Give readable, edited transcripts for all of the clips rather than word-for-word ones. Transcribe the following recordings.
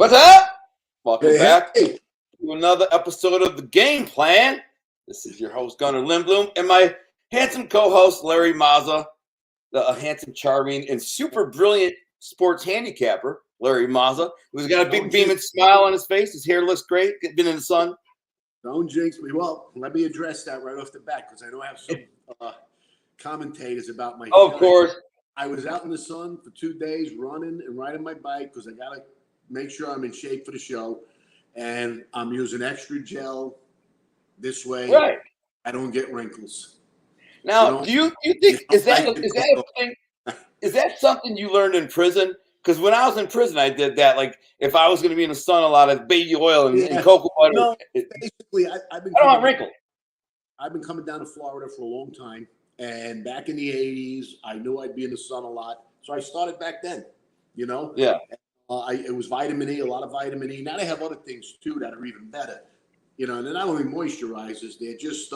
What's up? Welcome back Hey. to another episode of the Game Plan. This is your host, Gunnar Lindblom, and my handsome co-host, Larry Mazza, the handsome, charming, and super brilliant sports handicapper, Larry Mazza, who's got a big beaming smile on his face. His hair looks great. Been in the sun. Don't jinx me. Well, let me address that right off the bat because I know I have some commentators about my. Of course. I was out in the sun for 2 days running and riding my bike because I got to make sure I'm in shape for the show. And I'm using extra gel this way. Right. I don't get wrinkles. Now, do you think is that something you learned in prison? Because when I was in prison, I did that. Like if I was going to be in the sun a lot, of baby oil and cocoa butter. No, basically, I don't want wrinkles. I've been coming down to Florida for a long time, and back in the '80s, I knew I'd be in the sun a lot, so I started back then. You know. Yeah. It was vitamin E, a lot of vitamin E. Now they have other things too that are even better. You know, and they're not only moisturizers; they're just,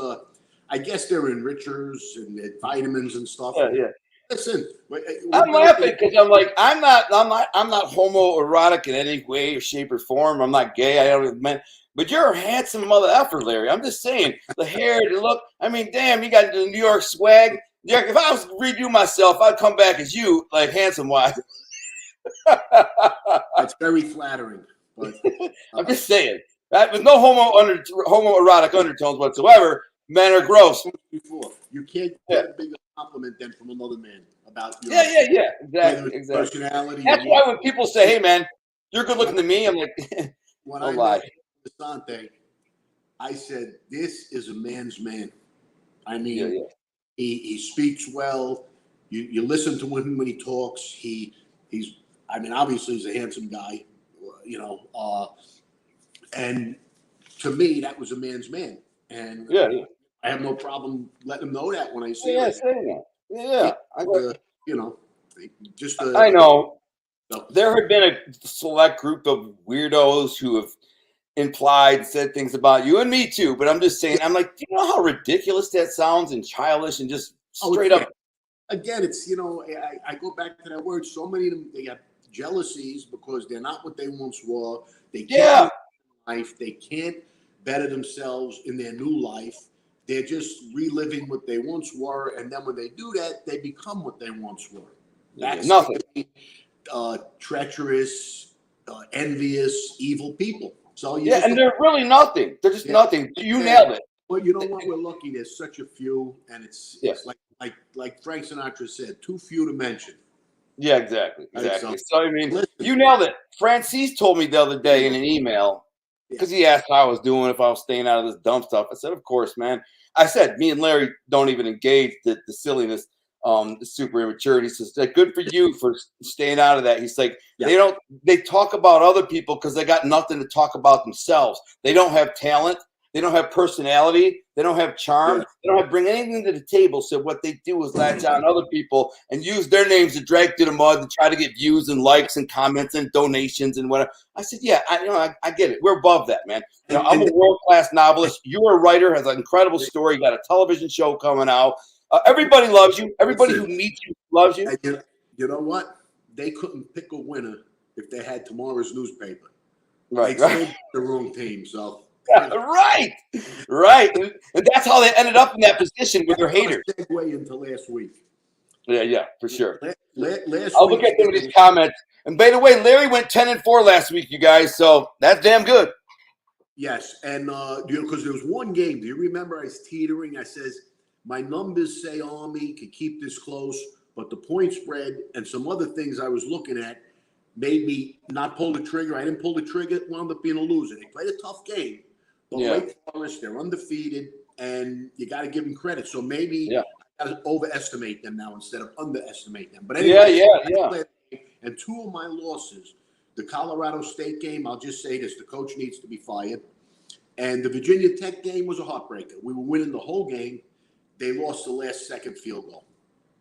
I guess, they're enrichers and they're vitamins and stuff. Yeah. Listen, I'm laughing because I'm like, I'm not homoerotic in any way or shape or form. I'm not gay. I don't mean, but you're a handsome mother effer, Larry. I'm just saying, the hair, the look. I mean, damn, you got the New York swag. Yeah, if I was to redo myself, I'd come back as you, like handsome wise. That's very flattering. But I'm just saying that with no homoerotic undertones whatsoever. Men are gross. You can't get a bigger compliment than from another man about you. Yeah. Exactly. Personality. That's why when people say, "Hey, man, you're good looking to me," I'm like, when I met Asante, I said, "This is a man's man." I mean, he speaks well. You listen to him when he talks. He's. I mean, obviously, he's a handsome guy. You know, and to me, that was a man's man. And I have no problem letting him know that when I see him. You know, just I know. There have been a select group of weirdos who have implied, said things about you and me too. But I'm just saying, I'm like, do you know how ridiculous that sounds and childish and just straight up? Again, it's, you know, I go back to that word. So many of them, they got jealousies because they're not what they once were. They can't life. They can't better themselves in their new life. They're just reliving what they once were, and then when they do that, they become what they once were. That's nothing. Treacherous, envious, evil people. So and they're really nothing. They're just nothing. You nailed it. Well, you know what? We're lucky. There's such a few, and it's like Frank Sinatra said, too few to mention. Yeah, exactly. So I mean, you nailed it. Francis told me the other day in an email, because he asked how I was doing, if I was staying out of this dumb stuff. I said, of course, man. I said, me and Larry don't even engage the silliness, the super immaturity. He says, good for you for staying out of that. He's like, they talk about other people because they got nothing to talk about themselves. They don't have talent. They don't have personality. They don't have charm. They don't bring anything to the table. So what they do is latch on other people and use their names to drag through the mud to try to get views and likes and comments and donations and whatever. I said, I get it. We're above that, man. You know, I'm a world-class novelist. You're a writer, has an incredible story. You got a television show coming out. Everybody loves you. Everybody who meets you loves you. And you know what? They couldn't pick a winner if they had tomorrow's newspaper. Right. They picked the wrong team, so. Right. And that's how they ended up in that position with their haters. Segue into last week. Yeah, for sure. I'll look at some of these comments. And by the way, Larry went 10-4 last week, you guys. So that's damn good. Yes, and because there was one game. Do you remember? I was teetering. I says my numbers say Army could keep this close, but the point spread and some other things I was looking at made me not pull the trigger. I didn't pull the trigger. Wound up being a loser. They played a tough game. But Wake Forest, they're undefeated, and you got to give them credit. So maybe I got to overestimate them now instead of underestimate them. But anyway, and two of my losses, the Colorado State game, I'll just say this, the coach needs to be fired. And the Virginia Tech game was a heartbreaker. We were winning the whole game. They lost the last second field goal.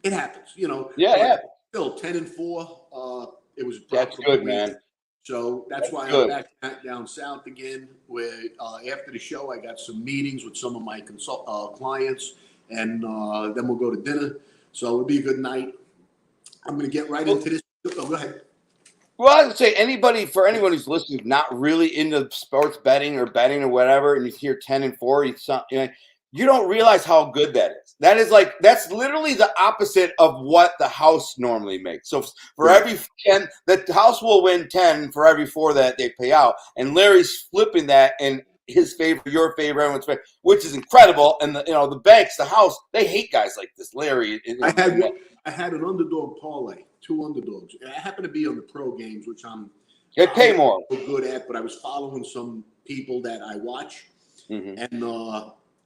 It happens, you know. Yeah. Still 10-4. It was that's good, man. So that's why I'm back down south again. Where after the show, I got some meetings with some of my clients, and then we'll go to dinner. So it'll be a good night. I'm going to get right into this. Oh, go ahead. Well, I would say for anyone who's listening, not really into sports betting or whatever, and you hear 10-4, you don't realize how good that is. That's literally the opposite of what the house normally makes. So for every 10, the house will win 10 for every 4 that they pay out, and Larry's flipping that in his favor, your favor, everyone's favor, which is incredible. And the banks, the house, they hate guys like this, Larry. I had an underdog parlay, 2 underdogs. I happened to be on the pro games, which they pay more. Good at, but I was following some people that I watch. Mm-hmm. And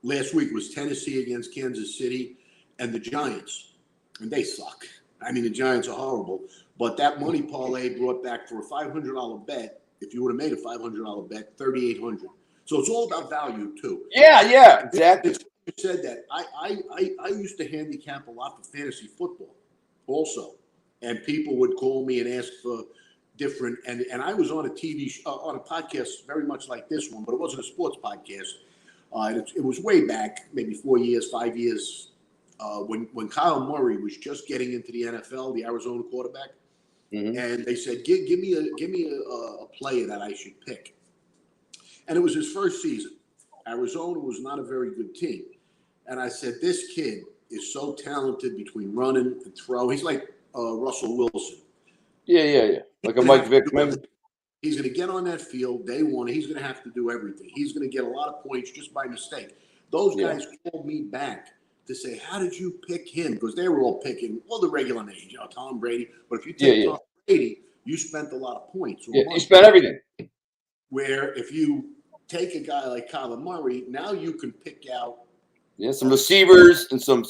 last week was Tennessee against Kansas City and the Giants, and they suck. I mean, the Giants are horrible. But that money parlay brought back for a $500 bet. If you would have made a $500 bet, $3,800. So it's all about value too. Yeah, exactly. You said that. I used to handicap a lot for fantasy football also, and people would call me and ask for different. And I was on a TV on a podcast very much like this one, but it wasn't a sports podcast. It was way back, maybe 4 years, 5 years, when Kyle Murray was just getting into the NFL, the Arizona quarterback, and they said, "Give me a player that I should pick." And it was his first season. Arizona was not a very good team. And I said, this kid is so talented between running and throw. He's like Russell Wilson. Yeah. Like a Mike Vick. He's going to get on that field day one. He's going to have to do everything. He's going to get a lot of points just by mistake. Those guys called me back to say, how did you pick him? Because they were all picking, the regular names, Tom Brady. But if you take Tom Brady, you spent a lot of points. Yeah, you spent everything. Where if you take a guy like Kyler Murray, now you can pick out some receivers and some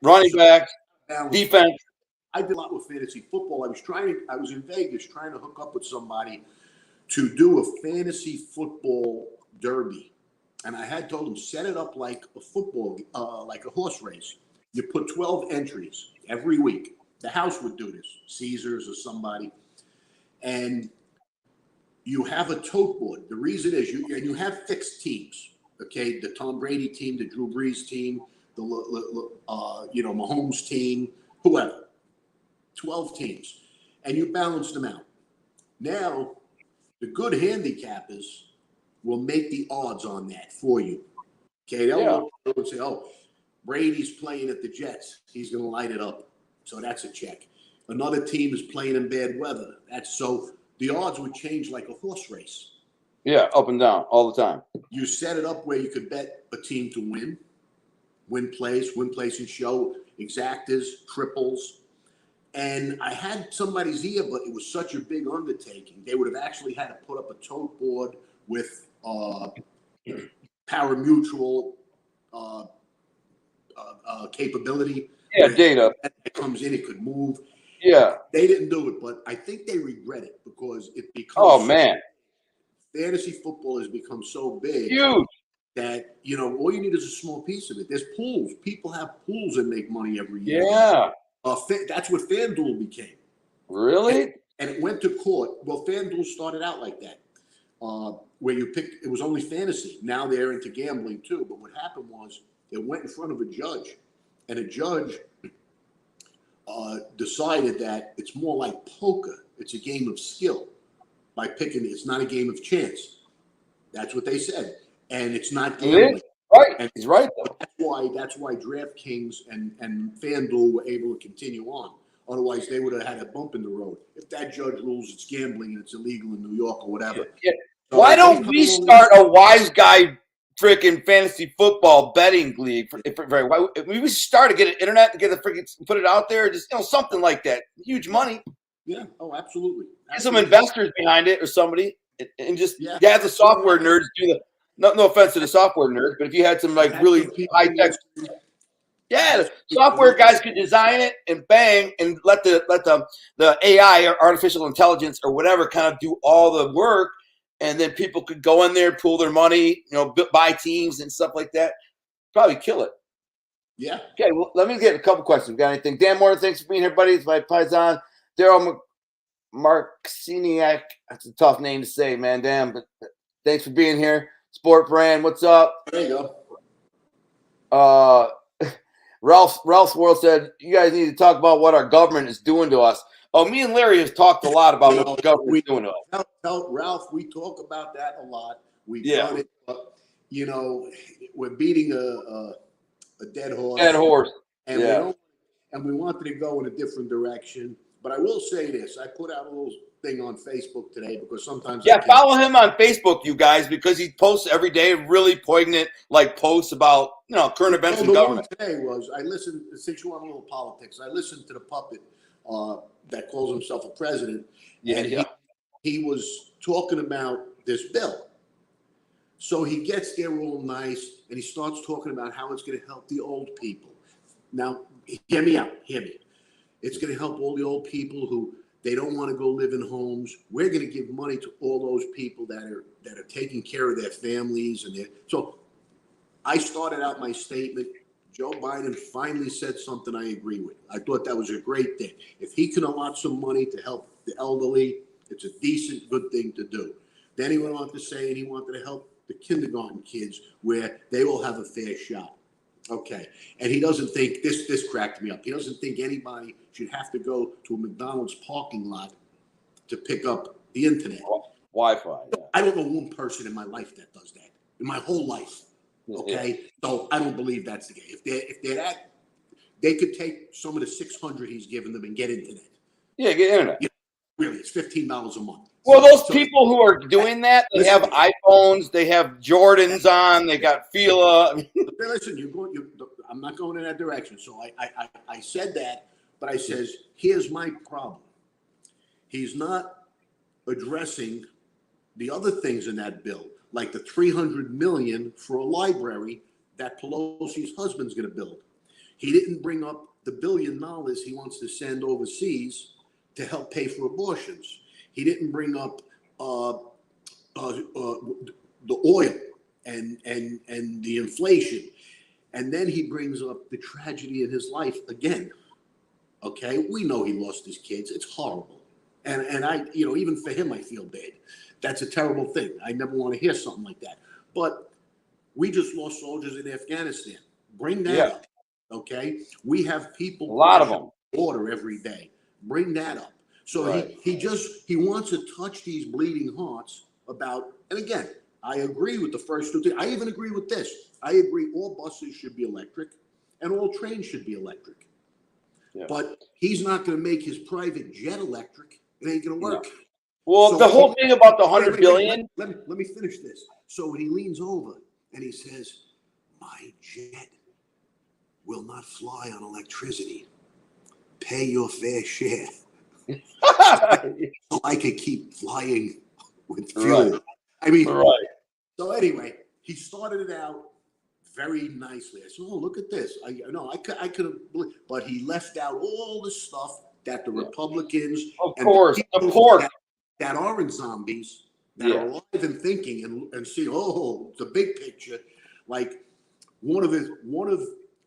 running backs, defense. I did a lot with fantasy football. I was in Vegas trying to hook up with somebody to do a fantasy football derby. And I had told him, set it up like a football, like a horse race. You put 12 entries every week. The house would do this, Caesars or somebody. And you have a tote board. The reason is you have fixed teams. Okay, the Tom Brady team, the Drew Brees team, the Mahomes team, whoever. 12 teams, and you balance them out. Now, the good handicappers will make the odds on that for you. Okay, they'll say, "Oh, Brady's playing at the Jets. He's going to light it up, so that's a check." Another team is playing in bad weather. The odds would change like a horse race. Yeah, up and down all the time. You set it up where you could bet a team to win place and show exactas, triples. And I had somebody's ear, but it was such a big undertaking. They would have actually had to put up a tote board with pari-mutuel capability. Yeah, data. It comes in, it could move. Yeah. They didn't do it, but I think they regret it because it becomes. Oh, man. Fantasy football has become so big. Huge. That, all you need is a small piece of it. There's pools. People have pools and make money every year. Yeah. That's what FanDuel became. Really? And it went to court. Well, FanDuel started out like that, where it was only fantasy. Now they're into gambling too. But what happened was it went in front of a judge, and a judge decided that it's more like poker. It's a game of skill. By picking, it's not a game of chance. That's what they said. And it's not gambling. Right. And he's right. That's why DraftKings and FanDuel were able to continue on. Otherwise, they would have had a bump in the road. If that judge rules it's gambling and it's illegal in New York or whatever. Yeah. So why don't we start a wise guy freaking fantasy football betting league? We should start to get an internet and put it out there. Just something like that. Huge money. Yeah. Oh, absolutely. Get some investors behind it or somebody, and just have the software nerds do the. No offense to the software nerds, but if you had some really high tech, the software guys could design it and bang, and let the AI or artificial intelligence or whatever kind of do all the work, and then people could go in there, pool their money, buy teams and stuff like that. Probably kill it. Yeah. Okay. Well, let me get a couple questions. Got anything? Dan Moore, thanks for being here, buddy. It's my paisan. Daryl Marciniak. That's a tough name to say, man. Damn, but thanks for being here. Sport Brand, what's up? There you go. Ralph's World said, you guys need to talk about what our government is doing to us. Oh, me and Larry has talked a lot about what the government's doing to us. Tell Ralph, we talk about that a lot. We've done it, but, you know, we're beating a dead horse. Dead horse. And we don't, and we wanted to go in a different direction. But I will say this: I put out a little thing on Facebook today because sometimes follow him on Facebook, you guys, because he posts every day really poignant posts about current events in government. Today was I listened, since you want a little politics, I listened to the puppet that calls himself a president. He was talking about this bill. So he gets there all nice and he starts talking about how it's going to help the old people. Now, hear me out. Hear me. It's going to help all the old people who they don't want to go live in homes. We're going to give money to all those people that are taking care of their families so I started out my statement. Joe Biden finally said something I agree with. I thought that was a great thing. If he can allot some money to help the elderly, it's a decent, good thing to do. Then he went on to say, and he wanted to help the kindergarten kids where they will have a fair shot. Okay. And he doesn't think, this cracked me up. He doesn't think anybody should have to go to a McDonald's parking lot to pick up the internet. Wi-Fi. Yeah. I don't know one person in my life that does that. In my whole life. Okay. So I don't believe that's the case. If they're that, they could take some of the 600 he's given them and get internet. Yeah, get internet. Really, it's $15 a month. Well, those people who are doing that, they have iPhones, they have Jordans on, they got Fila. Listen, I'm not going in that direction. So I said that, but I says, here's my problem. He's not addressing the other things in that bill, like the $300 million for a library that Pelosi's husband's going to build. He didn't bring up the $1 billion he wants to send overseas to help pay for abortions. He didn't bring up the oil and the inflation. And then he brings up the tragedy in his life again. Okay, we know he lost his kids. It's horrible. And I, even for him, I feel bad. That's a terrible thing. I never want to hear something like that. But we just lost soldiers in Afghanistan. Bring that up. Okay, we have people. A lot of them. Order every day. Bring that up. So he wants to touch these bleeding hearts about, and again, I agree with the first two things. I even agree with this. I agree all buses should be electric and all trains should be electric. Yeah. But he's not going to make his private jet electric. It ain't going to work. No. Well, so the whole thing about the $100 billion. Let me finish this. So when he leans over and he says, my jet will not fly on electricity. Pay your fair share. So I could keep flying with fuel. Right. I mean, So anyway, he started it out very nicely. I said, "Oh, look at this! I could have," but he left out all the stuff that the Republicans, of course, that aren't zombies, that are alive and thinking and see, the big picture. Like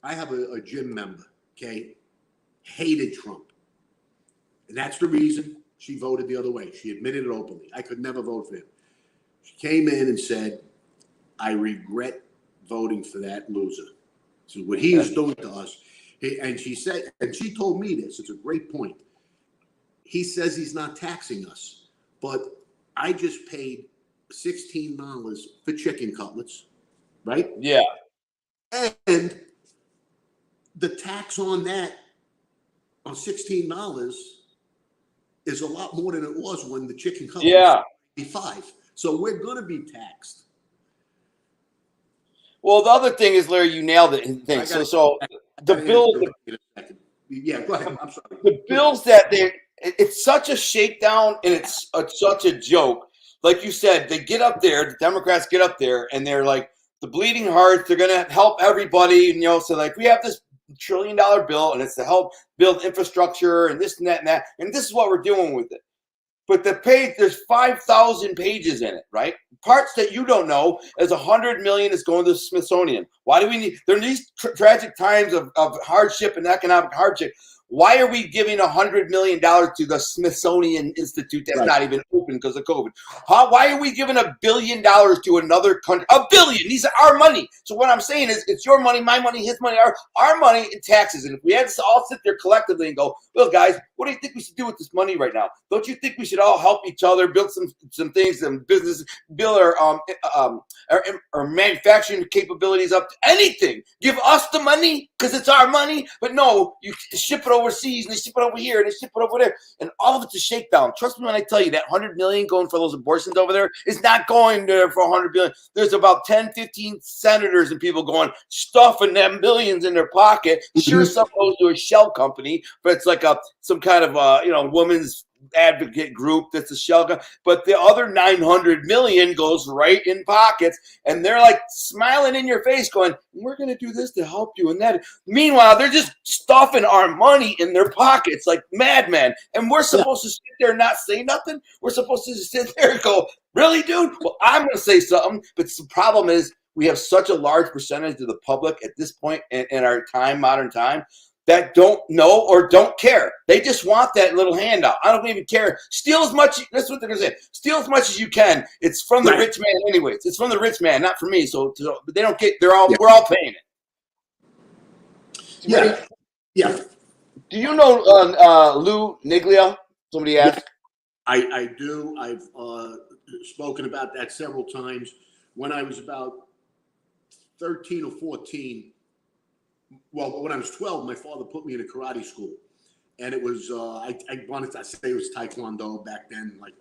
I have a gym member, okay, hated Trump. And that's the reason she voted the other way. She admitted it openly. I could never vote for him. She came in and said, I regret voting for that loser. So what he is doing to us, and she said, and she told me this, it's a great point. He says he's not taxing us, but I just paid $16 for chicken cutlets, right? Yeah. And the tax on that, on $16, is a lot more than it was when the chicken cutlets was $5. So we're going to be taxed. Well, the other thing is, Larry, you nailed it. So the bill. Yeah, go ahead. I'm sorry. The bills that it's such a shakedown and it's such a joke. Like you said, they get up there, the Democrats get up there, and they're like the bleeding hearts. They're going to help everybody, so like we have this $1 trillion bill, and it's to help build infrastructure and this and that, and this is what we're doing with it. But the page, there's 5,000 pages in it, right? Parts that you don't know is $100 million is going to the Smithsonian. Why do we need? There are these tragic times of hardship and economic hardship. Why are we giving $100 million to the Smithsonian Institute that's not even open because of COVID? Why are we giving $1 billion to another country? $1 billion. These are our money. So what I'm saying is, it's your money, my money, his money, our money in taxes. And if we had to all sit there collectively and go, well, guys, what do you think we should do with this money right now? Don't you think we should all help each other, build some things, some businesses, build our manufacturing capabilities up to anything? Give us the money because it's our money. But no, you ship it overseas and they ship it over here and they ship it over there. And all of it's a shakedown. Trust me when I tell you that $100 million going for those abortions over there is not going there for $100 billion. There's about 10, 15 senators and people going, stuffing them billions in their pocket. Sure, some goes to a shell company, but it's like some kind of women's advocate group that's a shell, but the other 900 million goes right in pockets, and they're like smiling in your face going, we're going to do this to help you and that. Meanwhile, they're just stuffing our money in their pockets like madmen, and we're supposed to sit there and not say nothing. We're supposed to just sit there and go, really, dude? Well, I'm going to say something, but the problem is we have such a large percentage of the public at this point in our time, modern time, that don't know or don't care. They just want that little handout. I don't even care. Steal as much. That's what they're going to say. Steal as much as you can. It's from the rich man anyways. It's from the rich man, not for me. So they don't get, we're all paying it. Yeah. Do you know Lou Niglia? Somebody asked. I do. I've spoken about that several times. When I was about 13 or 14, well, when I was 12, my father put me in a karate school, and it was I wanted to say it was Taekwondo back then, like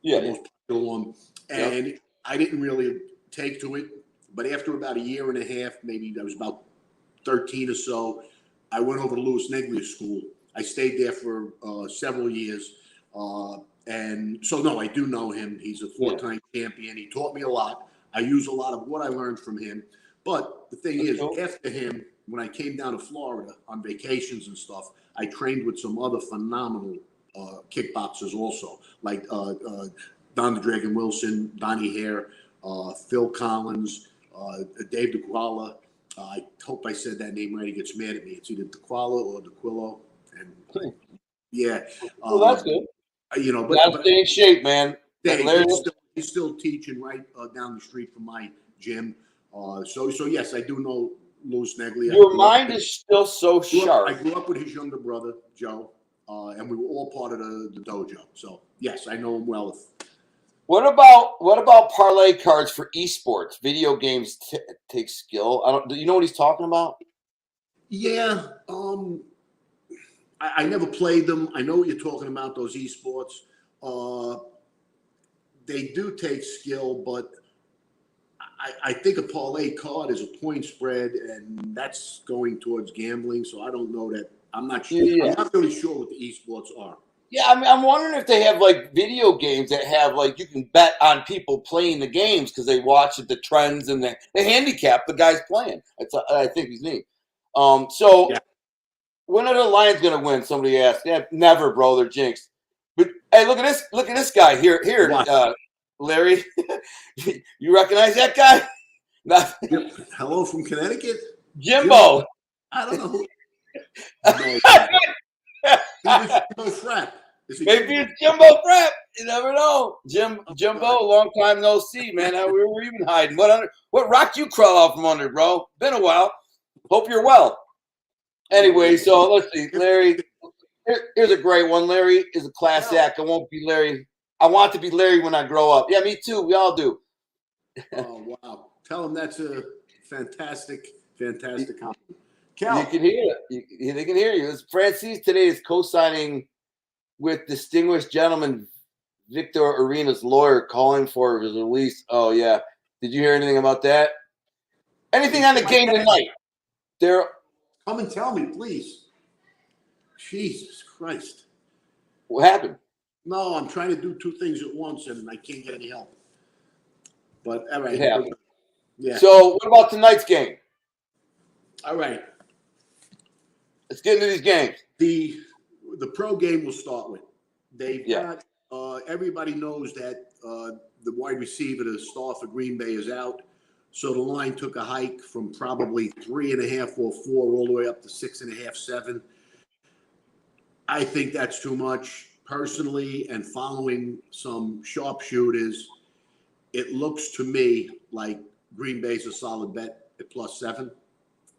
the most popular one, and I didn't really take to it. But after about a year and a half, maybe I was about 13 or so, I went over to Louis Niglia's school. I stayed there for several years, and so no, I do know him. He's a 4-time champion. He taught me a lot. I use a lot of what I learned from him. But the thing is, after him, when I came down to Florida on vacations and stuff, I trained with some other phenomenal kickboxers also, like Don the Dragon Wilson, Donnie Hare, Phil Collins, Dave DeQuala. I hope I said that name right. He gets mad at me. It's either DeQuala or DeQuillo. And well, that's good. But stay in shape, man. He's still teaching right down the street from my gym. So yes, I do know Louis Neglia. Your mind is still so sharp. I grew up with his younger brother, Joe, and we were all part of the dojo. So yes, I know him well. What about parlay cards for esports? Video games take skill. Do you know what he's talking about? Yeah. I never played them. I know what you're talking about, those esports. They do take skill, but I think a parlay card is a point spread, and that's going towards gambling. So I don't know that. I'm not sure. Yeah. I'm not really sure what the esports are. Yeah, I'm wondering if they have like video games that have like you can bet on people playing the games because they watch the trends and the handicap the guys playing. I think he's neat. When are the Lions going to win? Somebody asked. Yeah, never, bro. They're jinxed. But hey, look at this. Look at this guy here. Larry, you recognize that guy? Hello from Connecticut, Jimbo. I don't know who. Jimbo Frapp. Maybe it's Jimbo Frapp. You never know. Jimbo, long time no see, man. Where were you been hiding? What rock you crawl out from under, bro? Been a while. Hope you're well. Anyway, so let's see. Larry, here's a great one. Larry is a class act. I won't be Larry. I want to be Larry when I grow up. Yeah, me too. We all do. Oh, wow. Tell him that's a fantastic compliment. You can hear it. They can hear you. Francis today is co-signing with distinguished gentleman Victor Arena's lawyer calling for his release. Oh, yeah. Did you hear anything about that? Anything on the game tonight? Come and tell me, please. Jesus Christ. What happened? No, I'm trying to do two things at once, and I can't get any help. But, all right. Yeah. So, what about tonight's game? All right. Let's get into these games. The pro game we'll start with. They've got everybody knows that the wide receiver, the star for Green Bay, is out. So the line took a hike from probably 3.5 or 4 all the way up to 6.5, 7. I think that's too much personally. And following some sharpshooters, it looks to me like Green Bay's a solid bet at +7.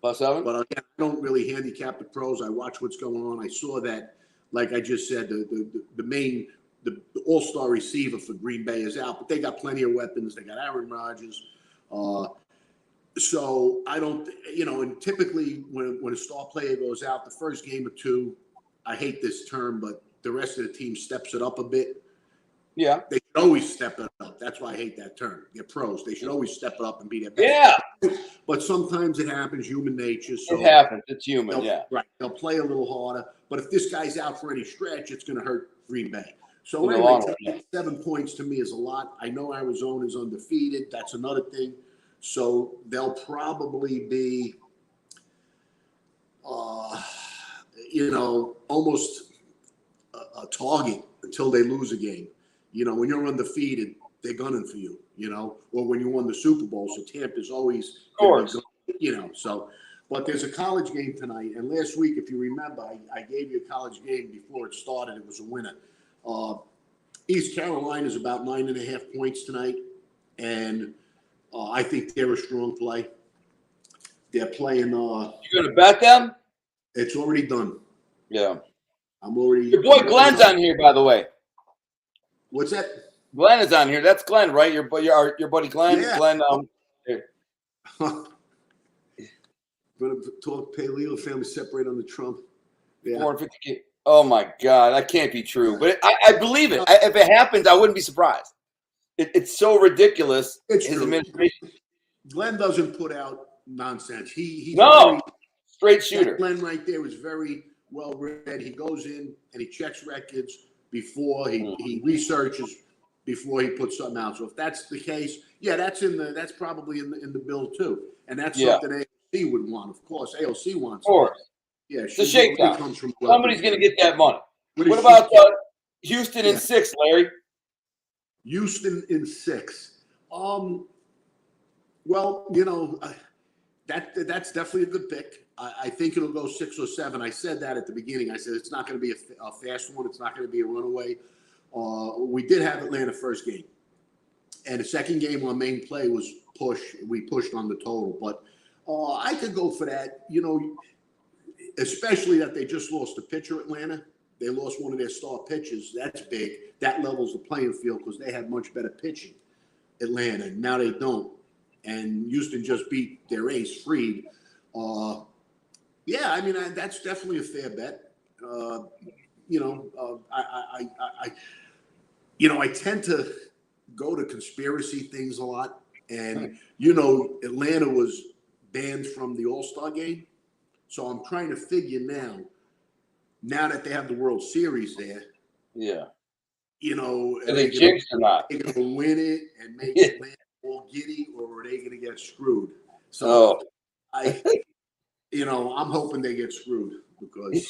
+7. But again, I don't really handicap the pros. I watch what's going on. I saw that, like I just said, the all-star receiver for Green Bay is out, but they got plenty of weapons. They got Aaron Rodgers. So I don't, and typically when a star player goes out, the first game or two, I hate this term, but the rest of the team steps it up a bit. Yeah. They should always step it up. That's why I hate that term. They're pros. They should always step it up and be their best. Yeah. But sometimes it happens, human nature. So it happens. It's human, yeah. Right. They'll play a little harder. But if this guy's out for any stretch, it's going to hurt Green Bay. So anyway, 7 points to me is a lot. I know Arizona's undefeated. That's another thing. So they'll probably be, almost a target until they lose a game. When you're undefeated, they're gunning for you, or when you won the Super Bowl. So Tampa's always, of course, so. But there's a college game tonight. And last week, if you remember, I gave you a college game before it started. It was a winner. East Carolina is about 9.5 points tonight. And I think they're a strong play. They're playing. You going to bet them? It's already done. Yeah. I'm already. Your boy Glenn's on here, by the way. What's that? Glenn is on here. That's Glenn, right? Your buddy Glenn. Yeah. Glenn. Here. Going to talk paleo family separate on the Trump. Yeah. 450K. Oh my God, that can't be true. But I believe it. If it happens, I wouldn't be surprised. It's so ridiculous. It's his true. Administration. Glenn doesn't put out nonsense. He's straight shooter. Glenn right there is very well read. He goes in and he checks records before he researches before he puts something out. So if that's the case, that's probably in the bill too, and that's something AOC would want. Of course, AOC wants. Of course. Yeah, it's a shakedown. Somebody's going to get that money. What about Houston in 6, Larry? Houston in 6. Well, that's definitely a good pick. I think it'll go 6 or 7. I said that at the beginning. I said it's not going to be a fast one. It's not going to be a runaway. We did have Atlanta first game. And the second game, our main play was push. We pushed on the total. But I could go for that, especially that they just lost a pitcher, Atlanta. They lost one of their star pitchers. That's big. That levels the playing field because they had much better pitching, Atlanta. Now they don't. And Houston just beat their ace, Freed. That's definitely a fair bet. I tend to go to conspiracy things a lot. And, Atlanta was banned from the All-Star game. So I'm trying to figure now that they have the World Series there. Yeah. Are they jinxed or not? Are they going to win it and make Atlanta all giddy, or are they going to get screwed? So I'm hoping they get screwed because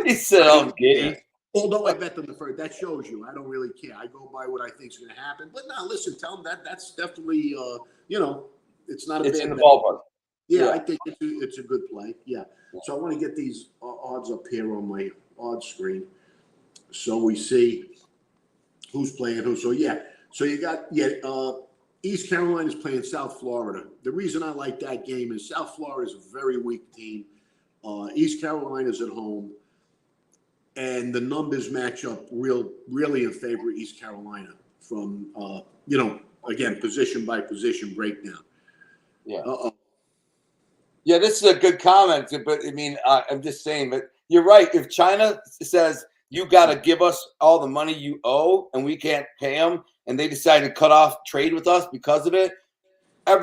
he said, "I'm giddy." Although I bet them the first, that shows you I don't really care. I go by what I think is going to happen. But now, listen, tell them that's definitely it's not a it's bad in the bet. ballpark. Yeah, I think it's a good play. Yeah. So I want to get these odds up here on my odds screen, so we see who's playing who. So you got East Carolina is playing South Florida. The reason I like that game is South Florida is a very weak team. East Carolina's at home, and the numbers match up really in favor of East Carolina from again position by position breakdown. Yeah. Yeah, this is a good comment, but I mean, I'm just saying, but you're right. If China says you got to give us all the money you owe and we can't pay them, and they decide to cut off trade with us because of it, our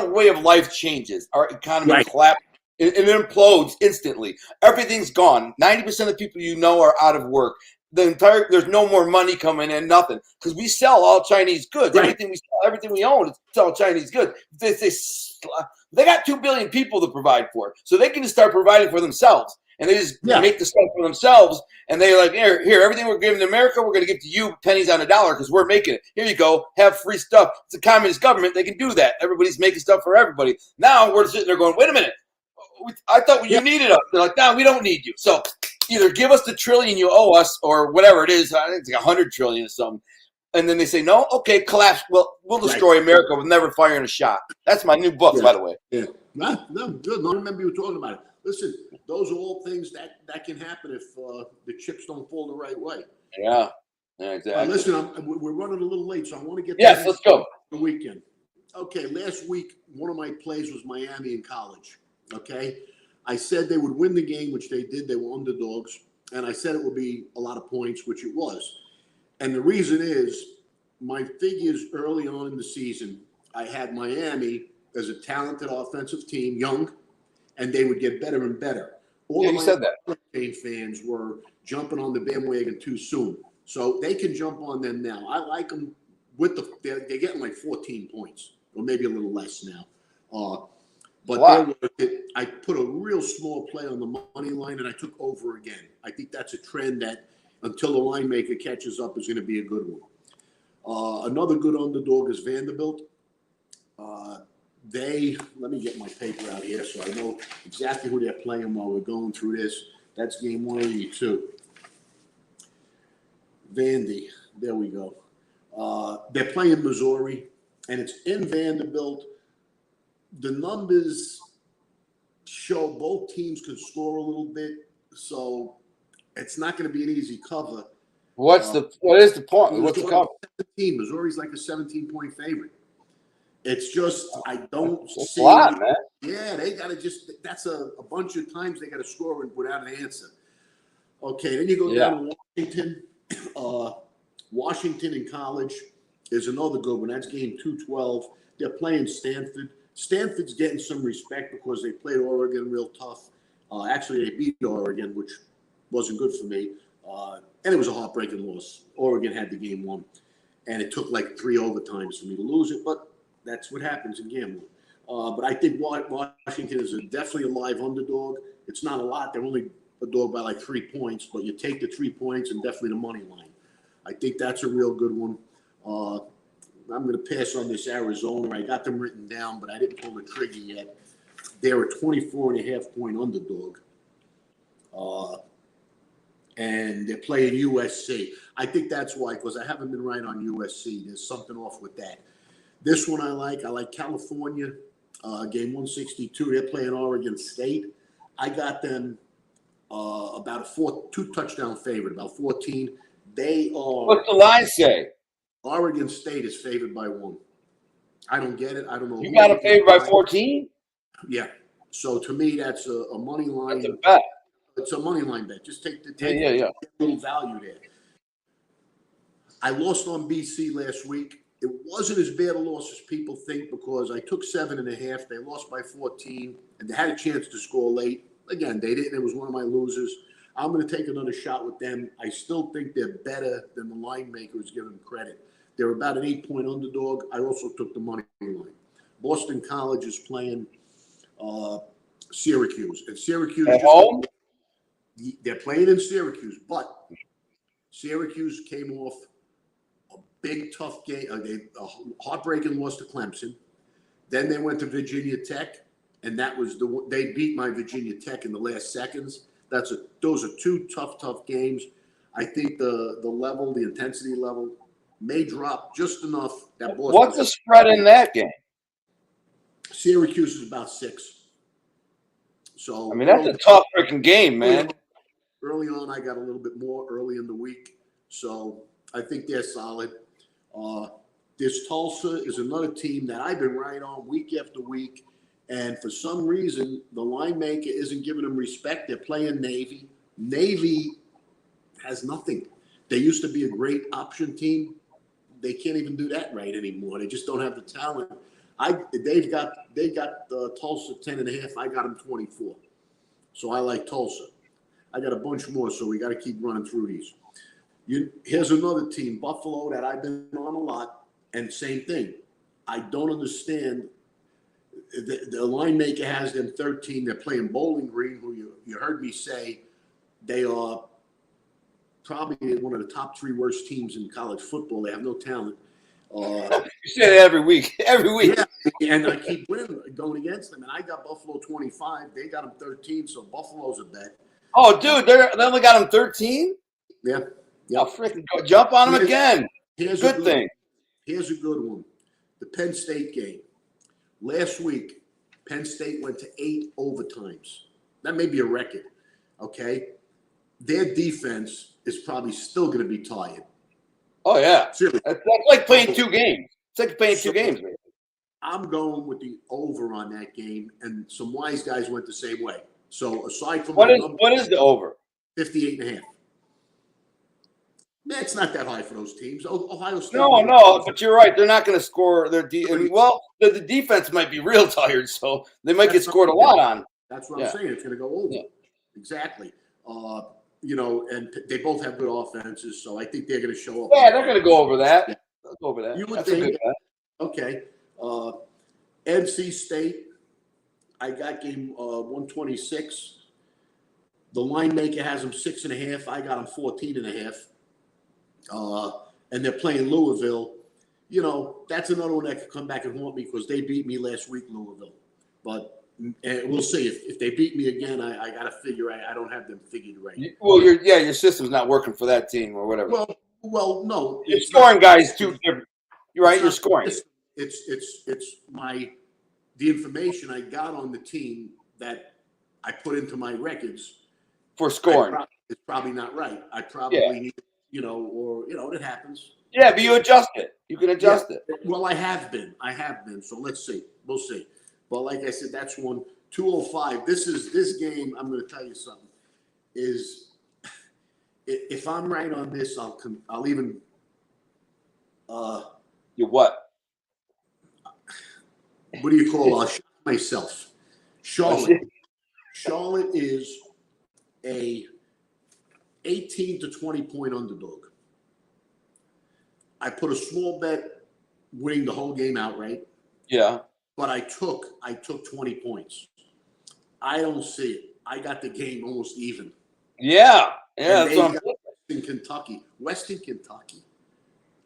way of life changes. Our economy collapses. It implodes instantly. Everything's gone. 90% of the people are out of work. There's no more money coming in, nothing, because we sell all Chinese goods. Right. Everything we sell, everything we own, it's all Chinese goods. They got 2 billion people to provide for, so they can just start providing for themselves, and they just make the stuff for themselves. And they're like, here, everything we're giving to America, we're going to give to you pennies on a dollar because we're making it. Here you go, have free stuff. It's a communist government; they can do that. Everybody's making stuff for everybody. Now we're sitting there going, wait a minute. I thought you needed us. They're like, no, we don't need you. So either give us the $1 trillion you owe us, or whatever it is. I think it's like $100 trillion or something. And then they say, no, okay, collapse. Well, we'll destroy America with never firing a shot. That's my new book, by the way. Yeah. No, good. I remember you were talking about it. Listen, those are all things that can happen if the chips don't fall the right way. Yeah, exactly. Listen, we're running a little late, so I want to get let's go. The weekend. Okay, last week, one of my plays was Miami in college. Okay, I said they would win the game, which they did. They were underdogs. And I said it would be a lot of points, which it was. And the reason is my figures early on in the season, I had Miami as a talented offensive team, young, and they would get better and better. All you said that. Hurricane fans were jumping on the bandwagon too soon. So they can jump on them now. I like them with they're getting like 14 points, or maybe a little less now. But I put a real small play on the money line, and I took over again. I think that's a trend that, until the line maker catches up, is going to be a good one. Another good underdog is Vanderbilt. Let me get my paper out here so I know exactly who they're playing while we're going through this. That's game 182. Vandy, there we go. They're playing Missouri, and it's in Vanderbilt. The numbers show both teams can score a little bit, so it's not going to be an easy cover. What is the point? What's the cover? Missouri's like a 17-point favorite. It's just I don't see. A lot, man. Yeah, they got to that's a bunch of times they got to score without an answer. Okay, then you go down to Washington. Washington in college is another good one. That's game 212. They're playing Stanford. Stanford's getting some respect because they played Oregon real tough. Actually, they beat Oregon, which wasn't good for me. And it was a heartbreaking loss. Oregon had the game won. And it took like 3 overtimes for me to lose it. But that's what happens in gambling. But I think Washington is definitely a live underdog. It's not a lot. They're only a dog by like 3 points. But you take the 3 points and definitely the money line. I think that's a real good one. I'm going to pass on this Arizona. I got them written down, but I didn't pull the trigger yet. They're a 24.5-point underdog. And they're playing USC. I think that's why, because I haven't been right on USC. There's something off with that. This one I like. I like California, game 162. They're playing Oregon State. I got them about a 2-touchdown favorite, about 14. They are. What's the line say? Oregon State is favored by 1. I don't get it. I don't know. You got a favored by 14? Yeah. So to me, that's a money line. That's a bet. It's a money line bet. Just take a little value there. I lost on BC last week. It wasn't as bad a loss as people think because I took 7.5. They lost by 14, and they had a chance to score late. Again, they didn't. It was one of my losers. I'm going to take another shot with them. I still think they're better than the line makers give them credit. They're about an 8-point underdog. I also took the money line. Boston College is playing Syracuse. And Syracuse at home? They're playing in Syracuse, but Syracuse came off a big, tough game, a heartbreaking loss to Clemson. Then they went to Virginia Tech, and that was they beat my Virginia Tech in the last seconds. Those are 2 tough games. I think the level, the intensity level, may drop just enough that Boston. What's the spread in that game? Syracuse is about 6. So I mean, that's a tough freaking game, man. Early on, I got a little bit more early in the week, so I think they're solid. This Tulsa is another team that I've been right on week after week, and for some reason, the line maker isn't giving them respect. They're playing Navy. Navy has nothing. They used to be a great option team. They can't even do that right anymore. They just don't have the talent. They got Tulsa 10.5. I got them 24. So I like Tulsa. I got a bunch more, so we got to keep running through these. Here's another team, Buffalo, that I've been on a lot, and same thing. I don't understand. The line maker has them 13. They're playing Bowling Green, who you heard me say they are probably one of the top 3 worst teams in college football. They have no talent. You say that every week. Every week. Yeah, and I keep winning, going against them. And I got Buffalo 25. They got them 13, so Buffalo's a bet. Oh, dude, they only got them 13? Yeah. I'll freaking jump on them again. Good thing. Here's a good one. The Penn State game. Last week, Penn State went to 8 overtimes. That may be a record, okay? Their defense is probably still going to be tired. Oh, yeah. Seriously. That's like playing 2 games. It's like playing 2 games, man. I'm going with the over on that game, and some wise guys went the same way. So aside from what is the over? 58.5. Man, it's not that high for those teams. Ohio State. No, but you're right. They're not going to score their the defense might be real tired, so they might get scored a lot on. That's what I'm saying. It's going to go over. Yeah. Exactly. And they both have good offenses, so I think they're going to show up. Yeah, they're going to go over that. Yeah. Go over that. You would think. Okay. NC State, I got game 126. The line maker has them 6.5. I got them 14.5. And they're playing Louisville. That's another one that could come back and haunt me because they beat me last week, Louisville. But we'll see. If they beat me again, I got to figure I don't have them figured right. Well, your system's not working for that team or whatever. Well, no. Your scoring guys too different. You're right. You're scoring. It's the information I got on the team that I put into my records for scoring. It's probably not right. I probably need, it happens. Yeah, but you adjust it. You can adjust it. Well, I have been. So let's see. We'll see. But like I said, that's 205. This game. I'm going to tell you something. Is if I'm right on this, I'll even. You what? What do you call? I'll shock myself. Charlotte is a 18 to 20 point underdog. I put a small bet winning the whole game outright. Yeah. But I took 20 points. I don't see it. I got the game almost even. Yeah. Yeah. That's what Western Kentucky.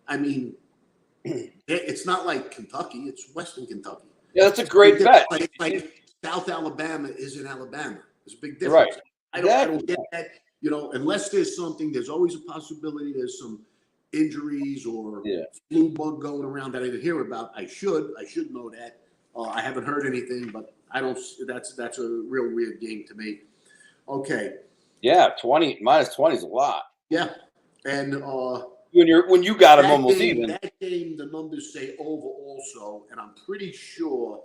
I mean, it's not like Kentucky. It's Western Kentucky. Yeah, that's a great bet. Like South Alabama is in Alabama. There's a big Right. difference. I don't get that. Unless there's always a possibility there's some injuries or flu bug going around that I didn't hear about. I should know that. I haven't heard anything, but I don't. That's a real weird game to me. Okay. Yeah, minus 20 is a lot. Yeah, and when you got them almost even. That game, the numbers say over also, and I'm pretty sure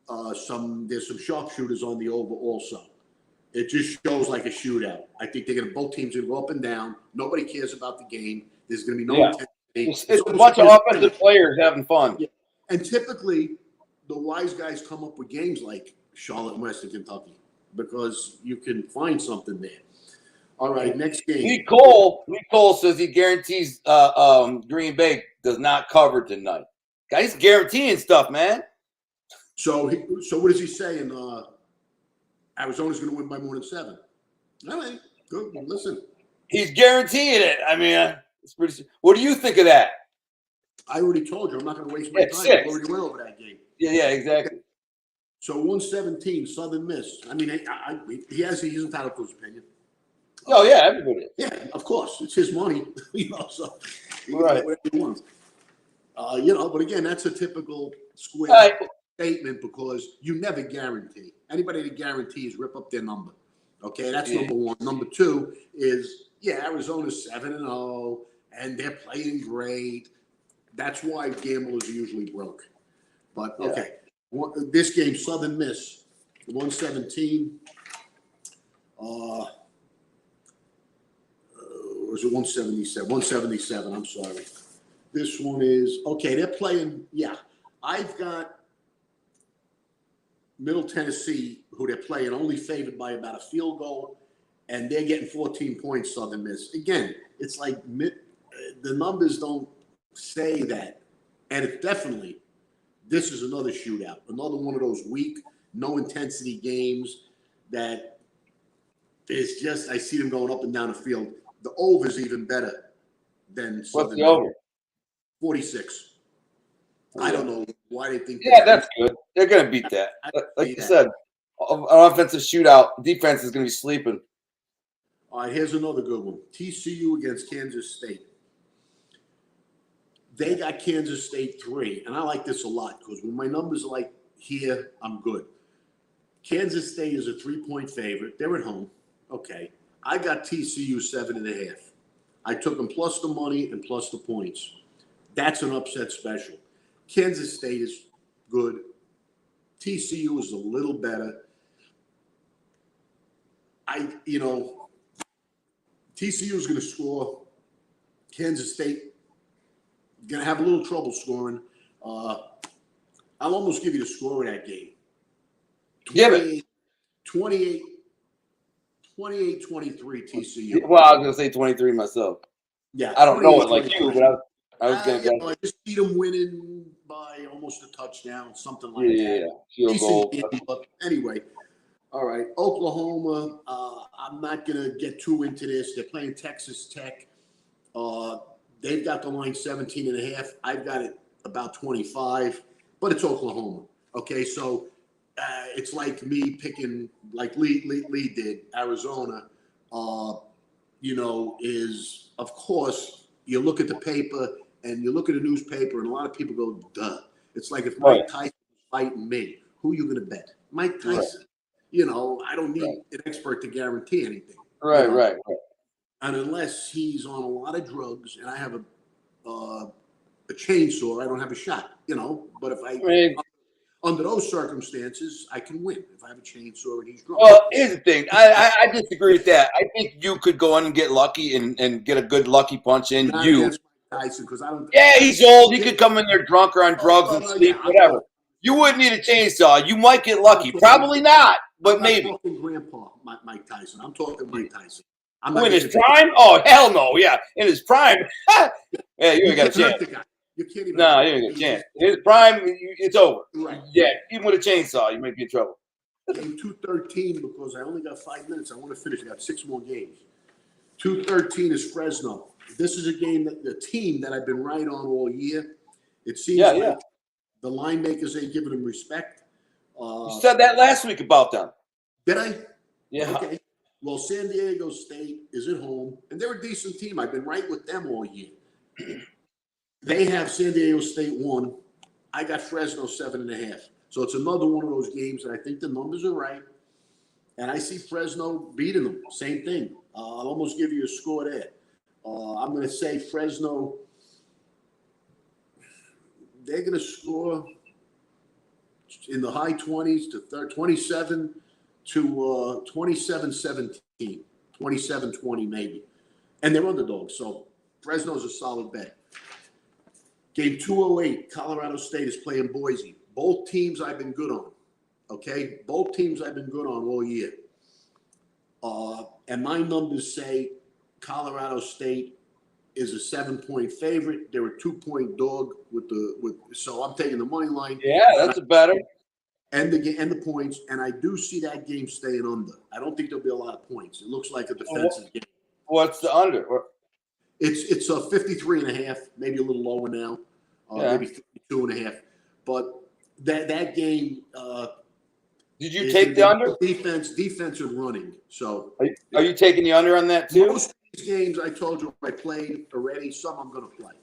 there's some sharpshooters on the over also. It just shows like a shootout. I think both teams are going to go up and down. Nobody cares about the game. There's going to be no intensity. It's a bunch of offensive players having fun. Yeah. And typically, the wise guys come up with games like Charlotte and Western Kentucky because you can find something there. All right, next game. Lee Cole says he guarantees Green Bay does not cover tonight. Guys guaranteeing stuff, man. So what does he say? Arizona's going to win by more than 7. All right, good. Listen, he's guaranteeing it. I mean, it's pretty. What do you think of that? I already told you I'm not going to waste my time. 6. I already went over that game. Yeah, exactly. So 117, Southern Miss. I mean, he's entitled to his opinion. Oh yeah, everybody. Yeah, of course, it's his money. So right. Whatever he wants. But again, that's a typical square statement because you never guarantee. Anybody that guarantees rip up their number. Okay, that's number one. Number two is Arizona's 7-0 and they're playing great. That's why gamblers are usually broke. But okay, this game, Southern Miss, 117. Or is it 177? 177. I'm sorry. This one is okay. They're playing. Yeah, I've got Middle Tennessee, who they're playing, only favored by about a field goal, and they're getting 14 points. Southern Miss. Again, it's like the numbers don't say that, and it's definitely this is another shootout, another one of those weak, no intensity games that is just. I see them going up and down the field. The over is even better than Southern. What's the over? 46. I don't know why they think. Yeah, that's good. They're going to beat that. Like you said, an offensive shootout. Defense is going to be sleeping. All right, here's another good one. TCU against Kansas State. They got Kansas State 3, and I like this a lot because when my numbers are like here, I'm good. Kansas State is a 3-point favorite. They're at home. Okay. I got TCU 7.5. I took them plus the money and plus the points. That's an upset special. Kansas State is good. TCU is a little better. TCU is going to score. Kansas State going to have a little trouble scoring. I'll almost give you the score of that game. 28-23 TCU. Well, I was going to say 23 myself. Yeah. I don't know it like you, but I was going to go. I just see them winning by almost a touchdown, something like that. Yeah. Field goal. But anyway, all right. Oklahoma, I'm not going to get too into this. They're playing Texas Tech. They've got the line 17.5. I've got it about 25, but it's Oklahoma. Okay, so it's like me picking, like Lee did, Arizona. Is, of course, you look at the paper and you look at the newspaper, and a lot of people go, duh. It's like if Mike Tyson was fighting me, who are you going to bet? Mike Tyson. Right. I don't need an expert to guarantee anything. Right. And unless he's on a lot of drugs and I have a chainsaw, I don't have a shot, But if under those circumstances, I can win if I have a chainsaw and he's drunk. Well, here's the thing. I disagree with that. I think you could go in and get lucky and get a good lucky punch in. Not against Mike Tyson, because I don't. Yeah, he's old. He could come in there drunk or on drugs and sleep, whatever. You wouldn't need a chainsaw. You might get lucky. Probably not, but maybe. I'm talking Grandpa Mike Tyson. I'm talking Mike Tyson. In his prime? Oh, hell no. Yeah, in his prime. Yeah, you ain't got a chance. You can't even. No, you ain't got a chance. In his prime, it's over. Right. Yeah, even with a chainsaw, you might be in trouble. Game 213, because I only got 5 minutes. I want to finish. I got 6 more games. 213 is Fresno. This is a game that the team that I've been right on all year. It seems like the line makers ain't giving them respect. You said that last week about them. Did I? Yeah. Okay. Well, San Diego State is at home, and they're a decent team. I've been right with them all year. They have San Diego State 1. I got Fresno 7.5. So it's another one of those games that I think the numbers are right. And I see Fresno beating them. Same thing. I'll almost give you a score there. I'm going to say Fresno, they're going to score in the high 20s to 27 to 27-17, 27-20 maybe. And they're underdogs. So Fresno's a solid bet. Game 208, Colorado State is playing Boise. Both teams I've been good on, okay? Both teams I've been good on all year. And my numbers say Colorado State is a 7-point favorite. They're a 2-point dog so I'm taking the money line. Yeah, that's a better. And the points, and I do see that game staying under. I don't think there'll be a lot of points. It looks like a defensive game. What's the under? It's a 53.5, maybe a little lower now, maybe 52.5. But that game. Did you take the under? Defense and running. So are you taking the under on that too? Most of these games I told you I played already. Some I'm going to play.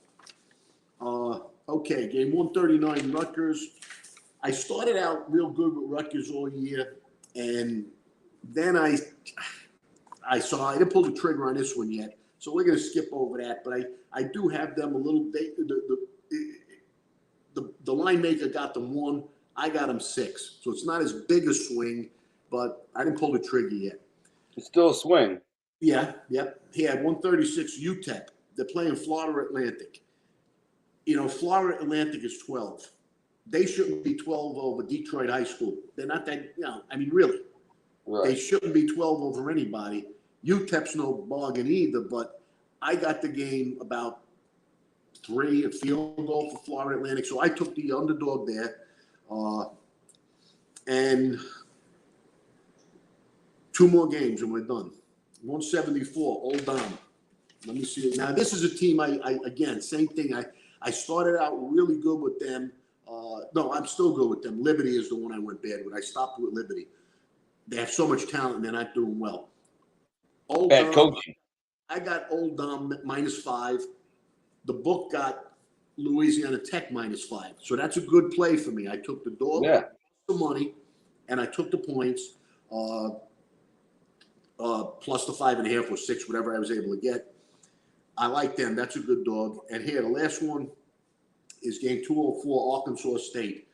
Okay, game 139, Rutgers. I started out real good with Rutgers all year, and then I didn't pull the trigger on this one yet. So we're going to skip over that, but I do have them a little. The line maker got them 1. I got them 6. So it's not as big a swing, but I didn't pull the trigger yet. It's still a swing. Yeah, yep. He had 136 UTEP. They're playing Florida Atlantic. Florida Atlantic is 12. They shouldn't be 12 over Detroit High School. They're not that. Really. Right. They shouldn't be 12 over anybody. UTEP's no bargain either, but I got the game about 3, a field goal for Florida Atlantic. So I took the underdog there. And 2 more games and we're done. 174, Old Dom. Let me see it. Now, this is a team again, same thing. I started out really good with them. No, I'm still good with them. Liberty is the one I went bad with. I stopped with Liberty. They have so much talent and they're not doing well. Old Bad coaching. I got Old Dom -5. The book got Louisiana Tech -5. So that's a good play for me. I took the dog, the money, and I took the points, plus the 5.5 or 6, whatever I was able to get. I like them. That's a good dog. And here, the last one is game 204, Arkansas State.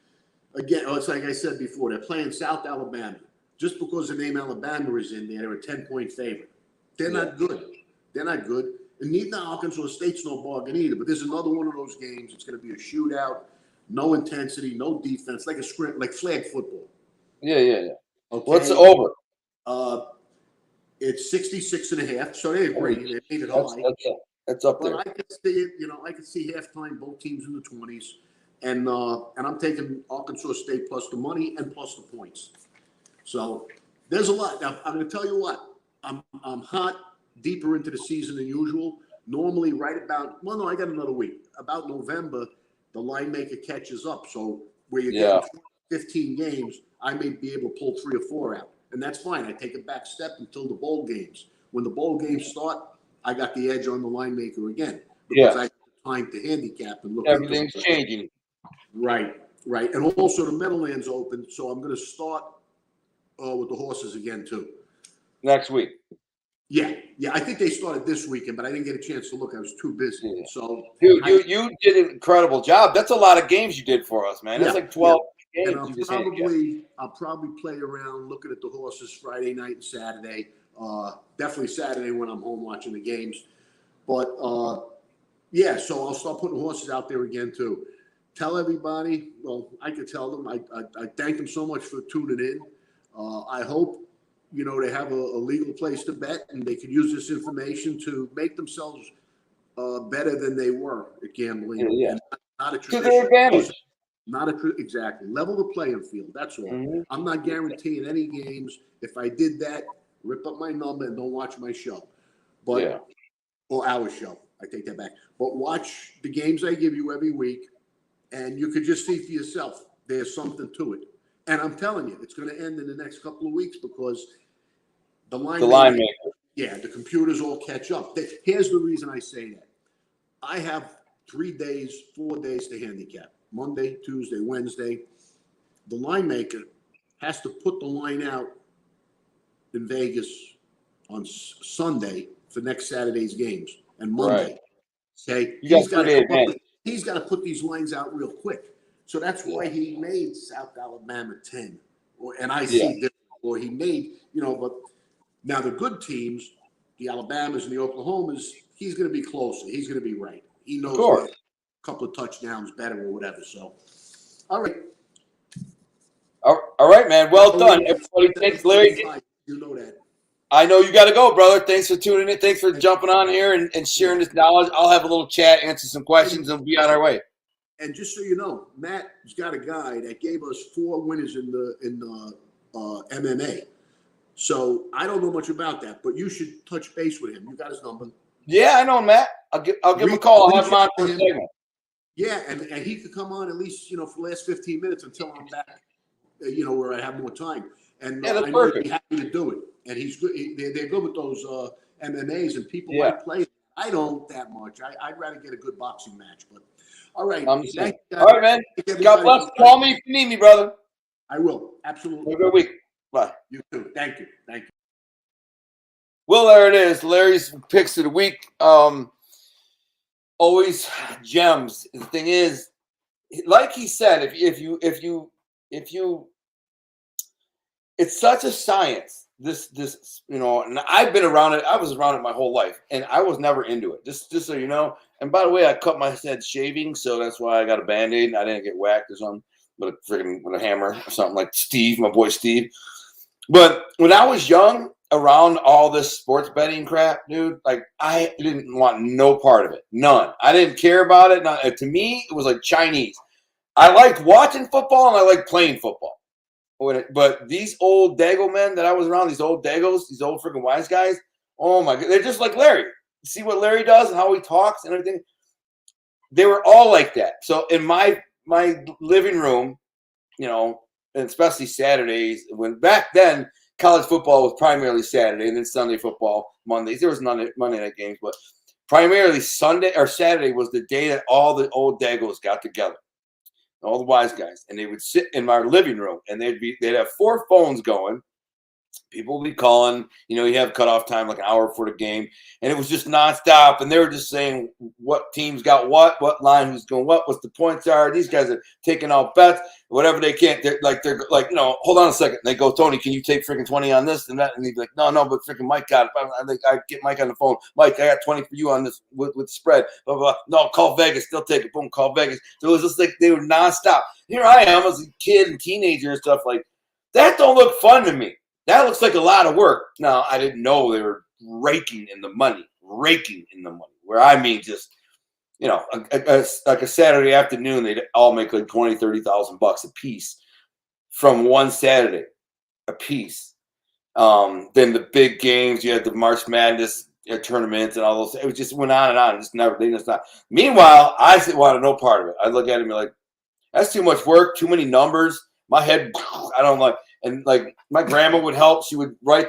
Again, it's like I said before, they're playing South Alabama. Just because the name Alabama is in there, they're a 10-point favorite. They're not good. They're not good. And neither Arkansas State's no bargain either. But there's another one of those games. It's going to be a shootout, no intensity, no defense, like a sprint, like flag football. Yeah. Okay. What's the over? It's 66.5. So they're great. They made it high. That's up there. But I could see it. I could see halftime, both teams in the 20s, and I'm taking Arkansas State plus the money and plus the points. So there's a lot. Now I'm going to tell you what. I'm hot deeper into the season than usual. Normally, right about I got another week. About November, the line maker catches up. So where you get 15 games, I may be able to pull 3 or 4 out, and that's fine. I take a back step until the bowl games. When the bowl games start, I got the edge on the line maker again because I have time to handicap and look. Everything's changing. Right. And also the Meadowlands open, so I'm going to start with the horses again too. Next week. Yeah. I think they started this weekend, but I didn't get a chance to look. I was too busy. Yeah. So, dude, you did an incredible job. That's a lot of games you did for us, man. That's like 12 games. And I'll probably play around looking at the horses Friday night and Saturday. Definitely Saturday when I'm home watching the games. But so I'll start putting horses out there again too. Tell everybody. Well, I could tell them. I thank them so much for tuning in. I hope they have a legal place to bet, and they could use this information to make themselves better than they were at gambling. Yeah. And not a to their advantage. Exactly. Level the playing field. That's all. Mm-hmm. I'm not guaranteeing any games. If I did that, rip up my number and don't watch my show. But or our show. I take that back. But watch the games I give you every week, and you could just see for yourself. There's something to it. And I'm telling you, it's going to end in the next couple of weeks because the line maker. Yeah, the computers all catch up. Here's the reason I say that. I have 4 days to handicap. Monday, Tuesday, Wednesday. The line maker has to put the line out in Vegas on Sunday for next Saturday's games and Monday. Right. Okay, he's got to put these lines out real quick. So that's why he made South Alabama 10, and I see this, or he made But now the good teams, the Alabamas and the Oklahomas, he's going to be closer. He's going to be right. He knows a couple of touchdowns better or whatever. So, all right. All right, man. Well done, everybody. Thanks, Larry. You know that. I know you got to go, brother. Thanks for tuning in. Thanks for jumping on here and sharing this knowledge. I'll have a little chat, answer some questions, and we'll be on our way. And just so you know, Matt's got a guy that gave us 4 winners in the MMA. So I don't know much about that, but you should touch base with him. You got his number. Yeah, I know Matt. I'll give him a call. I'll have him on for a segment. Yeah, and he could come on at least for the last 15 minutes until I'm back. Where I have more time. And that's I know perfect. he'd be happy to do it. And he's good. They're good with those MMAs, and people might play. I don't that much. I'd rather get a good boxing match. But all right. All right, man. God bless. Call me if you need me, brother. I will. Absolutely. Have a good week. Bye. You too. Thank you. Well, there it is. Larry's picks of the week. Always gems. The thing is, like he said, if you it's such a science. This and I've been around it. I was around it my whole life, and I was never into it. Just so you know. And by the way, I cut my head shaving, so that's why I got a Band-Aid. And I didn't get whacked or something, with a hammer or something like Steve, my boy Steve. But when I was young, around all this sports betting crap, dude, like I didn't want no part of it. None. I didn't care about it. To me, it was like Chinese. I liked watching football and I liked playing football. But these old Dago men that I was around, these old Dagos, these old freaking wise guys, oh my God, they're just like Larry. See what Larry does and how he talks and everything. they were all like that. So in my living room, you know, and especially Saturdays, when back then college football was primarily Saturday and then Sunday football Mondays. There was none Monday night games, but primarily Sunday or Saturday was the day that all the old Dagos got together, all the wise guys, and they would sit in my living room and they'd have 4 phones going. People would be calling, you know, you have cutoff time like an hour before the game, and it was just nonstop. And they were just saying what teams got what line, who's going what's the points are. These guys are taking out bets, whatever they can't. They're like, you know, hold on a second. And they go, Tony, can you take freaking 20 on this and that? And he'd be like, no, but freaking Mike got it. I get Mike on the phone. Mike, I got 20 for you on this with the spread. Blah, blah, blah. No, call Vegas. They'll take it. Boom, call Vegas. So it was just like they were nonstop. Here I am as a kid and teenager and stuff like that. Don't look fun to me. That looks like a lot of work. Now, I didn't know they were raking in the money, where I mean just, you know, like a Saturday afternoon, they'd all make like $20,000, $30,000 a piece from one Saturday a piece. Then the big games, you had the March Madness tournaments and all those. It just went on and on. They just stopped. Meanwhile, I wanted no part of it. I look at it and be like, that's too much work, too many numbers. My head, I don't like. And like my grandma would help. She would write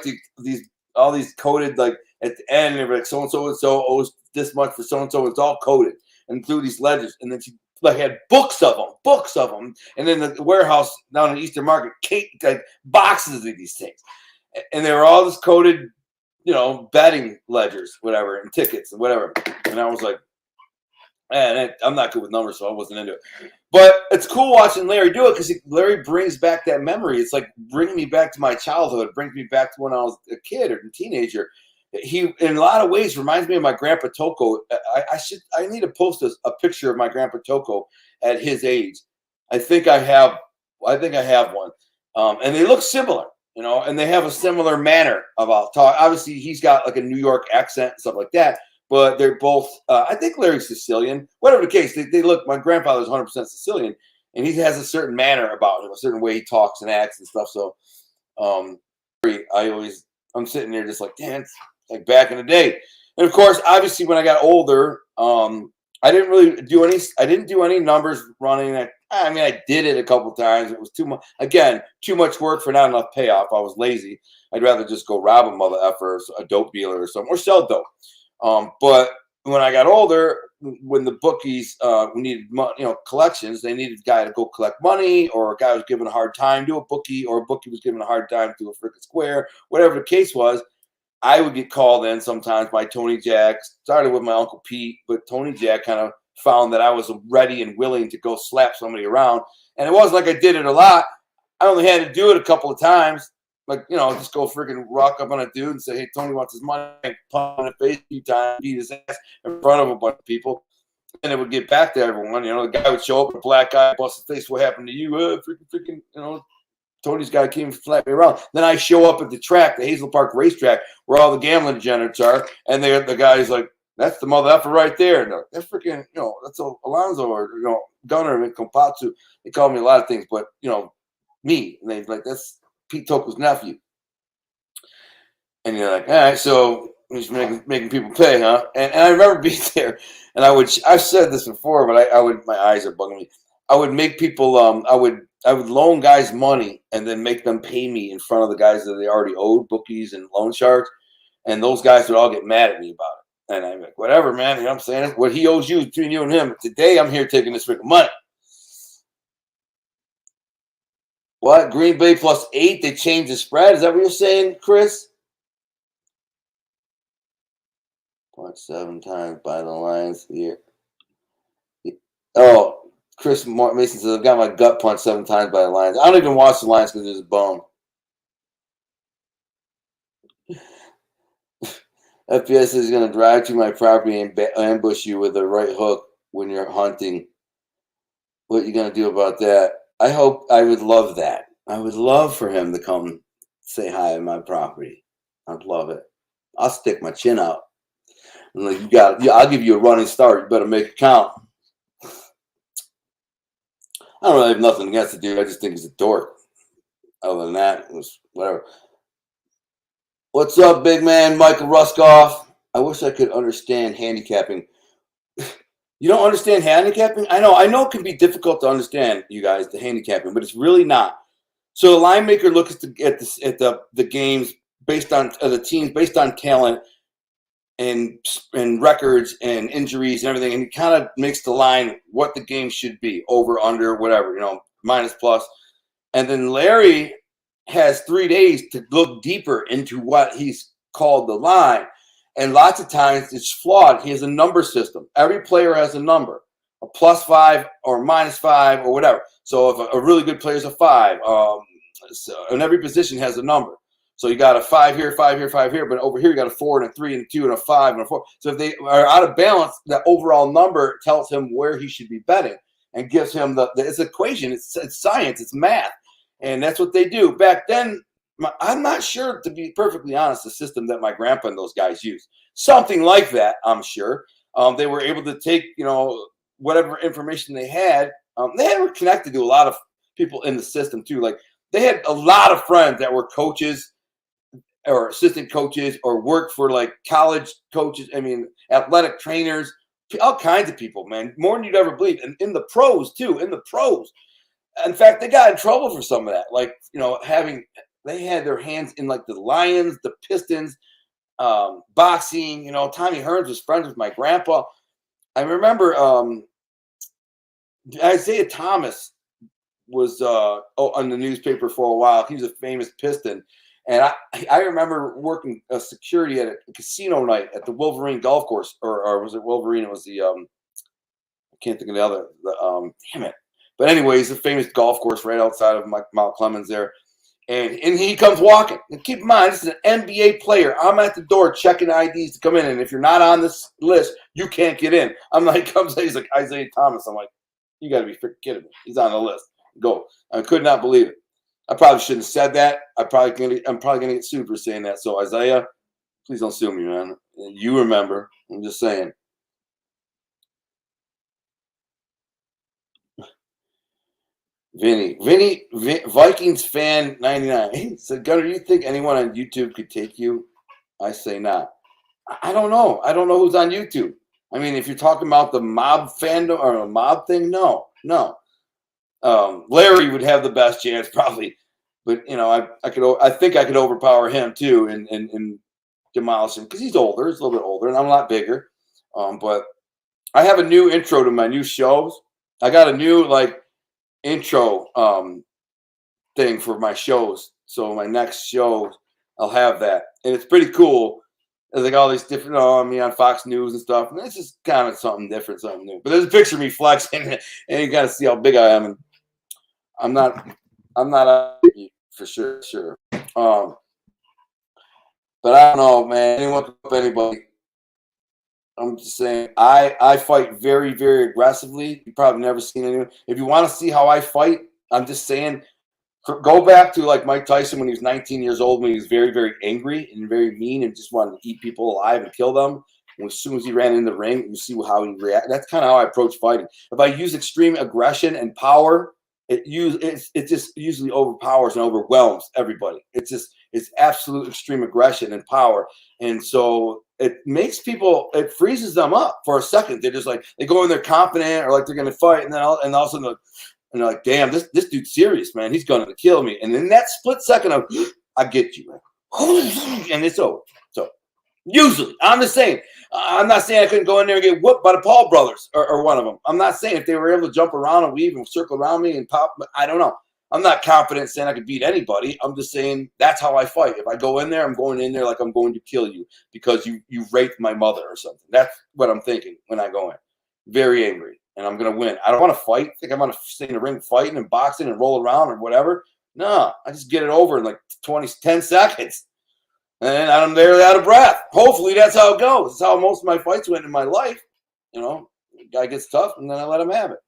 all these coded like at the end. They were like so and so owes this much for so and so. It's all coded and through these ledgers. And then she like had books of them. And then the warehouse down in Eastern Market, like boxes of these things. And they were all just coded, you know, betting ledgers, whatever, and tickets and whatever. And I was like, man, I'm not good with numbers, so I wasn't into it. But it's cool watching Larry do it because Larry brings back that memory. It's like bringing me back to my childhood. It brings me back to when I was a kid or a teenager. He, in a lot of ways, reminds me of my Grandpa Toko. I need to post a picture of my Grandpa Toko at his age. I think I have one. And they look similar, you know, and they have a similar manner about talk. Obviously, he's got like a New York accent and stuff like that. But they're both, I think Larry's Sicilian. Whatever the case, they look, my grandfather's 100% Sicilian, and he has a certain manner about him, a certain way he talks and acts and stuff. So I'm sitting there just like, damn, it's like back in the day. And of course, obviously, when I got older, I didn't do any numbers running. I mean, I did it a couple times. It was too much work for not enough payoff. I was lazy. I'd rather just go rob a mother effer, a dope dealer or something, or sell dope. But when I got older, when the bookies needed collections, they needed a guy to go collect money, or a guy was giving a hard time to a bookie, or a bookie was giving a hard time to a frickin' square, whatever the case was. I would get called in sometimes by Tony Jack. Started with my Uncle Pete, but Tony Jack kind of found that I was ready and willing to go slap somebody around. And it wasn't like I did it a lot. I only had to do it a couple of times. Like, you know, just go freaking rock up on a dude and say, hey, Tony wants his money, punch him in the face a few times, beat his ass in front of a bunch of people. And it would get back to everyone. You know, the guy would show up, a black guy, bust his face, what happened to you? Freaking, you know, Tony's guy came and slapped me around. Then I show up at the track, the Hazel Park racetrack, where all the gambling degenerates are, and the guy's like, that's the mother effer right there. And that's freaking, you know, that's Alonzo or, you know, Gunner and Kompatsu. They call me a lot of things, but, you know, me. And they're like, that's Pete Toko's nephew. And you're like, all right, so he's making people pay, huh? And I remember being there, and I've said this before, but I would, my eyes are bugging me. I would make people, I would loan guys money and then make them pay me in front of the guys that they already owed, bookies and loan sharks. And those guys would all get mad at me about it. And I'm like, whatever, man. You know what I'm saying? What he owes you between you and him. Today, I'm here taking this freaking money. What? Green Bay +8? They changed the spread? Is that what you're saying, Chris? 0.7 times by the Lions here. Oh, Chris Mason says, I've got my gut punched 7 times by the Lions. I don't even watch the Lions because it's a bum. FPS is going to drive to my property and ambush you with a right hook when you're hunting. What are you going to do about that? I would love that. I would love for him to come say hi on my property. I'd love it. I'll stick my chin out. I'm like, I'll give you a running start. You better make it count. I don't really have nothing against the dude. I just think he's a dork. Other than that, it was whatever. What's up, big man? Michael Ruskoff. I wish I could understand handicapping. You don't understand handicapping? I know it can be difficult to understand, you guys, the handicapping, but it's really not. So the line maker looks at the games based on the teams based on talent and records and injuries and everything, and he kind of makes the line what the game should be, over, under, whatever, minus, plus. And then Larry has 3 days to look deeper into what he's called the line. And lots of times it's flawed. He has a number system. Every player has a number, a +5 or -5 or whatever. So if a really good player is a 5, and every position has a number. So you got a 5 here, 5 here, 5 here, but over here you got a 4 and a 3 and a 2 and a 5 and a 4. So if they are out of balance, the overall number tells him where he should be betting and gives him it's equation. It's science. It's math. And that's what they do. Back then, I'm not sure, to be perfectly honest, the system that my grandpa and those guys used. Something like that, I'm sure. They were able to take, whatever information they had. They were connected to a lot of people in the system, too. Like, they had a lot of friends that were coaches or assistant coaches or worked for, like, college coaches. I mean, athletic trainers, all kinds of people, man. More than you'd ever believe. And in the pros, too. In the pros. In fact, they got in trouble for some of that. Like, they had their hands in, like, the Lions, the Pistons, boxing. Tommy Hearns was friends with my grandpa. I remember Isaiah Thomas was on the newspaper for a while. He was a famous Piston. And I remember working security at a casino night at the Wolverine golf course. Or was it Wolverine? It was the I can't think of the other. Damn it. But anyways, a famous golf course right outside of Mount Clemens there. And he comes walking. And keep in mind, this is an NBA player. I'm at the door checking IDs to come in. And if you're not on this list, you can't get in. I'm like, he's like, Isaiah Thomas. I'm like, you got to be freaking kidding me. He's on the list. Go. I could not believe it. I probably shouldn't have said that. I'm probably gonna get sued for saying that. So Isaiah, please don't sue me, man. You remember. I'm just saying. Vinny, Vikings fan 99. He said, Gunner, do you think anyone on YouTube could take you? I say not. I don't know. I don't know who's on YouTube. I mean, if you're talking about the mob fandom or a mob thing, no. Larry would have the best chance probably, but I think I could overpower him too and demolish him because he's older. He's a little bit older, and I'm a lot bigger. But I have a new intro to my new shows. I got a new intro thing for my shows. So my next show, I'll have that, and it's pretty cool. There's like all these different on Fox News and stuff, and it's just kind of something different, something new. But there's a picture of me flexing, and you got to see how big I am. And I'm not for sure. But I don't know, man. Anyone can help anybody. I'm just saying, I fight very, very aggressively. You've probably never seen anyone. If you want to see how I fight, I'm just saying, go back to like Mike Tyson when he was 19 years old, when he was very, very angry and very mean and just wanted to eat people alive and kill them. And as soon as he ran in the ring, you see how he reacted. That's kind of how I approach fighting. If I use extreme aggression and power, it just usually overpowers and overwhelms everybody. It's absolute extreme aggression and power. And so it makes people, it freezes them up for a second. They're just like, they go in there confident or like they're going to fight. And then all of a sudden, and they're like, damn, this dude's serious, man. He's going to kill me. And in that split second of, I get you, man. And it's over. So usually, I'm just saying, I'm not saying I couldn't go in there and get whooped by the Paul brothers or one of them. I'm not saying if they were able to jump around and weave and circle around me and pop, I don't know. I'm not confident saying I could beat anybody. I'm just saying that's how I fight. If I go in there, I'm going in there like I'm going to kill you because you raped my mother or something. That's what I'm thinking when I go in. Very angry. And I'm going to win. I don't want to fight. Think I'm going to stay in the ring fighting and boxing and roll around or whatever. No, I just get it over in like 10 seconds. And I'm there out of breath. Hopefully that's how it goes. That's how most of my fights went in my life. The guy gets tough and then I let him have it.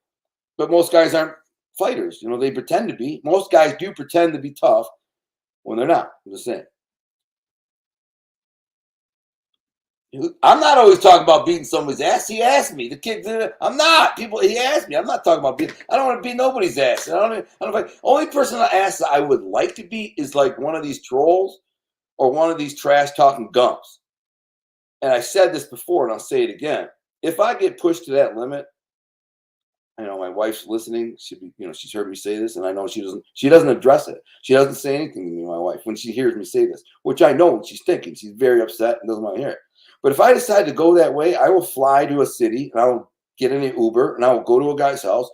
But most guys aren't fighters. They pretend to be. Most guys do pretend to be tough when they're not. I'm just saying. I'm not always talking about beating somebody's ass. He asked me. The kid did it. I'm not. He asked me. I'm not talking about beating. I don't want to beat nobody's ass. Only person I ask that I would like to beat is like one of these trolls or one of these trash talking gumps. And I said this before and I'll say it again. if I get pushed to that limit, I know my wife's listening. She'd be, she's heard me say this, and I know she doesn't address it. She doesn't say anything to me, my wife, when she hears me say this, which I know what she's thinking. She's very upset and doesn't want to hear it. But if I decide to go that way, I will fly to a city and I will get in an Uber and I will go to a guy's house,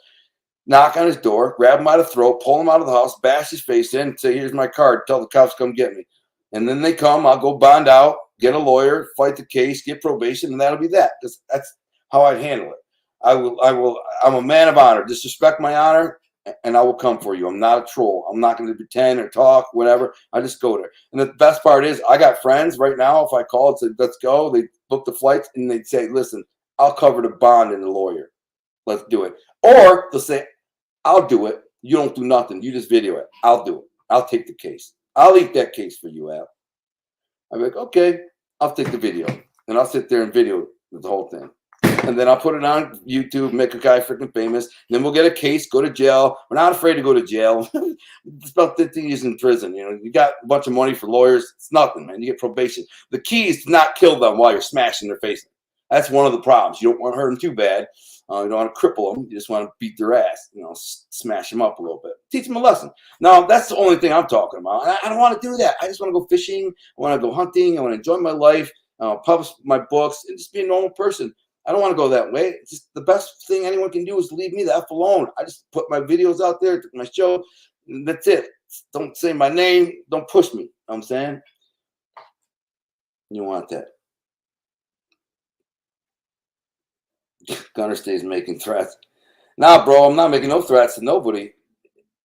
knock on his door, grab him by the throat, pull him out of the house, bash his face in, and say, "Here's my card. Tell the cops to come get me." And then they come. I'll go bond out, get a lawyer, fight the case, get probation, and that'll be that. That's how I'd handle it. I'm a man of honor. Disrespect my honor, and I will come for you. I'm not a troll. I'm not going to pretend or talk, whatever. I just go there. And the best part is I got friends right now. If I call and say, "Let's go," they book the flights, and they'd say, "Listen, I'll cover the bond and the lawyer. Let's do it." Or they'll say, "I'll do it. You don't do nothing. You just video it. I'll do it. I'll take the case. I'll eat that case for you, Al." I'm like, "Okay, I'll take the video." And I'll sit there and video the whole thing. And then I'll put it on YouTube, make a guy freaking famous. And then we'll get a case, go to jail. We're not afraid to go to jail. It's about 15 years in prison. You got a bunch of money for lawyers. It's nothing, man. You get probation. The key is to not kill them while you're smashing their face. That's one of the problems. You don't want to hurt them too bad. You don't want to cripple them. You just want to beat their ass, smash them up a little bit. Teach them a lesson. Now, that's the only thing I'm talking about. And I don't want to do that. I just want to go fishing. I want to go hunting. I want to enjoy my life, publish my books, and just be a normal person. I don't want to go that way. It's just the best thing anyone can do is leave me the F alone. I just put my videos out there, my show, and that's it. Don't say my name. Don't push me. You know what I'm saying? You want that. Gunner stays making threats. Nah, bro, I'm not making no threats to nobody.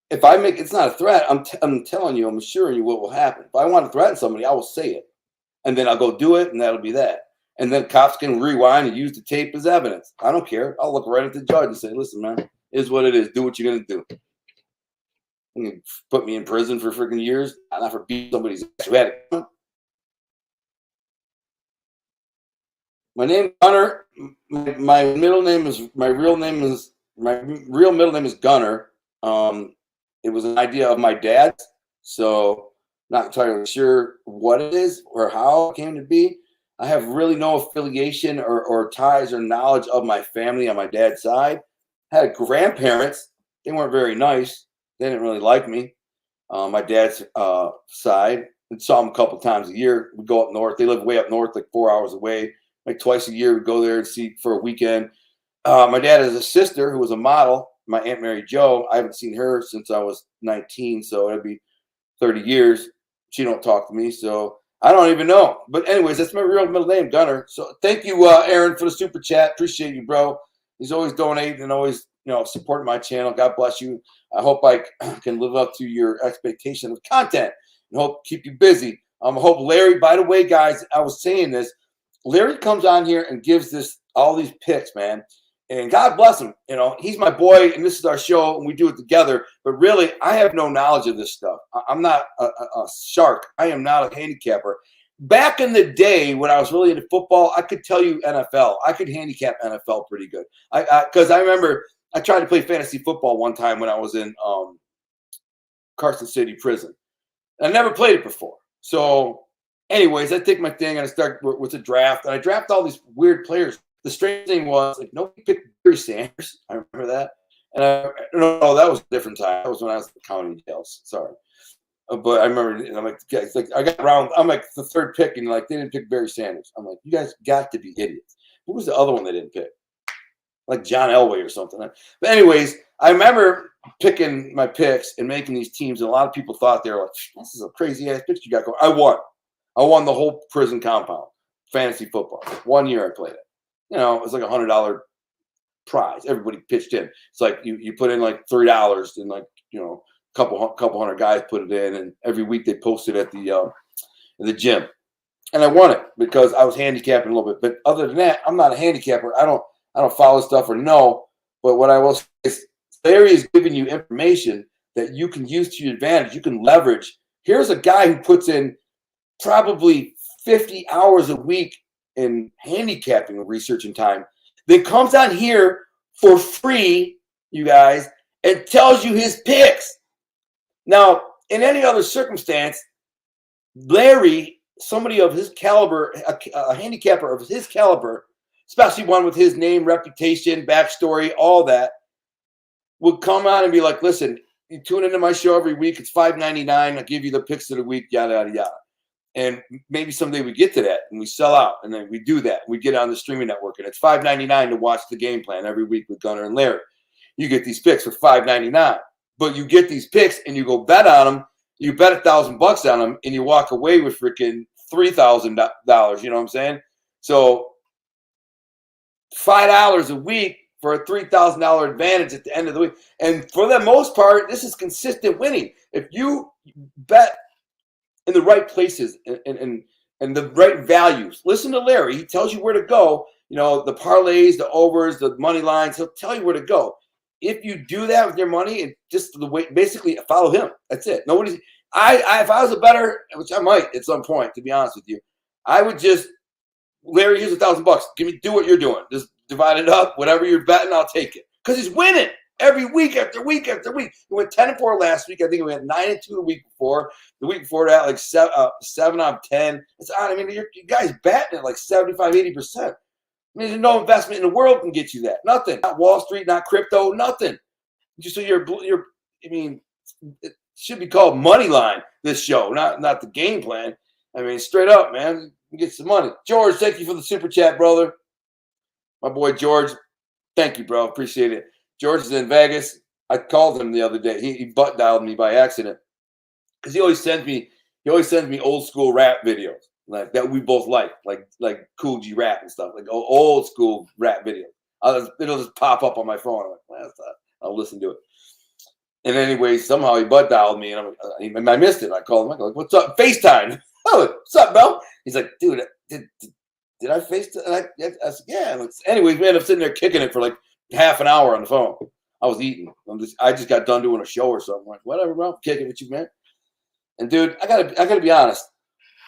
If I make it's not a threat, I'm telling you, I'm assuring you what will happen. If I want to threaten somebody, I will say it. And then I'll go do it, and that'll be that. And then cops can rewind and use the tape as evidence. I don't care. I'll look right at the judge and say, "Listen, man, it is what it is. Do what you're going to do." You can put me in prison for freaking years, not for beating somebody's ass who had it. My name is Gunner. My real middle name is Gunner. It was an idea of my dad's, so not entirely sure what it is or how it came to be. I have really no affiliation or ties or knowledge of my family on my dad's side. I had grandparents. They weren't very nice. They didn't really like me. My dad's side. I saw them a couple times a year. We'd go up north. They live way up north, like 4 hours away. Like twice a year, we'd go there and see for a weekend. My dad has a sister who was a model, my Aunt Mary Jo. I haven't seen her since I was 19, so it'd be 30 years. She don't talk to me, so I don't even know. But anyways, that's my real middle name, Gunner. So thank you, Aaron, for the super chat. Appreciate you, bro. He's always donating and always, supporting my channel. God bless you. I hope I can live up to your expectation of content and hope keep you busy. I hope Larry, by the way, guys, I was saying this. Larry comes on here and gives all these picks, man. And God bless him. He's my boy, and this is our show, and we do it together. But really, I have no knowledge of this stuff. I'm not a shark. I am not a handicapper. Back in the day when I was really into football, I could tell you NFL. I could handicap NFL pretty good. Because I remember I tried to play fantasy football one time when I was in Carson City prison. I never played it before. So anyways, I take my thing and I start with the draft. And I draft all these weird players. The strange thing was, like, nobody picked Barry Sanders. I remember that. And no, that was a different time. That was when I was at the county jails. Sorry. But I remember, and I'm like, guys, like, I got around, I'm like the third pick, and like, they didn't pick Barry Sanders. I'm like, you guys got to be idiots. Who was the other one they didn't pick? Like John Elway or something. But anyways, I remember picking my picks and making these teams, and a lot of people thought they were like, "This is a crazy ass picks you got going." I won the whole prison compound, fantasy football. 1 year I played it. It was like $100 prize. Everybody pitched in. It's like you put in like $3, and like couple hundred guys put it in, and every week they posted at the gym. And I won it because I was handicapping a little bit. But other than that, I'm not a handicapper. I don't follow stuff or know. But what I will say is, Larry is giving you information that you can use to your advantage. You can leverage. Here's a guy who puts in probably 50 hours a week in handicapping research and time, then comes on here for free, you guys, and tells you his picks. Now, in any other circumstance, Larry, somebody of his caliber, a handicapper of his caliber, especially one with his name, reputation, backstory, all that, would come on and be like, listen, you tune into my show every week. It's $5.99. I'll give you the picks of the week, yada, yada, yada. And maybe someday we get to that and we sell out, and then we do that. We get on the streaming network, and it's $5.99 to watch the game plan every week with Gunnar and Larry. You get these picks for $5.99, but you get these picks and you go bet on them. You bet $1,000 on them, and you walk away with freaking $3,000. You know what I'm saying? So $5 a week for a $3,000 advantage at the end of the week. And for the most part, this is consistent winning. If you bet in the right places and the right values, listen to Larry. He tells you where to go. You know, the parlays, the overs, the money lines. He'll tell you where to go. If you do that with your money, and just the way, basically follow him. That's it. Nobody's. If I was a bettor, which I might at some point, to be honest with you, I would just, Larry, here's $1,000. Do what you're doing. Just divide it up. Whatever you're betting, I'll take it. Because he's winning every week after week after week. We went 10-4 last week. I think we went 9-2 the week before. The week before that, like 7 out of 10. It's on. I mean, you guys batting at like 75, 80%. I mean, there's no investment in the world can get you that. Nothing. Not Wall Street, not crypto, nothing. Just so you're. I mean, it should be called Money Line. This show, not the game plan. I mean, straight up, man. Get some money. George, thank you for the super chat, brother. My boy George, thank you, bro. Appreciate it. George is in Vegas. I called him the other day. He butt dialed me by accident because he always sends me old school rap videos like that we both like Cool G rap and stuff, like old school rap videos. It'll just pop up on my phone. I'm like, well, I'll listen to it. And anyway, somehow he butt dialed me, and I missed it. I called him. I'm like, what's up? FaceTime. Oh, what's up, bro? He's like, dude, did I FaceTime? I said, yeah. Anyways, we ended up sitting there kicking it for like half an hour on the phone. I was eating. I just got done doing a show or something. I'm like, whatever, bro. I'm kicking with you, man. And dude, I gotta be honest.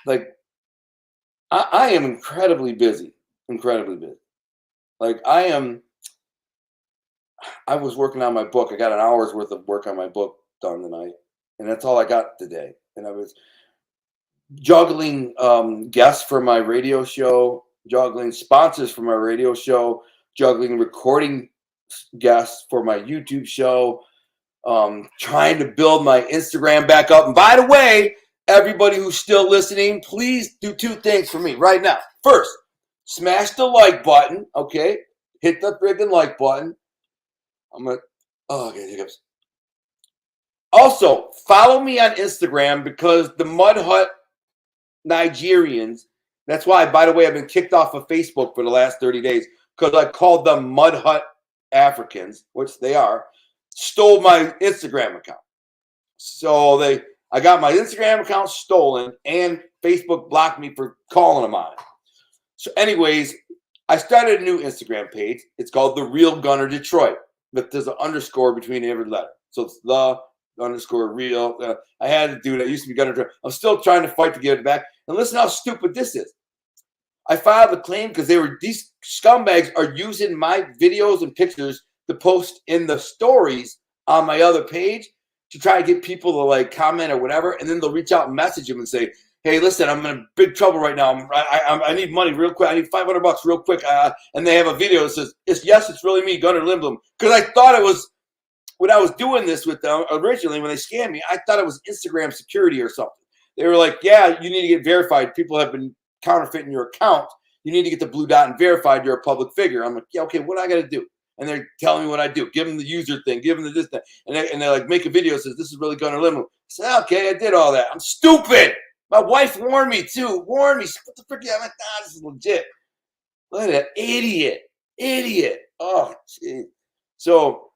Like, I am incredibly busy. Incredibly busy. Like I was working on my book. I got an hour's worth of work on my book done tonight, and that's all I got today. And I was juggling guests for my radio show, juggling sponsors for my radio show, juggling recording guests for my YouTube show, trying to build my Instagram back up. And by the way, everybody who's still listening, please do two things for me right now. First, smash the like button, okay? Hit the friggin' like button. Okay, hiccups. Also, follow me on Instagram because the Mud Hut Nigerians, that's why, by the way, I've been kicked off of Facebook for the last 30 days because I called them Mud Hut Africans, which they are, stole my Instagram account. So I got my Instagram account stolen and Facebook blocked me for calling them on it. So anyways, I started a new Instagram page. It's called The Real Gunner Detroit, but there's an underscore between every letter. So it's the underscore real. I had to do that. It used to be Gunner Detroit. I'm still trying to fight to get it back. And listen how stupid this is. I filed a claim because these scumbags are using my videos and pictures to post in the stories on my other page to try to get people to like comment or whatever, and then they'll reach out and message them and say, "Hey, listen, I'm in big trouble right now. I need money real quick. I need $500 real quick." And they have a video that says, "It's really me, Gunnar Lindblom." Because I thought it was when I was doing this with them originally when they scammed me. I thought it was Instagram security or something. They were like, "Yeah, you need to get verified. People have been counterfeiting your account. You need to get the blue dot and verified. You're a public figure." I'm like, "Yeah, okay. What do I got to do?" And they're telling me what I do. Give them the user thing. Give them the this thing. And they're like, make a video that says, "This is really Gunnar Lindblom." I said, "Okay, I did all that. I'm stupid." My wife warned me too. Warned me. What the frick? I'm like, "Nah, this is legit." Look at that idiot. Oh, geez. So,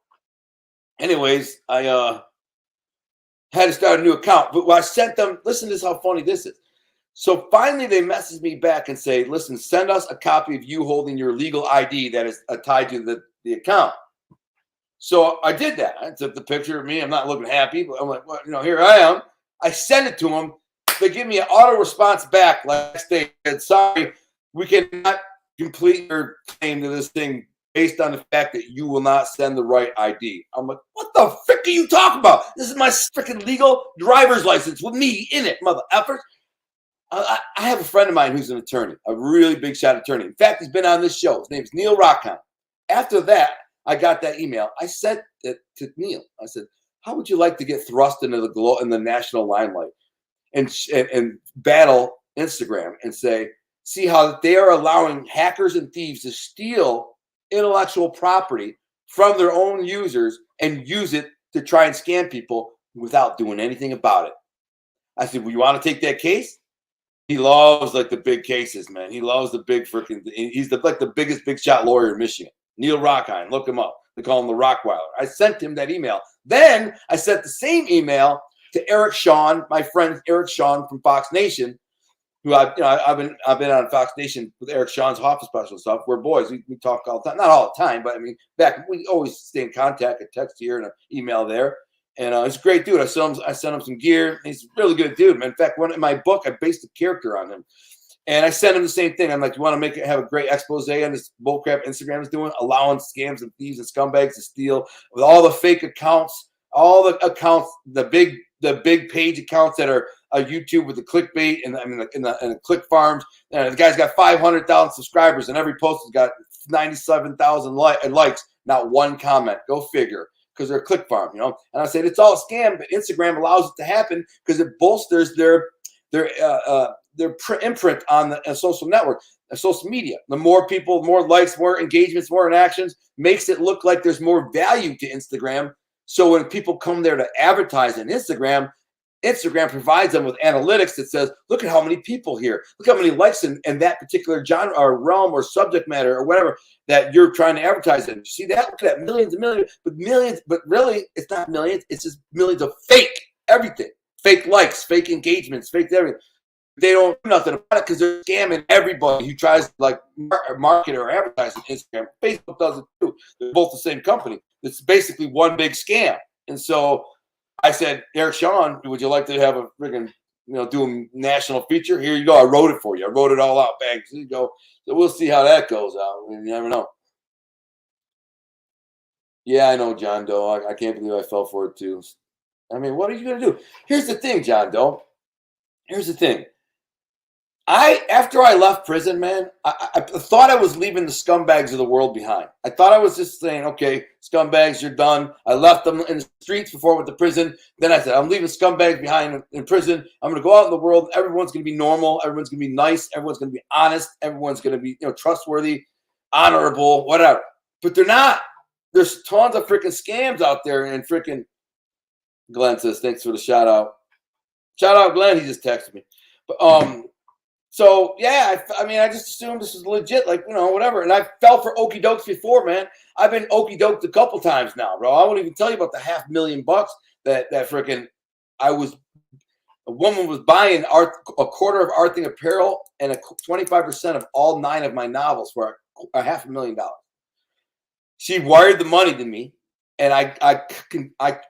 anyways, I had to start a new account. But when I sent them, listen to this, how funny this is. So finally, they messaged me back and say, "Listen, send us a copy of you holding your legal ID that is tied to the account." So I did that. I took the picture of me. I'm not looking happy, but I'm like, well, here I am. I sent it to them. They give me an auto response back last day. Said, "Sorry, we cannot complete your claim to this thing based on the fact that you will not send the right ID." I'm like, what the frick are you talking about? This is my freaking legal driver's license with me in it, mother effers. I have a friend of mine who's an attorney, a really big shot attorney. In fact, he's been on this show. His name's Neil Rockheim. After that, I got that email. I sent it to Neil. I said, how would you like to get thrust into the national limelight and battle Instagram and say, see how they are allowing hackers and thieves to steal intellectual property from their own users and use it to try and scam people without doing anything about it. I said, well, you want to take that case? He loves like the big cases, man. He loves the big freaking, he's like the biggest big shot lawyer in Michigan. Neil Rockheim, look him up. They call him the Rockweiler. I sent him that email. Then I sent the same email to Eric Shawn, my friend Eric Shawn from Fox Nation, who I've been on Fox Nation with Eric Shawn's office special stuff. We're boys. We talk all the time, not all the time, but I mean, back we always stay in contact. A text here and an email there, and he's a great dude. I sent him some gear. He's a really good dude, man. In fact, in my book, I based a character on him, and I sent him the same thing. I'm like, you want to have a great expose on this bullcrap Instagram is doing, allowing scams and thieves and scumbags to steal with all the fake accounts, the big page accounts that are YouTube with the clickbait and the click farms. And the guy's got 500,000 subscribers, and every post has got 97,000 likes, not one comment. Go figure, because they're a click farm, And I said it's all a scam, but Instagram allows it to happen because it bolsters their imprint on the social network, social media. The more people, more likes, more engagements, more interactions, makes it look like there's more value to Instagram. So when people come there to advertise on Instagram provides them with analytics that says, look at how many people here. Look how many likes in that particular genre or realm or subject matter or whatever that you're trying to advertise in. You see that? Look at that, millions and millions. But really, it's not millions. It's just millions of fake everything. Fake likes, fake engagements, fake everything. They don't do nothing about it because they're scamming everybody who tries to like market or advertise on Instagram. Facebook does it too. They're both the same company. It's basically one big scam. And so I said, Eric Shawn, would you like to have a freaking, do a national feature? Here you go. I wrote it for you. I wrote it all out. Bang. Here you go. So we'll see how that goes out. You never know. Yeah, I know, John Doe. I can't believe I fell for it too. I mean, what are you going to do? Here's the thing, John Doe. Here's the thing. After I left prison, man, I thought I was leaving the scumbags of the world behind. I thought I was just saying, okay, scumbags, you're done. I left them in the streets before I went to prison. Then I said, I'm leaving scumbags behind in prison. I'm going to go out in the world. Everyone's going to be normal. Everyone's going to be nice. Everyone's going to be honest. Everyone's going to be, trustworthy, honorable, whatever. But they're not. There's tons of freaking scams out there. And freaking Glenn says, thanks for the shout out. Shout out, Glenn. He just texted me. But, so, yeah, I just assumed this was legit, like, whatever. And I fell for okie dokes before, man. I've been okie doked a couple times now, bro. I won't even tell you about the $500,000 that freaking a woman was buying a quarter of Art Thing Apparel and 25% of all 9 of my novels for $500,000. She wired the money to me, and I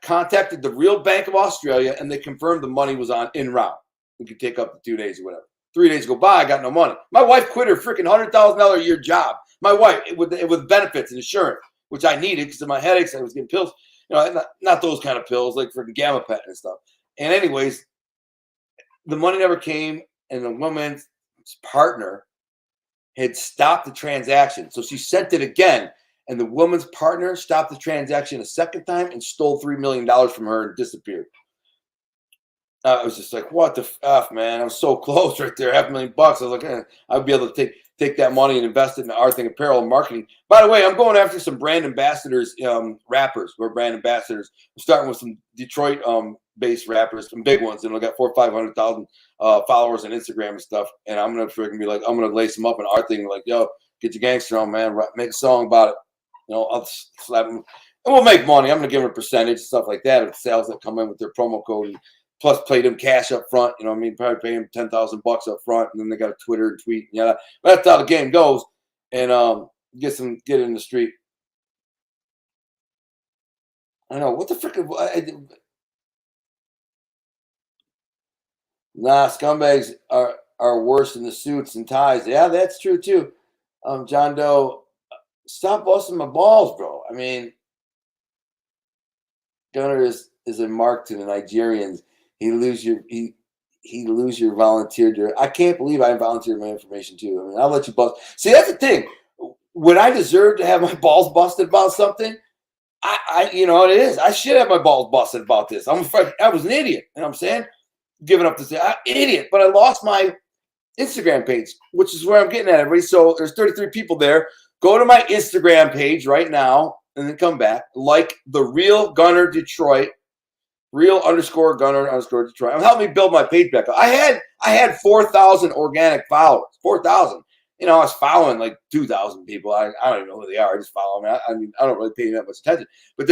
contacted the real Bank of Australia, and they confirmed the money was en route. It could take up to 2 days or whatever. 3 days go by, I got no money. My wife quit her freaking $100,000 a year job. My wife with benefits and insurance, which I needed because of my headaches. I was getting pills, not those kind of pills, like freaking Gamma Pet and stuff. And anyways, the money never came, and the woman's partner had stopped the transaction. So she sent it again, and the woman's partner stopped the transaction a second time and stole $3 million from her and disappeared. I was just like, what the F, man? I was so close right there, $500,000. I was like, I'd be able to take that money and invest it in Art Thing Apparel and marketing. By the way, I'm going after some brand ambassadors, rappers. We're brand ambassadors. I'm starting with some Detroit-based rappers, some big ones, and we got 400,000 or 500,000 followers on Instagram and stuff. And I'm gonna freaking be like, I'm gonna lace them up in Art Thing, like, yo, get your gangster on, man. Make a song about it. I'll slap them, and we'll make money. I'm gonna give them a percentage, stuff like that, of sales that come in with their promo code. And plus, pay them cash up front. Probably pay them $10,000 up front, and then they got a Twitter and tweet. Yeah, that's how the game goes. And get it in the street. I know what the frick. Nah, scumbags are worse than the suits and ties. Yeah, that's true too. John Doe, stop busting my balls, bro. I mean, Gunner is a mark to the Nigerians. He he lose your volunteer. I can't believe I volunteered my information too. I mean, I'll let you bust. See, that's the thing. When I deserve to have my balls busted about something, you know what it is. I should have my balls busted about this. I'm afraid I was an idiot. You know what I'm saying? Giving up this idiot. But I lost my Instagram page, which is where I'm getting at, everybody. So there's 33 people there. Go to my Instagram page right now and then come back. Like the Real Gunner Detroit. Real_Gunner_Detroit. I'm helping me build my page back up. I had 4,000 organic followers. 4,000. You know, I was following like 2,000 people. I don't even know who they are. I just follow them. I mean, I don't really pay that much attention. But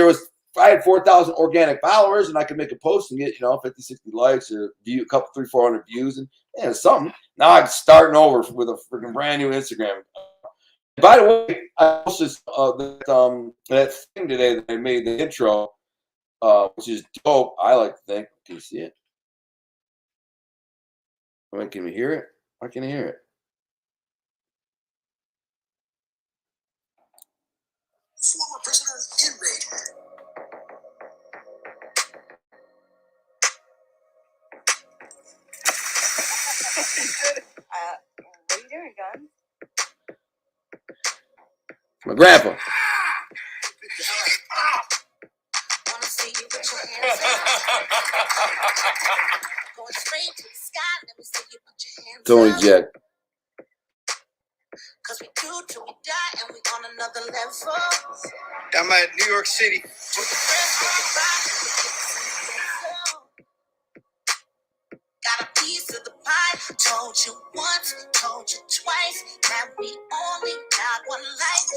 I had 4,000 organic followers, and I could make a post and get, 50, 60 likes or a couple, 300, 400 views, and something. Now I'm starting over with a freaking brand new Instagram. By the way, I posted that thing today that I made the intro. Which is dope, I like to think. Can you see it? I mean, can we hear it? Why can't I hear it? Former prisoner in raid. What are you doing, Gun? My grandpa. Wanna see you with your hands up. Going straight to the sky. Let me see you put your hands Tony up. Jack. Cause we do till we die and we on another level. I'm at New York City. To the first got a piece of the pie. Told you once, told you twice. That we only got one life.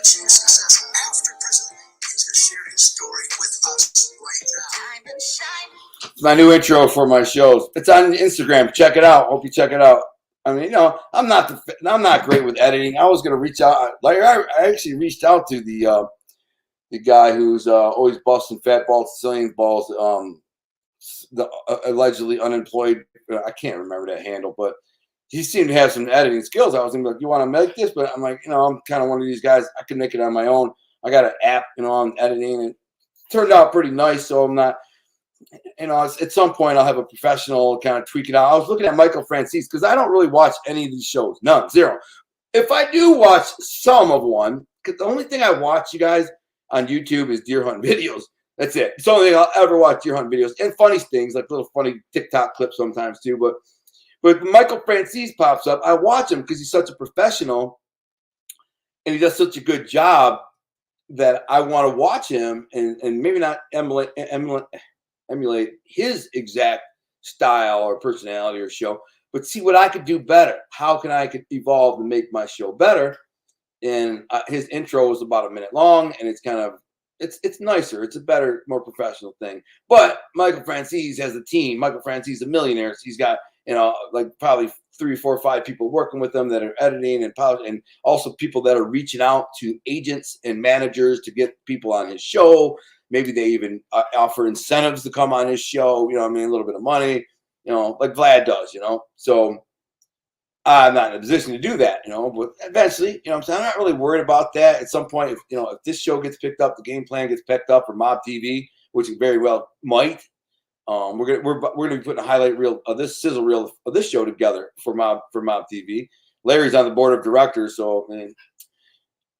Success after prison. He's gonna share his story with us right now. Time and shine. It's my new intro for my shows. It's on Instagram. Check it out. Hope you check it out. I mean, I'm not great with editing. I was gonna reach out. Like I actually reached out to the guy who's always busting fat balls, Sicilian balls. The allegedly unemployed. I can't remember that handle, but he seemed to have some editing skills. I was gonna be like, you want to make this? But I'm like, I'm kind of one of these guys. I can make it on my own. I got an app, on editing, and it turned out pretty nice. So I'm not. At some point I'll have a professional kind of tweak it out. I was looking at Michael Francis because I don't really watch any of these shows. None. Zero. If I do watch some of one, because the only thing I watch, you guys, on YouTube is deer hunt videos. That's it. It's the only thing I'll ever watch, deer hunt videos. And funny things, like little funny TikTok clips sometimes too. But Michael Francis pops up. I watch him because he's such a professional and he does such a good job that I want to watch him and maybe not emulate his exact style or personality or show, but see what I could do better. How can I evolve to make my show better? And his intro was about a minute long, and it's kind of it's nicer. It's a better, more professional thing. But Michael Francis has a team. Michael Francis is a millionaire. So he's got like probably 3, 4, 5 people working with them that are editing and also people that are reaching out to agents and managers to get people on his show. Maybe they even offer incentives to come on his show, a little bit of money, like Vlad does, So I'm not in a position to do that, but eventually, I'm saying I'm not really worried about that. At some point, if this show gets picked up, the game plan gets picked up for Mob TV, which it very well might. We're gonna be putting a highlight reel of this sizzle reel of this show together for Mob TV. Larry's on the board of directors, so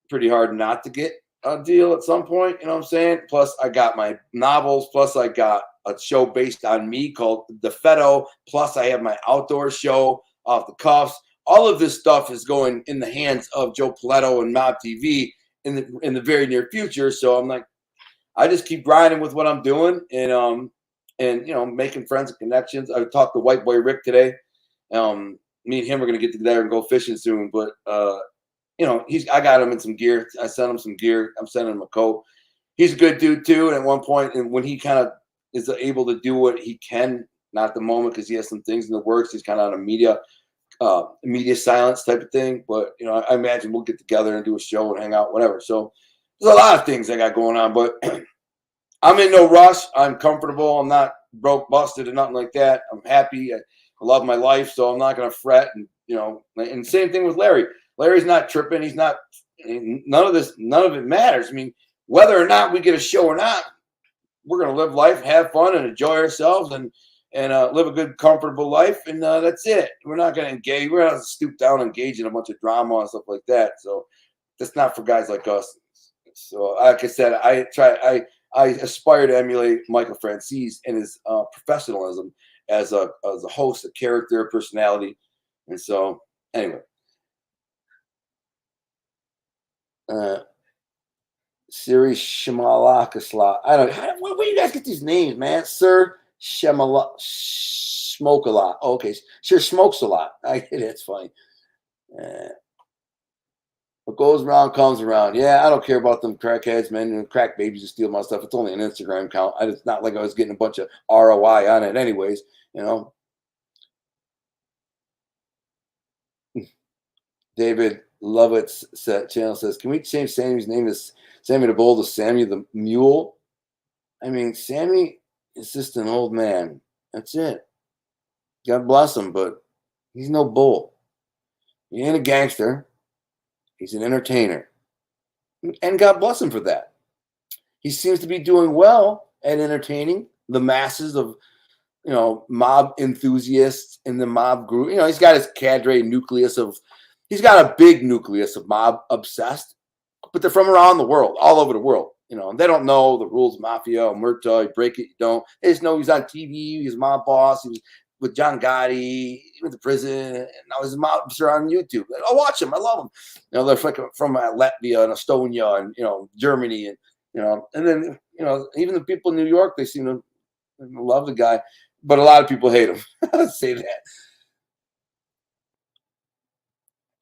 pretty hard not to get a deal at some point, what I'm saying? Plus, I got my novels. Plus, I got a show based on me called The Fetto. Plus, I have my outdoor show off the cuffs. All of this stuff is going in the hands of Joe Paletto and Mob TV in the very near future. So I'm like, I just keep grinding with what I'm doing and making friends and connections. I talked to White Boy Rick today. Me and him are gonna get together and go fishing soon, but I got him in some gear. I sent him some gear. I'm sending him a coat. He's a good dude too. And at one point, and when he kind of is able to do what he can, not at the moment because he has some things in the works. He's kind of on a media silence type of thing. But I imagine we'll get together and do a show and hang out, whatever. So there's a lot of things I got going on, but I'm in no rush. I'm comfortable. I'm not broke, busted, or nothing like that. I'm happy. I love my life, so I'm not gonna fret. And and same thing with Larry. Larry's not tripping. He's not. None of it matters. I mean, whether or not we get a show or not, we're gonna live life, have fun, and enjoy ourselves. And and live a good, comfortable life, and that's it. We're not going to engage. We're not going to stoop down and engage in a bunch of drama and stuff like that. So that's not for guys like us. So, like I said, I aspire to emulate Michael Franzese in his professionalism as a host, a character, a personality, and so anyway. Siri Shamalakasla. I don't know. Where do you guys get these names, man? Sir Shamala Smoke a lot. Oh, okay, sure smokes a lot. I get it. It's funny. What goes around comes around. Yeah, I don't care about them crackheads, man, and crack babies who steal my stuff. It's only an Instagram account. It's not like I was getting a bunch of ROI on it, anyways. You know. David Lovett's channel says, "Can we change Sammy's name to Sammy the Bull to Sammy the Mule?" I mean, Sammy is just an old man. That's it. God bless him, but he's no bull. He ain't a gangster. He's an entertainer. And God bless him for that. He seems to be doing well at entertaining the masses of, mob enthusiasts in the mob group. He's got his cadre nucleus of, he's got a big nucleus of mob obsessed, but they're from around the world, all over the world. And they don't know the rules of mafia, omerta, you break it, you don't. They just know he's on TV, he's mob boss, he was with John Gotti, he went to prison, and now he's a mobster on YouTube. I'll watch him, I love him. They're from Latvia and Estonia and, Germany, and then, even the people in New York, they seem to love the guy, but a lot of people hate him. Let's say that.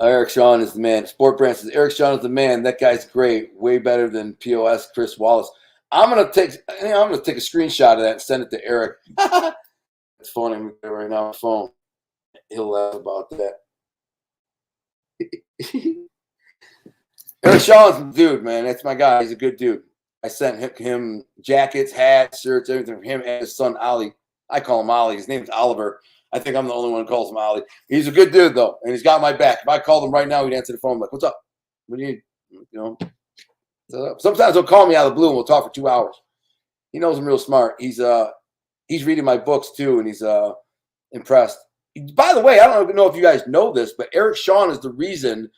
Eric Sean is the man. Sport Brand says, Eric Sean is the man. That guy's great. Way better than POS Chris Wallace. I'm gonna take a screenshot of that and send it to Eric. It's funny right now on the phone. He'll laugh about that. Eric Sean's the dude, man. That's my guy. He's a good dude. I sent him jackets, hats, shirts, everything for him and his son Ollie. I call him Ollie. His name's Oliver. I think I'm the only one who calls him Ollie. He's a good dude, though, and he's got my back. If I called him right now, he'd answer the phone like, "What's up? What do you need?" Sometimes he'll call me out of the blue and we'll talk for 2 hours. He knows I'm real smart. He's reading my books too, and he's impressed. By the way, I don't know if you guys know this, but Eric Sean is the reason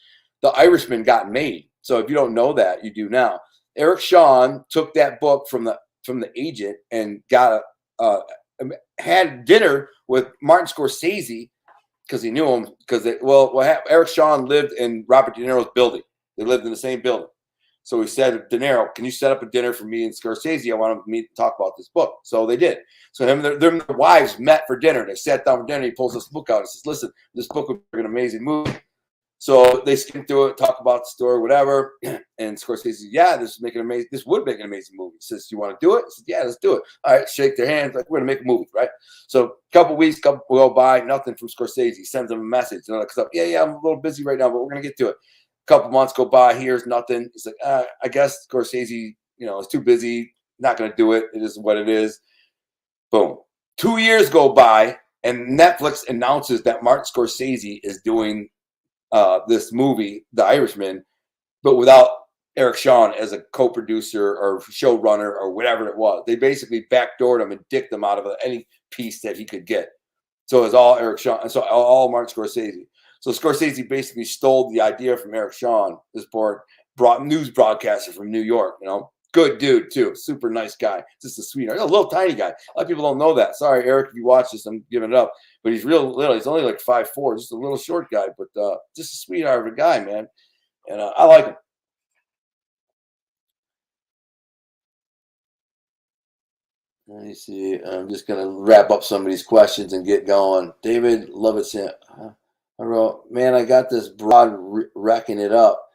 The Irishman got made. So if you don't know that, you do now. Eric Sean took that book from the agent and had dinner with Martin Scorsese because he knew him. Eric Sean lived in Robert De Niro's building. They lived in the same building. So he said, De Niro, can you set up a dinner for me and Scorsese? I want to meet and talk about this book. So they did. So their wives met for dinner. They sat down for dinner. He pulls this book out. He says, listen, this book would be an amazing movie. So they skim through it, talk about the story, whatever. And Scorsese says, yeah, this would make an amazing movie. He says, you want to do it? He says, yeah, let's do it. All right, shake their hands. Like, we're going to make a movie, right? So a couple weeks go by, nothing from Scorsese. He sends them a message. And they're like, yeah, I'm a little busy right now, but we're going to get to it. A couple months go by, here's nothing. He's like, I guess Scorsese, is too busy, not going to do it. It is what it is. Boom. 2 years go by, and Netflix announces that Martin Scorsese is doing this movie, The Irishman, but without Eric Sean as a co-producer or showrunner or whatever it was. They basically backdoored him and dicked him out of any piece that he could get. So it was all Eric Sean, and so all Martin Scorsese. So Scorsese basically stole the idea from Eric Sean, this news broadcaster from New York, Good dude, too. Super nice guy. Just a sweetheart. A little tiny guy. A lot of people don't know that. Sorry, Eric, if you watch this, I'm giving it up. But he's real little. He's only like 5'4", just a little short guy, but just a sweetheart of a guy, man. And I like him. Let me see. I'm just going to wrap up some of these questions and get going. David Lovett, I wrote, man, I got this broad wrecking it up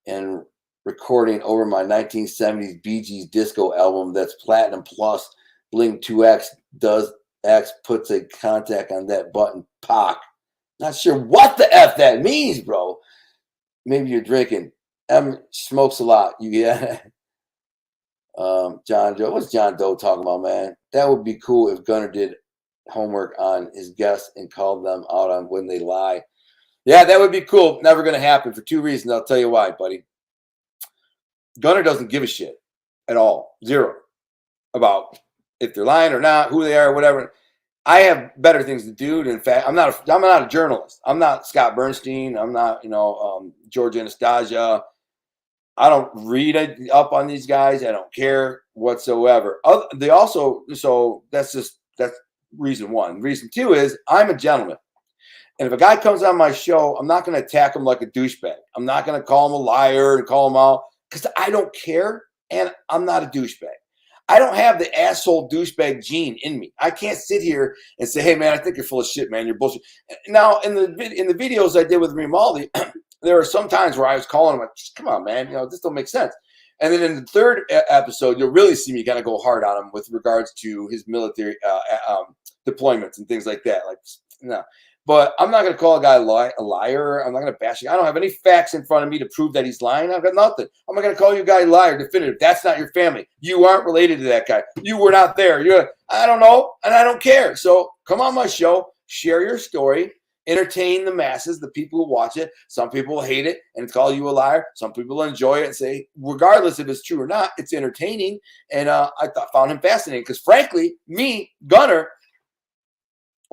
and recording over my 1970s Bee Gees disco album that's platinum plus. Blink 2X does X puts a contact on that button. Pock. Not sure what the F that means, bro. Maybe you're drinking. M smokes a lot. John Doe. What's John Doe talking about, man? That would be cool if Gunner did homework on his guests and called them out on when they lie. Yeah, that would be cool. Never going to happen for 2 reasons. I'll tell you why, buddy. Gunner doesn't give a shit at all. Zero. About if they're lying or not, who they are, whatever. I have better things to do. In fact, I'm not a journalist. I'm not Scott Bernstein. I'm not, George Anastasia. I don't read up on these guys. I don't care whatsoever. So that's reason one. Reason two is I'm a gentleman. And if a guy comes on my show, I'm not going to attack him like a douchebag. I'm not going to call him a liar and call him out because I don't care. And I'm not a douchebag. I don't have the asshole douchebag gene in me. I can't sit here and say, "Hey, man, I think you're full of shit, man. You're bullshit." Now, in the videos I did with Grimaldi, there are some times where I was calling him, like, "Come on, man, this don't make sense." And then in the third episode, you'll really see me kind of go hard on him with regards to his military deployments and things like that. Like, no. But I'm not going to call a guy a liar. I'm not going to bash him. I don't have any facts in front of me to prove that he's lying. I've got nothing. I'm not going to call you a guy a liar, definitive. That's not your family. You aren't related to that guy. You were not there. I don't know, and I don't care. So come on my show, share your story, entertain the masses, the people who watch it. Some people hate it and call you a liar. Some people enjoy it and say, regardless if it's true or not, it's entertaining. And I found him fascinating because, frankly, me, Gunner,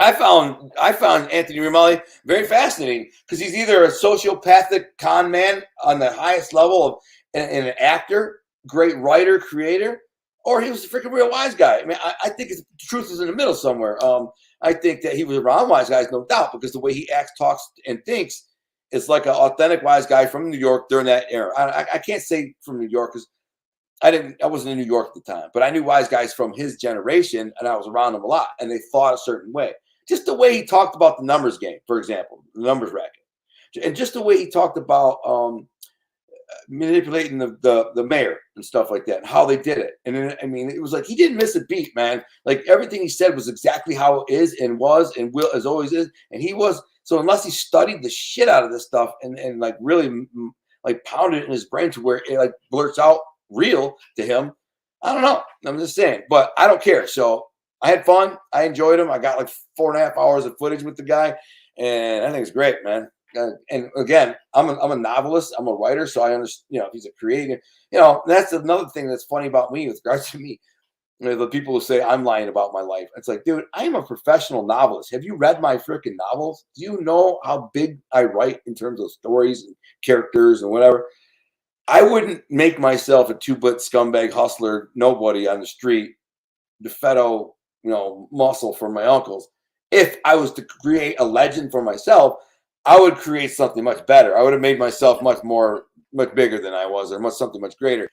I found Anthony Grimaldi very fascinating because he's either a sociopathic con man on the highest level of an actor, great writer, creator, or he was a freaking real wise guy. I mean, I think the truth is in the middle somewhere. I think that he was around wise guys, no doubt, because the way he acts, talks, and thinks is like an authentic wise guy from New York during that era. I can't say from New York because I wasn't in New York at the time, but I knew wise guys from his generation, and I was around them a lot, and they thought a certain way. Just the way he talked about the numbers game, for example, the numbers racket, and just the way he talked about manipulating the mayor and stuff like that, and how they did it. And then, I mean, it was like he didn't miss a beat, man. Like everything he said was exactly how it is and was and will as always is. And he was so unless he studied the shit out of this stuff and like really like pounded it in his brain to where it like blurts out real to him. I don't know. I'm just saying, but I don't care. So I had fun. I enjoyed him. I got like 4.5 hours of footage with the guy, and I think it's great, man. And again, I'm a novelist. I'm a writer, so I understand. If he's a creator, that's another thing that's funny about me with regards to me. The people who say I'm lying about my life. It's like, dude, I am a professional novelist. Have you read my freaking novels? Do you know how big I write in terms of stories and characters and whatever? I wouldn't make myself a two-bit scumbag hustler, nobody on the street, DeFeto, muscle for my uncles. If I was to create a legend for myself, I would create something much better. I would have made myself much bigger than I was, or something much greater.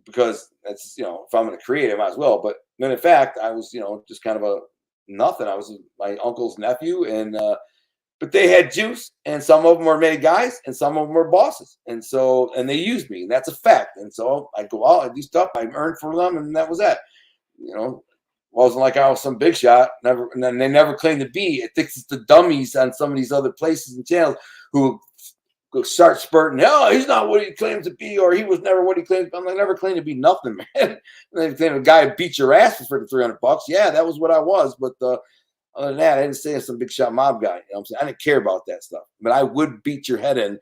Because that's, if I'm going to create, I might as well. But then in fact, I was, just kind of a nothing. I was my uncle's nephew, and but they had juice, and some of them were made guys, and some of them were bosses, and they used me, and that's a fact. And so I go out, I do stuff, I earned for them, and that was that. Wasn't like I was some big shot. Never, and then they never claimed to be. I think it's the dummies on some of these other places and channels who start spurting. No, he's not what he claims to be, or he was never what he claimed. I'm like, never claimed to be nothing, man. They claim a guy beat your ass for freaking $300. Yeah, that was what I was, but other than that, I didn't say I'm some big shot mob guy. What I'm saying? I didn't care about that stuff, but I would beat your head in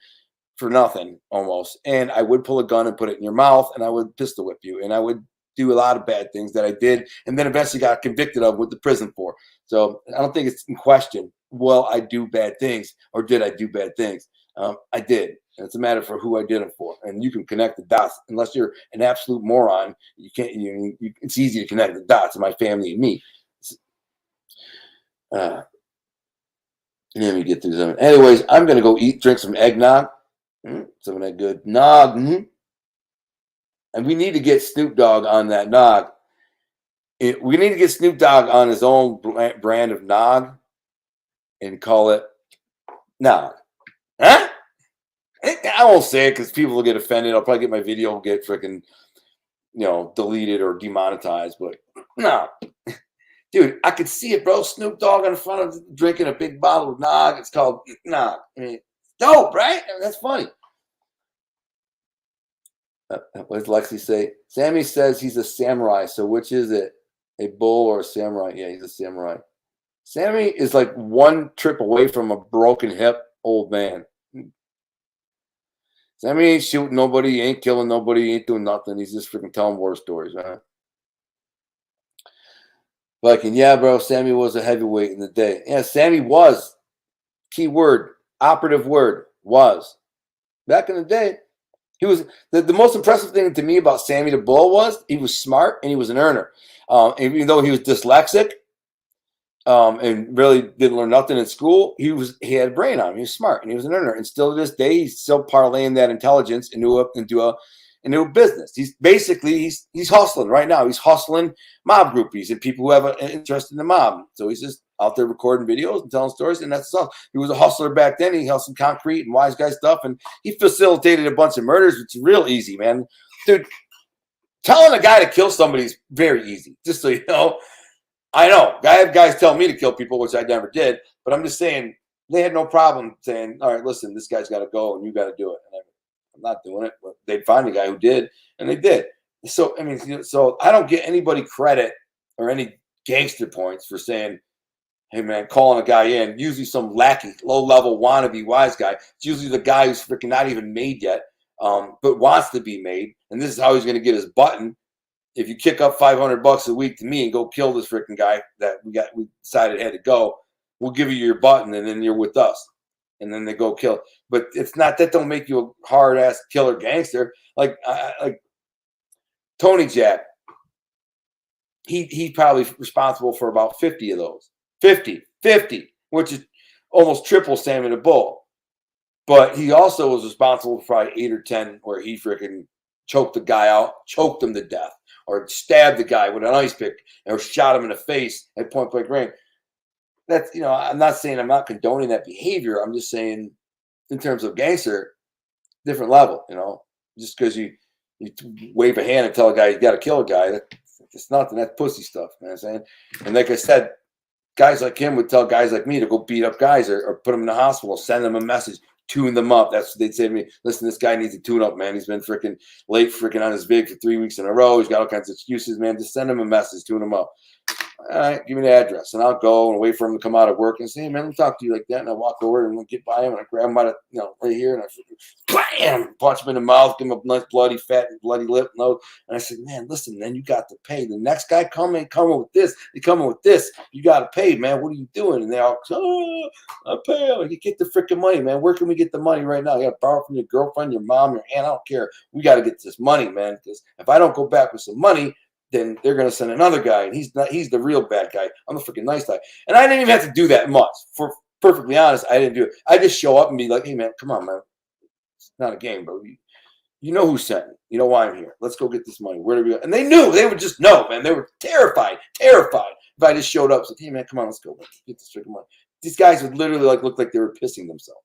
for nothing almost, and I would pull a gun and put it in your mouth, and I would pistol whip you, and I would do a lot of bad things that I did, and then eventually got convicted of with the prison for. So I don't think it's in question. Well, I do bad things, or did I do bad things? I did. And it's a matter for who I did them for, and you can connect the dots. Unless you're an absolute moron, you can't. It's easy to connect the dots. My family and me. Let me get through some. Anyways, I'm gonna go drink some eggnog. Some of that good nog. And we need to get Snoop Dogg on that nog. We need to get Snoop Dogg on his own brand of nog and call it nog. Huh? I won't say it because people will get offended. I'll probably get my video get freaking, deleted or demonetized. But no, dude, I could see it, bro. Snoop Dogg in front of drinking a big bottle of nog. It's called nog. I mean, dope, right? I mean, that's funny. What does Lexi say? Sammy says he's a samurai. So which is it? A bull or a samurai? Yeah, he's a samurai. Sammy is like one trip away from a broken hip old man. Sammy ain't shooting nobody, he ain't killing nobody, he ain't doing nothing. He's just freaking telling war stories, man. Like, and yeah, bro, Sammy was a heavyweight in the day. Yeah, Sammy was. Key word, operative word, was. Back in the day, he was the most impressive thing to me about Sammy the Bull was he was smart and he was an earner. Even though he was dyslexic and really didn't learn nothing in school, he had a brain on him. He was smart and he was an earner. And still to this day, he's still parlaying that intelligence into a business. He's basically he's hustling right now. He's hustling mob groupies and people who have an interest in the mob. So he's just out there recording videos and telling stories, and that's all. He was a hustler back then. He hustled concrete and wise guy stuff, and he facilitated a bunch of murders. It's real easy, man. Dude, telling a guy to kill somebody is very easy. Just so you know. I know. I have guys tell me to kill people, which I never did, but I'm just saying they had no problem saying, all right, listen, this guy's got to go and you got to do it. And I'm not doing it, but they'd find a guy who did, and they did. So, I mean, so I don't get anybody credit or any gangster points for saying, hey, man, calling a guy in, usually some lackey, low-level wannabe wise guy. It's usually the guy who's freaking not even made yet, but wants to be made, and this is how he's going to get his button. If you kick up $500 a week to me and go kill this freaking guy that we decided had to go, we'll give you your button, and then you're with us. And then they go kill. But it's not that don't make you a hard-ass killer gangster. Like Tony Jack, he's probably responsible for about 50 of those. 50, which is almost triple Sammy the Bull. But he also was responsible for probably 8 or 10 where he freaking choked the guy out, choked him to death, or stabbed the guy with an ice pick, or shot him in the face at point blank range. That's, I'm not saying I'm not condoning that behavior. I'm just saying in terms of gangster, different level, just because you wave a hand and tell a guy you got to kill a guy, that's nothing. That's pussy stuff, man. I'm saying. And like I said, guys like him would tell guys like me to go beat up guys or put them in the hospital, send them a message, tune them up. That's what they'd say to me. Listen, this guy needs to tune up, man. He's been freaking late on his vig for 3 weeks in a row. He's got all kinds of excuses, man. Just send him a message, tune him up. All right, give me the address, and I'll go and wait for him to come out of work and say, hey, man, let me talk to you like that. And I walk over and I get by him and I grab him by the, right here, and I bam, punch him in the mouth, give him a nice bloody lip nose. And I said, man, listen, man, you got to pay. The next guy coming with this. They coming with this. You got to pay, man. What are you doing? And they all, I pay. I'm like, you get the freaking money, man. Where can we get the money right now? You got to borrow from your girlfriend, your mom, your aunt. I don't care. We got to get this money, man. Because if I don't go back with some money, then they're going to send another guy, and he's the real bad guy. I'm the freaking nice guy. And I didn't even have to do that much. For perfectly honest, I didn't do it. I just show up and be like, hey, man, come on, man. It's not a game, bro. You know who sent me. You know why I'm here. Let's go get this money. Where do we go? And they knew. They would just know, man. They were terrified. If I just showed up and said, hey, man, come on, let's go. Let's get this freaking money. These guys would literally look like they were pissing themselves.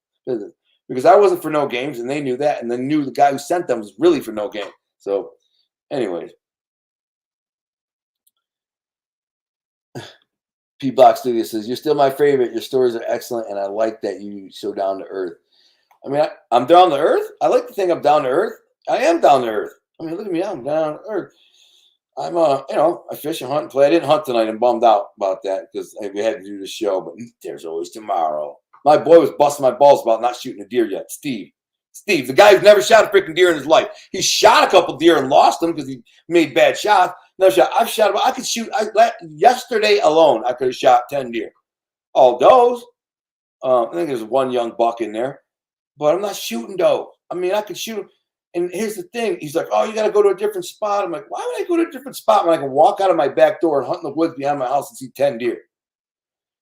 Because I wasn't for no games, and they knew that. And they knew the guy who sent them was really for no game. So, anyways. P Block Studio says, you're still my favorite. Your stories are excellent, and I like that you so down to earth. I mean, I'm down to earth. I like to think I'm down to earth. I am down to earth. I mean, look at me. I'm down to earth. I'm, I fish and hunt and play. I didn't hunt tonight. I'm bummed out about that because we had to do the show, but there's always tomorrow. My boy was busting my balls about not shooting a deer yet. Steve, the guy who's never shot a freaking deer in his life. He shot a couple deer and lost them because he made bad shots. No shot. I've shot about. I could shoot. Yesterday alone, I could have shot 10 deer. All does. I think there's one young buck in there, but I'm not shooting does. I mean, I could shoot. And here's the thing. He's like, oh, you got to go to a different spot. I'm like, why would I go to a different spot when I can walk out of my back door and hunt in the woods behind my house and see 10 deer?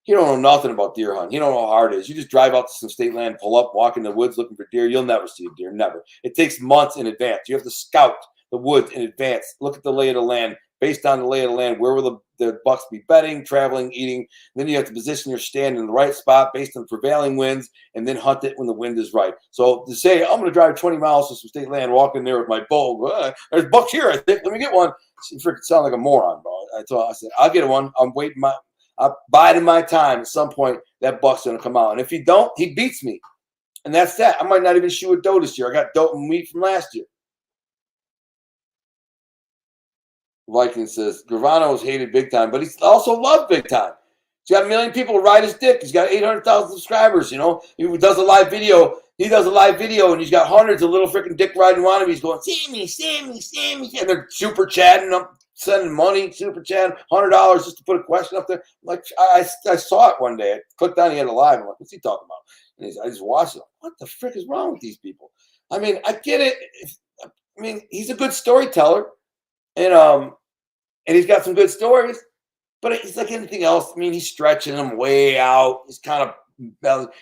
You don't know nothing about deer hunting. You don't know how hard it is. You just drive out to some state land, pull up, walk in the woods looking for deer. You'll never see a deer. Never. It takes months in advance. You have to scout the woods in advance. Look at the lay of the land. Based on the lay of the land, where will the bucks be bedding, traveling, eating? Then you have to position your stand in the right spot based on prevailing winds, and then hunt it when the wind is right. So to say, I'm going to drive 20 miles to some state land, walk in there with my bow. There's bucks here, I think. Let me get one. You freaking sound like a moron, bro. I said, I'll get one. I'm biding my time. At some point, that buck's going to come out. And if he don't, he beats me. And that's that. I might not even shoot a doe this year. I got doe and meat from last year. Viking says, Gravano is hated big time, but he's also loved big time. He's got 1 million people ride his dick. He's got 800,000 subscribers, He does a live video. And he's got hundreds of little freaking dick riding wannabes going, Sammy. And they're super chatting him, sending money, super chat, $100 just to put a question up there. Like I saw it one day. I clicked on, he had a live. I'm like, what's he talking about? And I just watched it. What the frick is wrong with these people? I mean, I get it. I mean, he's a good storyteller, and he's got some good stories, but he's like anything else. I mean, he's stretching them way out. He's kind of,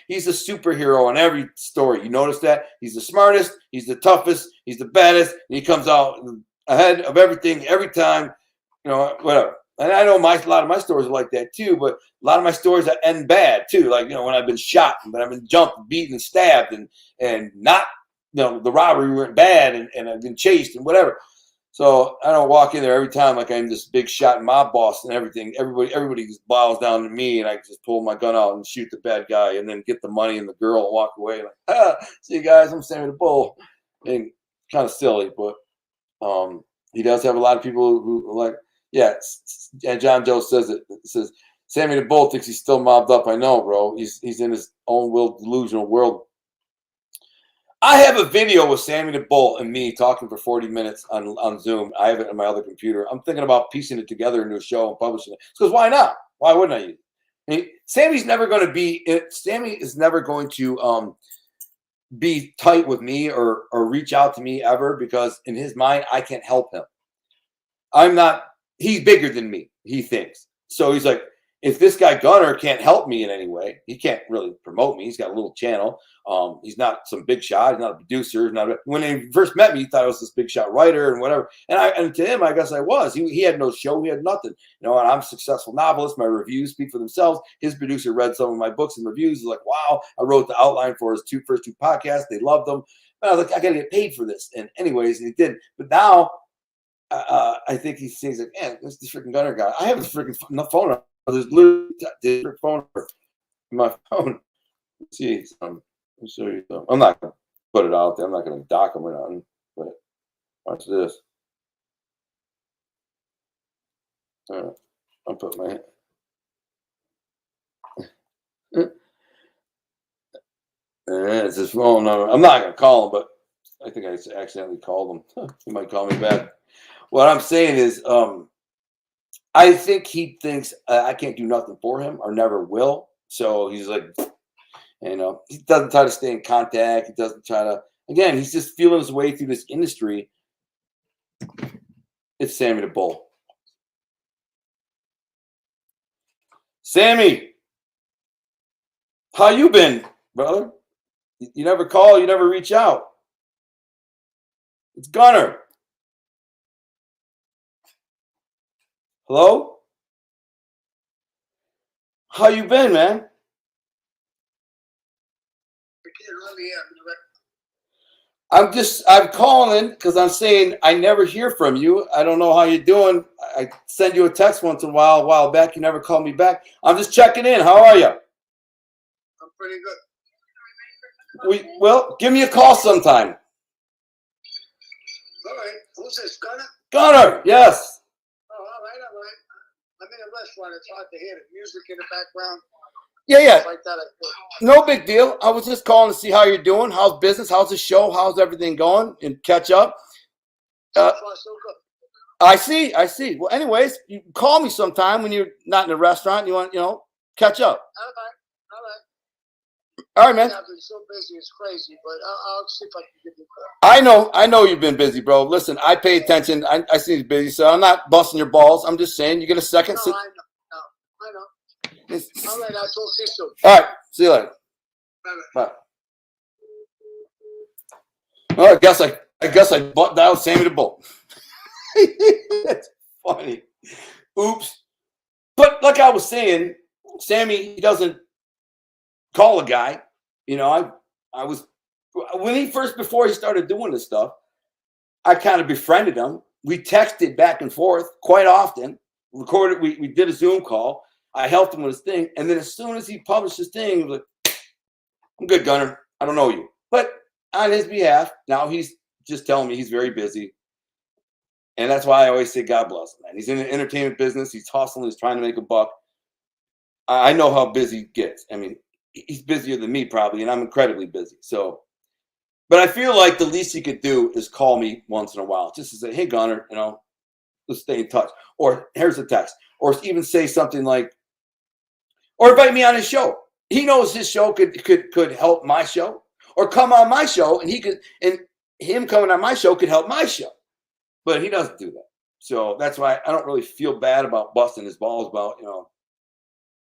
he's a superhero in every story. You notice that? He's the smartest, he's the toughest, he's the baddest, and he comes out ahead of everything every time, whatever. And I know a lot of my stories are like that too, but a lot of my stories end bad too. Like, when I've been shot, but I've been jumped, beaten, stabbed, and not, the robbery went bad, and I've been chased and whatever. So I don't walk in there every time like I'm this big shot mob boss and everything. Everybody just bows down to me, and I just pull my gun out and shoot the bad guy, and then get the money and the girl and walk away. Like, see you guys, I'm Sammy the Bull. And kind of silly, but he does have a lot of people who are like, yeah. And John Joe says it. It says Sammy the Bull thinks he's still mobbed up. I know, bro. He's in his own delusional world. I have a video with Sammy the Bull and me talking for 40 minutes on Zoom. I have it on my other computer. I'm thinking about piecing it together into a show and publishing it. Because why not? Why wouldn't I use it? I mean, Sammy is never going to be tight with me or reach out to me ever, because in his mind, I can't help him. He's bigger than me, he thinks. So he's like, if this guy Gunner can't help me in any way, he can't really promote me. He's got a little channel. He's not some big shot. He's not a producer. When he first met me, he thought I was this big shot writer and whatever. And to him, I guess I was. He had no show. He had nothing. And I'm a successful novelist. My reviews speak for themselves. His producer read some of my books and reviews. He's like, wow, I wrote the outline for his first two podcasts. They loved them. And I was like, I got to get paid for this. And anyways, he didn't. But now I think he sees like, man, this is the freaking Gunner guy. I have a freaking phone. There's literally a different phone in my phone. Let's see, I'll show you some. I'm not going to put it out there. I'm not going to dock him or nothing. But watch this. I'll put my. It's his phone number. I'm not going to call him, but I think I accidentally called him. He might call me back. What I'm saying is, I think he thinks I can't do nothing for him or never will. So he's like, he doesn't try to stay in contact. He doesn't try to, again, he's just feeling his way through this industry. It's Sammy the Bull. Sammy, how you been, brother? You never call, you never reach out. It's Gunner. Hello? How you been, man? I'm calling because I'm saying I never hear from you. I don't know how you're doing. I send you a text once in a while back. You never call me back. I'm just checking in. How are you? I'm pretty good. Well, give me a call sometime. All right. Who's this, Gunner? Gunner, yes. Oh, all right. I'm in a restaurant. It's hard to hear the music in the background. Yeah. Like that, no big deal. I was just calling to see how you're doing. How's business? How's the show? How's everything going? And catch up. So far, so good. I see. Well, anyways, you call me sometime when you're not in a restaurant. You want, catch up. All right, man. I've been so busy, it's crazy, but I'll see if I can give you a call. I know you've been busy, bro. Listen, I pay attention. I see you're busy, so I'm not busting your balls. I'm just saying, you get a second. No, I know. All right, I'll talk to you soon. All right, see you later. Bye. Well, I guess I bought down Sammy the Bull. That's funny. Oops. But like I was saying, Sammy, he doesn't call a guy. I was before he started doing this stuff, I kind of befriended him. We texted back and forth quite often. Recorded, we did a Zoom call. I helped him with his thing, and then as soon as he published his thing, he was like, "I'm good, Gunner. I don't know you," but on his behalf, now he's just telling me he's very busy, and that's why I always say, "God bless him, man." He's in the entertainment business. He's hustling. He's trying to make a buck. I know how busy he gets. I mean, he's busier than me probably, and I'm incredibly busy. So, but I feel like the least he could do is call me once in a while, just to say, "Hey, Gunner, let's stay in touch. Or here's a text. Or even say something like, or invite me on his show. He knows his show could help my show. Or come on my show, and him coming on my show could help my show. But he doesn't do that. So that's why I don't really feel bad about busting his balls about,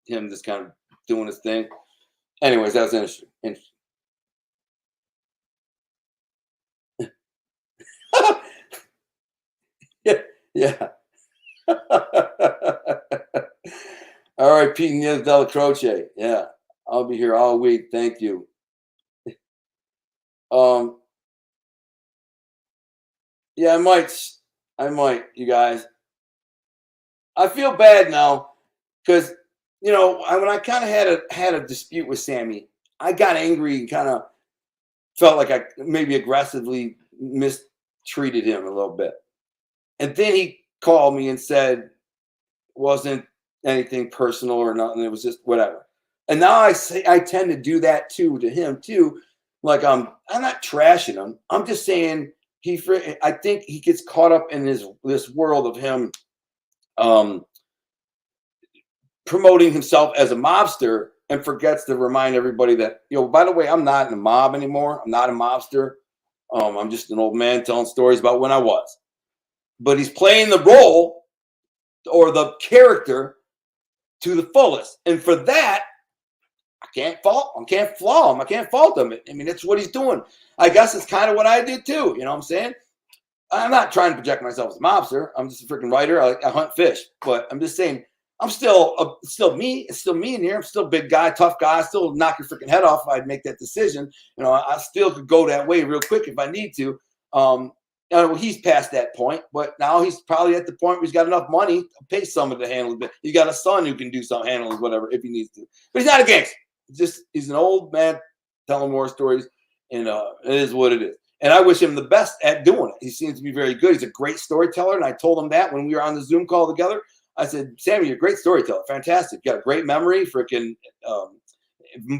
him just kind of doing his thing. Anyways, that was interesting. Yeah. All right, Pete Niz Della Croce. Yeah, I'll be here all week. Thank you. Yeah, I might, you guys. I feel bad now because when I kind of had a dispute with Sammy, I got angry and kind of felt like I maybe aggressively mistreated him a little bit. And then he called me and said it wasn't anything personal or nothing. It was just whatever. And now I tend to do that to him too. Like I'm not trashing him. I'm just saying I think he gets caught up in this world of him promoting himself as a mobster and forgets to remind everybody that, by the way, I'm not in a mob anymore. I'm not a mobster. I'm just an old man telling stories about when I was. But he's playing the role or the character to the fullest. And for that, I can't flaw him. I can't fault him. I mean, it's what he's doing. I guess it's kind of what I did too. You know what I'm saying? I'm not trying to project myself as a mobster. I'm just a freaking writer. I hunt fish. But I'm just saying, I'm still me. It's still me in here. I'm still a big guy, tough guy. I still knock your freaking head off if I'd make that decision. I still could go that way real quick if I need to. He's past that point, but now he's probably at the point where he's got enough money to pay someone to handle it. He's got a son who can do some handling, whatever, if he needs to. But he's not a gangster. He's an old man telling war stories, and it is what it is. And I wish him the best at doing it. He seems to be very good. He's a great storyteller, and I told him that when we were on the Zoom call together. I said, Sammy, you're a great storyteller. Fantastic. You got a great memory, freaking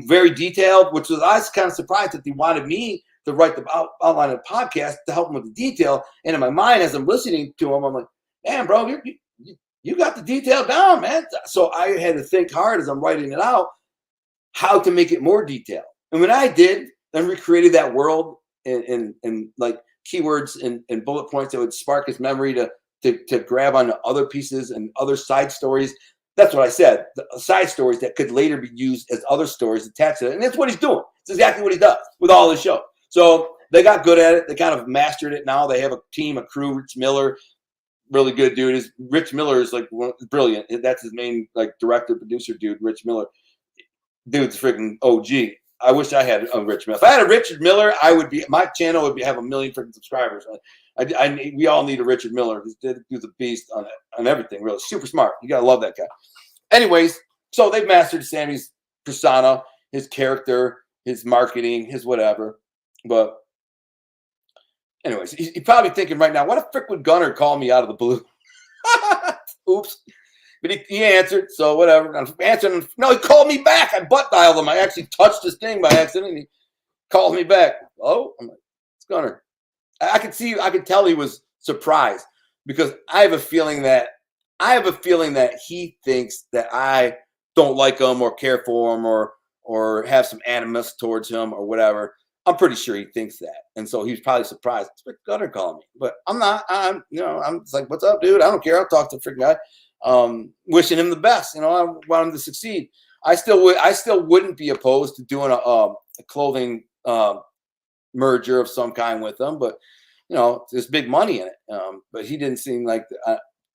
very detailed, which was, I was kind of surprised that he wanted me to write the outline of the podcast to help him with the detail. And in my mind, as I'm listening to him, I'm like, damn, bro, you got the detail down, man. So I had to think hard as I'm writing it out, how to make it more detailed. And when I did, then recreated that world and like keywords and bullet points that would spark his memory to grab onto other pieces and other side stories. That's what I said. The side stories that could later be used as other stories attached to it. And that's what he's doing. It's exactly what he does with all his shows. So they got good at it. They kind of mastered it now. They have a team, a crew. Rich Miller, really good dude. Rich Miller is like brilliant. That's his main like director, producer dude, Rich Miller. Dude's freaking OG. I wish I had a Rich Miller. If I had a Richard Miller, my channel would have 1 million freaking subscribers. We all need a Richard Miller. This dude's a beast on everything, really. Super smart. You got to love that guy. Anyways, so they've mastered Sammy's persona, his character, his marketing, his whatever. But anyways, he's probably thinking right now, what if frick would Gunner call me out of the blue? Oops. But he answered, so whatever. I'm answering. No, he called me back. I butt dialed him. I actually touched his thing by accident, and he called me back. Oh, I'm like, it's Gunner. I could tell he was surprised because I have a feeling that he thinks that I don't like him or care for him or have some animus towards him or whatever. I'm pretty sure he thinks that. And so he's probably surprised. It's Gunner calling me. But I'm not. I'm just like, what's up, dude? I don't care. I'll talk to the freaking guy. Wishing him the best. I want him to succeed. I still wouldn't be opposed to doing a clothing merger of some kind with him, but there's big money in it. But he didn't seem like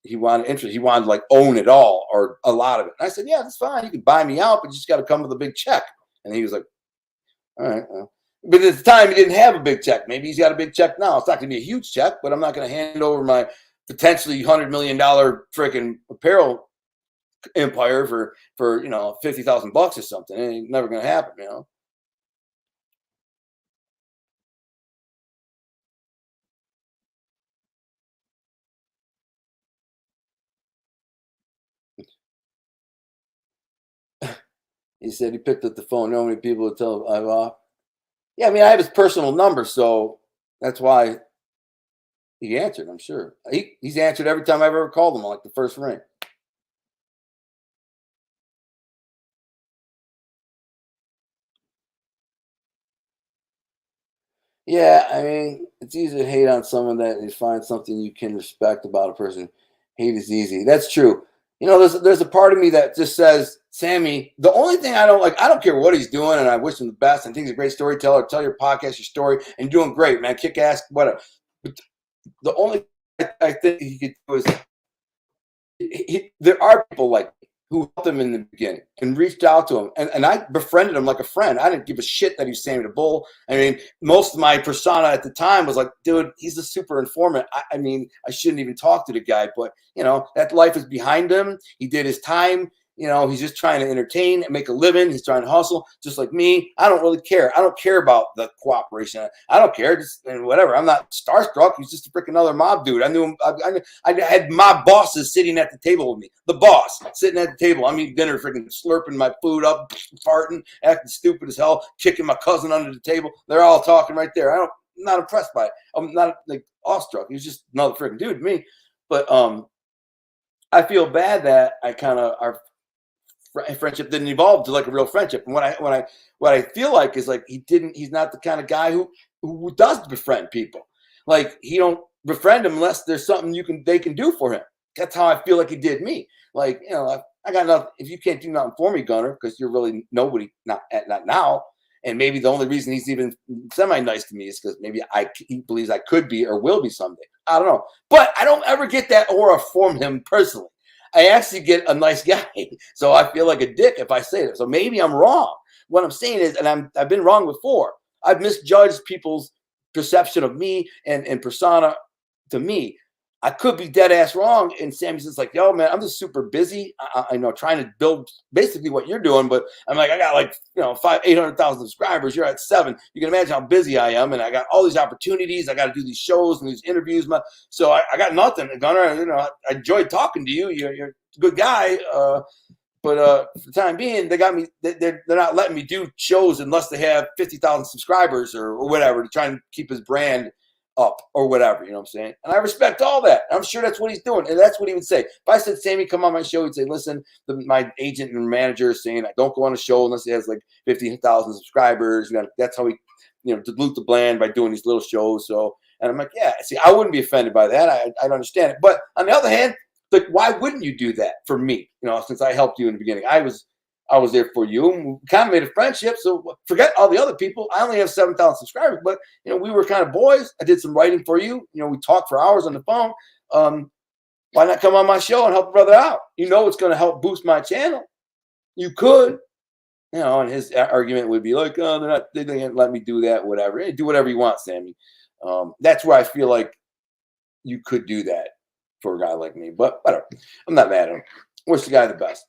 he wanted interest. He wanted to like own it all or a lot of it. And I said, yeah, that's fine. You can buy me out, but you just got to come with a big check. And he was like, all right. But at the time, he didn't have a big check. Maybe he's got a big check now. It's not going to be a huge check, but I'm not going to hand over my potentially $100 million freaking apparel empire for $50,000 or something. It ain't never going to happen, He said he picked up the phone. How many people to tell I'm off? Yeah, I mean, I have his personal number, so that's why He answered, I'm sure. He's answered every time I've ever called him on like the first ring. Yeah, I mean, it's easy to hate on someone that you find something you can respect about a person. Hate is easy. That's true. You know, there's a part of me that just says, Sammy, the only thing I don't like, I don't care what he's doing, and I wish him the best. I think he's a great storyteller. Tell your podcast, your story, and you're doing great, man. Kick ass, whatever. But the only thing I think he could do is there are people like who helped him in the beginning and reached out to him. And I befriended him like a friend. I didn't give a shit that he was Sammy the Bull. I mean, most of my persona at the time was like, dude, he's a super informant. I mean, I shouldn't even talk to the guy, but you know, that life is behind him. He did his time. You know, he's just trying to entertain and make a living. He's trying to hustle, just like me. I don't really care. I don't care about the cooperation. I don't care. Just whatever. I'm not starstruck. He's just a freaking other mob dude. I knew him. I had my bosses sitting at the table with me. The boss sitting at the table. I'm eating dinner, freaking slurping my food up, farting, acting stupid as hell, kicking my cousin under the table. They're all talking right there. I'm not impressed by it. I'm not like awestruck. He's just another freaking dude to me. But I feel bad that I kind of friendship didn't evolve to like a real friendship. And what I feel like is like he's not the kind of guy who does befriend people. Like he don't befriend them unless there's something they can do for him. That's how I feel like he did me. Like, you know, I got nothing. If you can't do nothing for me, Gunner, because you're really nobody, not now. And maybe the only reason he's even semi-nice to me is because maybe he believes I could be or will be someday. I don't know. But I don't ever get that aura from him personally. I actually get a nice guy. So I feel like a dick if I say that. So maybe I'm wrong. What I'm saying is, and I've been wrong before. I've misjudged people's perception of me and persona to me. I could be dead ass wrong. And Sammy's just like, yo, man, I'm just super busy. I know trying to build basically what you're doing, but I'm like, I got like, you know, 800,000 subscribers. You're at 7. You can imagine how busy I am. And I got all these opportunities. I got to do these shows and these interviews. So I got nothing. Gunner, you know, I enjoyed talking to you. You're a good guy. But for the time being, they got me. They're not letting me do shows unless they have 50,000 subscribers or whatever to try and keep his brand up or whatever. You know what I'm saying? And I respect all that. I'm sure that's what he's doing, and that's what he would say. If I said, Sammy, come on my show, he'd say, listen, my agent and manager is saying I don't go on a show unless he has like 50,000 subscribers. You know, that's how he, you know, dilute the brand by doing these little shows. So, and I'm like, yeah. See, I wouldn't be offended by that. I'd understand it. But on the other hand, like, why wouldn't you do that for me? You know, since I helped you in the beginning, I was there for you, and we kind of made a friendship. So forget all the other people. I only have 7,000 subscribers, but you know, we were kind of boys. I did some writing for you. You know, we talked for hours on the phone. Why not come on my show and help a brother out? You know, it's going to help boost my channel. You could, you know. And his argument would be like, oh, they didn't let me do that. Whatever. Hey, do whatever you want, Sammy. That's where I feel like you could do that for a guy like me, but whatever. I'm not mad at him. Wish the guy the best.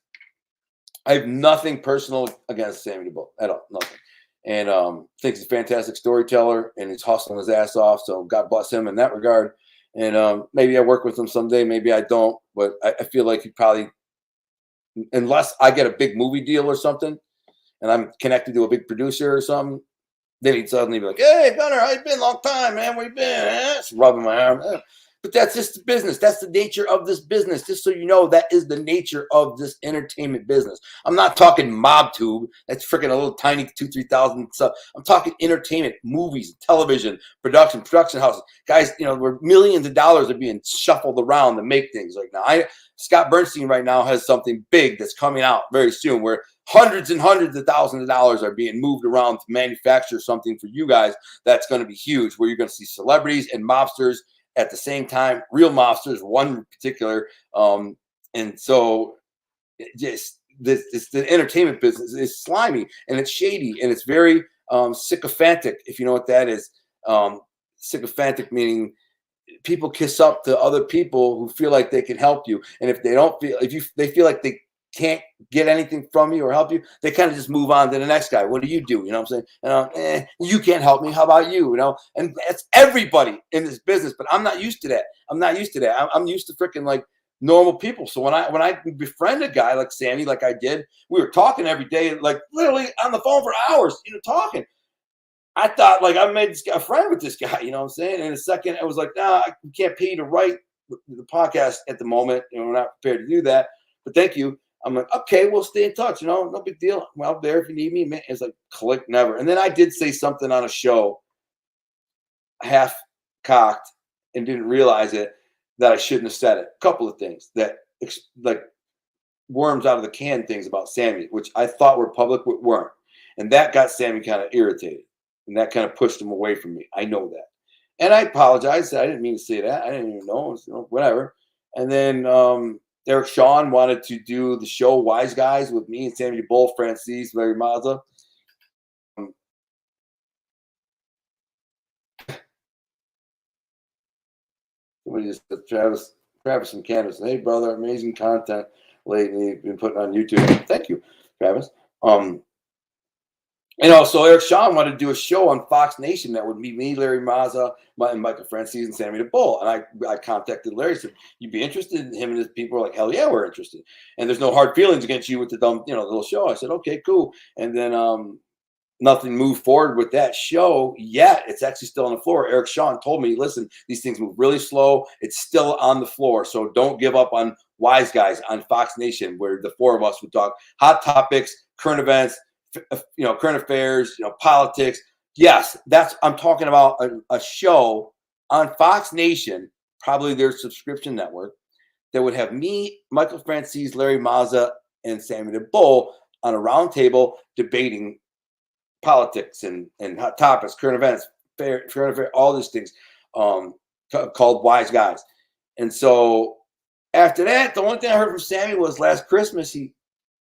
I have nothing personal against Sammy the Bull at all, nothing. And thinks he's a fantastic storyteller, and he's hustling his ass off. So God bless him in that regard. And maybe I work with him someday, maybe I don't. But I feel like he probably, unless I get a big movie deal or something, and I'm connected to a big producer or something, then he'd suddenly be like, "Hey, Gunner, how you been? Long time, man. Where you been?" Just rubbing my arm. But that's just the business. That's the nature of this business. Just so you know, that is the nature of this entertainment business. I'm not talking mob tube. That's freaking a little tiny 2,000-3,000 stuff. I'm talking entertainment, movies, television, production houses. Guys, you know, where millions of dollars are being shuffled around to make things. Like now, Scott Bernstein right now has something big that's coming out very soon where hundreds and hundreds of thousands of dollars are being moved around to manufacture something for you guys that's going to be huge, where you're going to see celebrities and mobsters at the same time, real mobsters, one in particular. And so just the entertainment business is slimy and it's shady and it's very sycophantic, if you know what that is. Sycophantic meaning people kiss up to other people who feel like they can help you. And if they don't feel, they feel like they can't get anything from you or help you, they kind of just move on to the next guy. What do? You know what I'm saying? You can't help me. How about you? You know, and that's everybody in this business. But I'm not used to that. I'm used to freaking like normal people. So when I befriend a guy like Sammy, like I did, we were talking every day, like literally on the phone for hours, you know, talking. I thought like I made a friend with this guy, you know what I'm saying? And the second I was like, nah, I can't pay you to write the podcast at the moment. You know, we're not prepared to do that, but thank you. I'm like, okay, we'll stay in touch. You know, no big deal. I'm out there if you need me. Man, it's like click never. And then I did say something on a show, half cocked, and didn't realize it, that I shouldn't have said it. A couple of things that like worms out of the can things about Sammy, which I thought were public, but weren't. And that got Sammy kind of irritated. And that kind of pushed him away from me. I know that. And I apologized. I didn't mean to say that. I didn't even know. You know, whatever. And then Eric Sean wanted to do the show Wise Guys with me and Sammy the Bull, Francis, Larry Mazza. Somebody just said, Travis from Canada said, hey, brother, amazing content lately you've been putting on YouTube. Thank you, Travis. And also Eric Sean wanted to do a show on Fox Nation that would be me, Larry Mazza, and Michael Francis, and Sammy the Bull. And I contacted Larry, said, you'd be interested in him, and his people were like, hell yeah, we're interested. And there's no hard feelings against you with the dumb, you know, little show. I said, okay, cool. And then nothing moved forward with that show yet. It's actually still on the floor. Eric Sean told me, listen, these things move really slow. It's still on the floor. So don't give up on Wise Guys on Fox Nation, where the four of us would talk hot topics, current events, you know, current affairs, you know, politics. Yes, I'm talking about a show on Fox Nation, probably their subscription network, that would have me, Michael Francis, Larry Mazza, and Sammy the Bull on a round table debating politics and hot topics, current events, current affairs, all these things, called Wise Guys. And so after that, the only thing I heard from Sammy was last Christmas.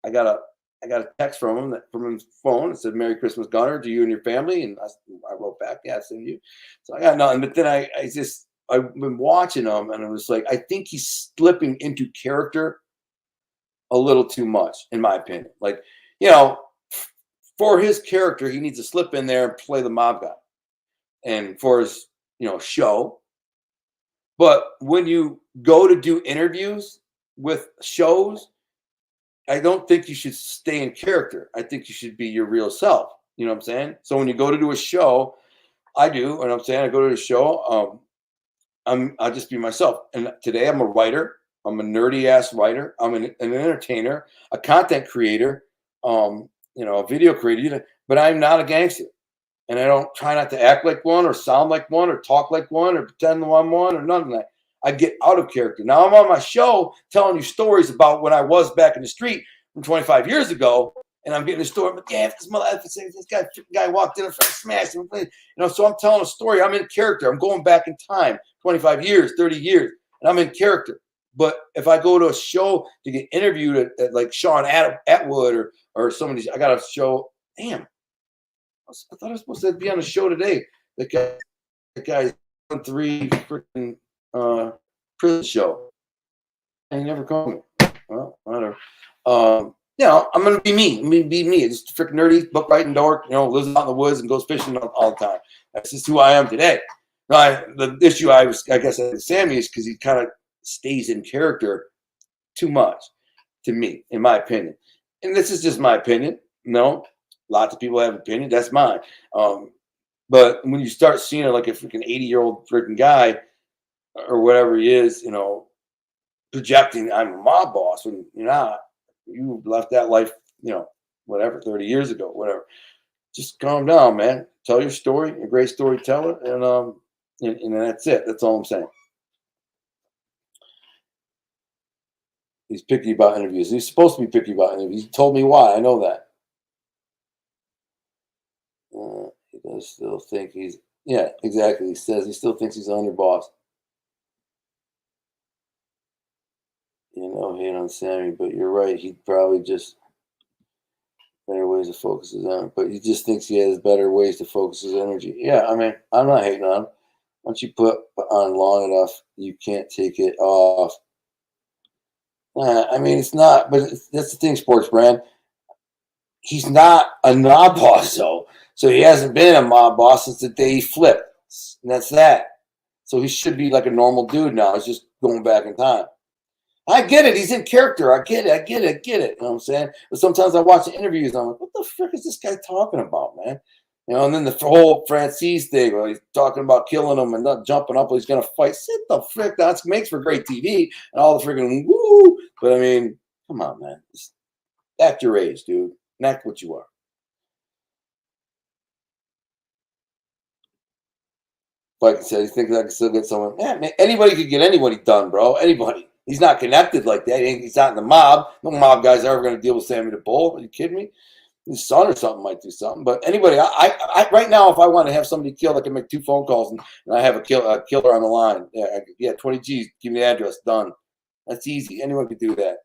I got a text from his phone. It said, "Merry Christmas, Gunner, to you and your family." And I wrote back, "Yeah, send you." So I got nothing. But then I've been watching him, and it was like, I think he's slipping into character a little too much, in my opinion. Like, you know, for his character, he needs to slip in there and play the mob guy, and for his, you know, show. But when you go to do interviews with shows, I don't think you should stay in character. I think you should be your real self. You know what I'm saying? So when you go to do a show, I do, and I'm saying I go to the show, I'll just be myself. And today I'm a writer. I'm a nerdy ass writer. I'm an entertainer, a content creator, you know, a video creator. But I'm not a gangster, and I don't try not to act like one or sound like one or talk like one or pretend I'm one or nothing like that. I get out of character. Now I'm on my show telling you stories about when I was back in the street from 25 years ago, and I'm getting a story. But yeah, this guy walked in and smashed him. You know, so I'm telling a story. I'm in character. I'm going back in time, 25 years, 30 years, and I'm in character. But if I go to a show to get interviewed at like Sean Atwood or somebody's, I got a show. Damn, I thought I was supposed to be on a show today. The guy's on 3 freaking prison show, and he never called me. Well, whatever. You know, I'm gonna be me. I'm gonna be me. Just freaking nerdy, book writing dork. You know, lives out in the woods and goes fishing all the time. That's just who I am today. Now, the issue I guess with Sammy is because he kind of stays in character too much to me, in my opinion. And this is just my opinion. No, lots of people have an opinion. That's mine. But when you start seeing it like a freaking 80-year-old freaking guy or whatever he is, you know, projecting I'm a mob boss when you're not. You left that life, you know, whatever, 30 years ago, whatever. Just calm down, man. Tell your story. You're a great storyteller, and that's it. That's all I'm saying. He's picky about interviews. He's supposed to be picky about interviews. He told me why. I know that. He does still think he's, yeah, exactly. He says he still thinks he's an underboss. You know, hate on Sammy, but you're right. He'd probably just better ways to focus his energy. But he just thinks he has better ways to focus his energy. Yeah, I mean, I'm not hating on him. Once you put on long enough, you can't take it off. I mean, it's not, but that's the thing, Sports Brand. He's not a mob boss, though. So he hasn't been a mob boss since the day he flipped. And that's that. So he should be like a normal dude now. He's just going back in time. I get it. He's in character. I get it. You know what I'm saying? But sometimes I watch the interviews and I'm like, what the frick is this guy talking about, man? You know, and then the whole Francis thing, where he's talking about killing him and not jumping up, he's going to fight. Sit the frick down. It makes for great TV and all the freaking woo. But I mean, come on, man. Just act your age, dude. Act what you are. Like I said, he thinks I can still get someone. Yeah, man, anybody could get anybody done, bro. Anybody. He's not connected like that. He's not in the mob. No mob guy's ever going to deal with Sammy the Bull. Are you kidding me? His son or something might do something. But anybody, I right now, if I want to have somebody killed, I can make 2 phone calls and I have a killer on the line. Yeah, 20 G's. Give me the address. Done. That's easy. Anyone could do that.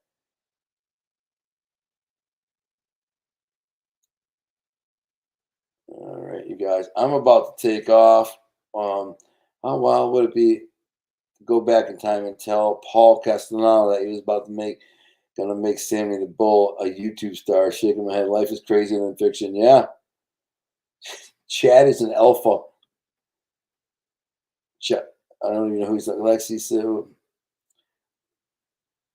All right, you guys. I'm about to take off. How wild would it be to go back in time and tell Paul Castellano that he was about to gonna make Sammy the Bull a YouTube star? Shaking my head. Life is crazier than fiction. Yeah. Chad is an alpha. Chad, I don't even know who's like. Lexi said,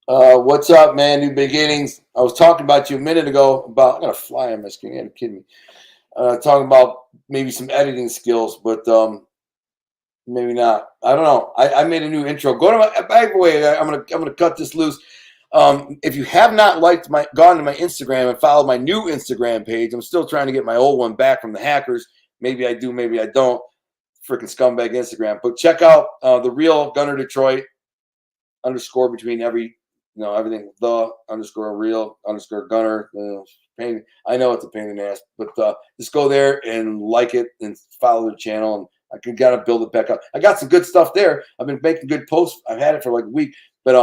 what's up, man? New beginnings. I was talking about you a minute ago about. I got a fly on my screen. You're kidding me. Talking about maybe some editing skills, but maybe not. I don't know. I made a new intro. Go to my. By the way, I'm gonna cut this loose. If you have not gone to my Instagram and followed my new Instagram page, I'm still trying to get my old one back from the hackers. Maybe I do, maybe I don't. Freaking scumbag Instagram. But check out the real Gunner Detroit _ between everything. The _ real _ Gunner. Pain. I know it's a pain in the ass, but just go there and like it and follow the channel. And I gotta build it back up. I got some good stuff there. I've been making good posts. I've had it for like a week, but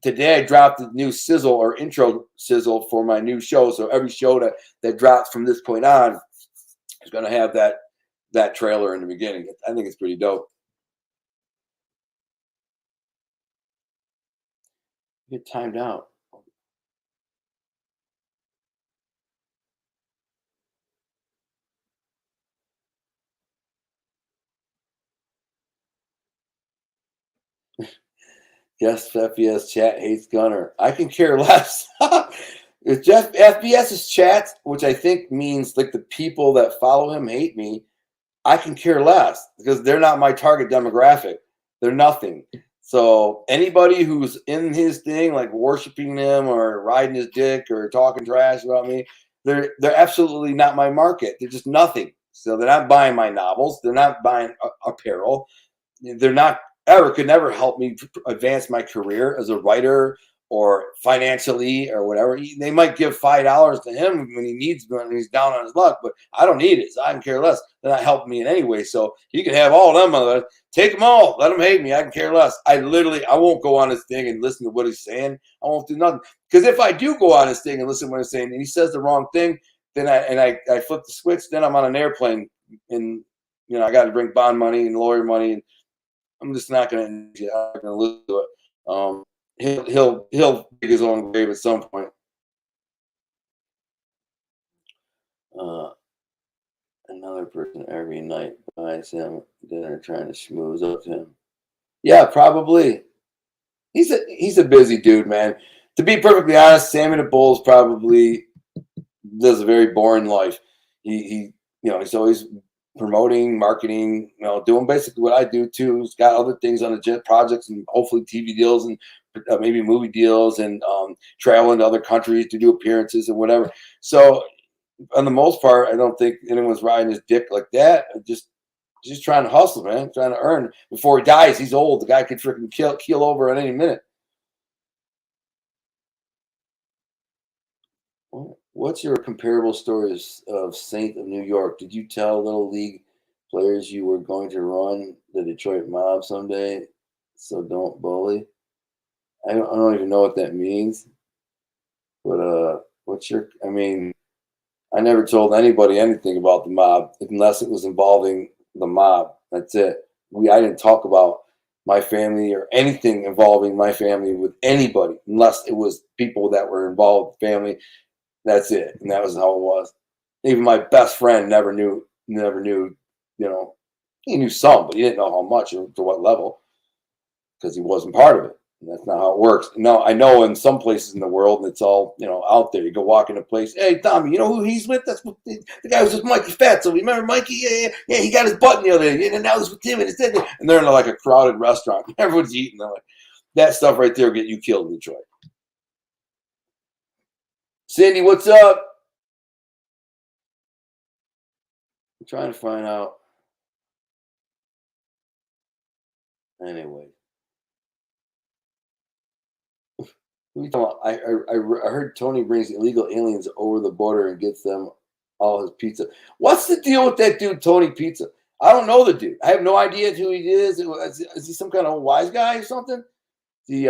today I dropped the new sizzle or intro sizzle for my new show. So every show that drops from this point on is gonna have that trailer in the beginning. I think it's pretty dope. Get timed out. Yes, FPS chat hates Gunner. I can care less. If Jeff FBS's chat, which I think means like the people that follow him hate me, I can care less because they're not my target demographic. They're nothing. So anybody who's in his thing, like worshiping him or riding his dick or talking trash about me, they're absolutely not my market. They're just nothing. So they're not buying my novels. They're not buying apparel. They're not could never help me advance my career as a writer or financially or whatever. They might give $5 to him when he needs, when he's down on his luck, but I don't need it. So I can care less. They're not helping me in any way. So he can have all of them. Take them all. Let them hate me. I can care less. I won't go on his thing and listen to what he's saying. I won't do nothing. Because if I do go on his thing and listen to what he's saying and he says the wrong thing, then I flip the switch, then I'm on an airplane and I got to bring bond money and lawyer money, and I'm just not going to lose to it. He'll dig his own grave at some point. Another person every night buys him dinner trying to schmooze up to him. Yeah, probably. He's a busy dude, man. To be perfectly honest, Sammy the Bull probably does a very boring life. He's always promoting, marketing, doing basically what I do too. He's got other things on the projects and hopefully TV deals and maybe movie deals and traveling to other countries to do appearances and whatever. So on the most part, I don't think anyone's riding his dick like that. Just trying to hustle, man, trying to earn before he dies. He's old. The guy could freaking keel over at any minute. What's your comparable stories of Saint of New York? Did you tell Little League players you were going to run the Detroit Mob someday? So don't bully. I don't even know what that means. But I never told anybody anything about the mob unless it was involving the mob. That's it. I didn't talk about my family or anything involving my family with anybody unless it was people that were involved with family. That's it. And that was how it was. Even my best friend never knew, he knew some, but he didn't know how much or to what level because he wasn't part of it. That's not how it works. No, I know in some places in the world, and it's all, you know, out there. You go walk in a place. Hey, Tommy, you know who he's with? That's what the guy was with Mikey Fatso. Remember Mikey? Yeah. He got his button the other day. And now he's with him. And they're in like a crowded restaurant. Everyone's eating. They're like, that stuff right there will get you killed in Detroit. Cindy, what's up? I'm trying to find out. Anyway. I heard Tony brings illegal aliens over the border and gets them all his pizza. What's the deal with that dude, Tony Pizza? I don't know the dude. I have no idea who he is. Is he some kind of wise guy or something? It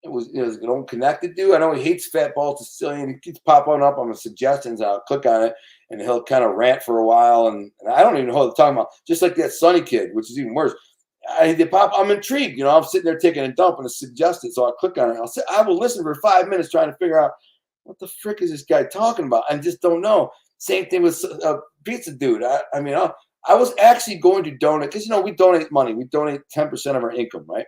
was an old connected dude. I know he hates fat ball Sicilian. He keeps popping up on the suggestions. I'll click on it and he'll kind of rant for a while. And I don't even know what they're talking about. Just like that Sonny kid, which is even worse. I'm intrigued. I'm sitting there taking a dump and it's suggested. So I click on it. I will listen for 5 minutes trying to figure out what the frick is this guy talking about. I just don't know. Same thing with pizza dude. I was actually going to donate because we donate money. We donate 10% of our income, right?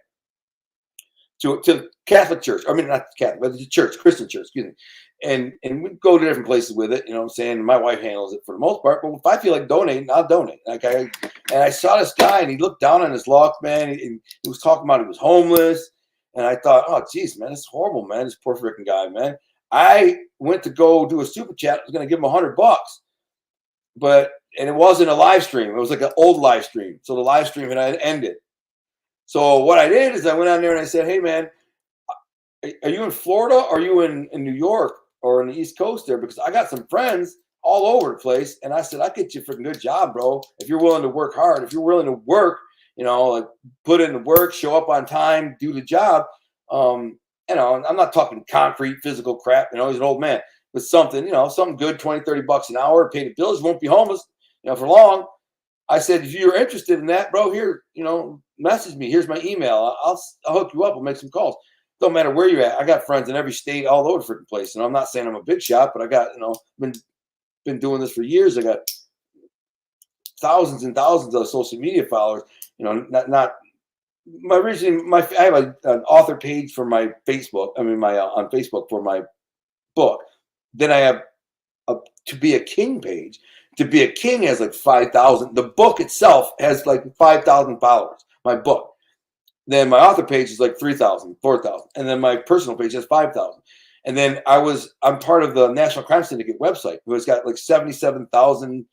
To Catholic church. I mean, not Catholic, but the church, Christian church, excuse me. And we go to different places with it. You know what I'm saying? My wife handles it for the most part. But if I feel like donating, I'll donate. And I saw this guy and he looked down on his luck, man. He was talking about he was homeless. And I thought, oh, geez, man, it's horrible, man. This poor freaking guy, man. I went to go do a super chat. I was going to give him $100. And it wasn't a live stream. It was like an old live stream. So the live stream had ended. So what I did is I went on there and I said, hey, man, are you in Florida? Or are you in New York or on the East Coast there? Because I got some friends all over the place. And I said, I'll get you a freaking good job, bro. If you're willing to work hard, if you're willing to work, like put in the work, show up on time, do the job. I'm not talking concrete, physical crap. He's an old man. But something, something good, $20-$30 an hour, pay the bills, you won't be homeless, for long. I said, if you're interested in that, bro, here, message me. Here's my email. I'll hook you up. We'll make some calls. Don't matter where you're at. I got friends in every state, all over the freaking place. And I'm not saying I'm a big shot, but I got, been doing this for years. I got thousands and thousands of social media followers. I have an author page for my Facebook. On Facebook for my book. Then I have a To Be a King page. To Be a King has like 5,000. The book itself has like 5,000 followers, my book. Then my author page is like 3,000, 4,000. And then my personal page has 5,000. And then I'm part of the National Crime Syndicate website, who has got like 77,000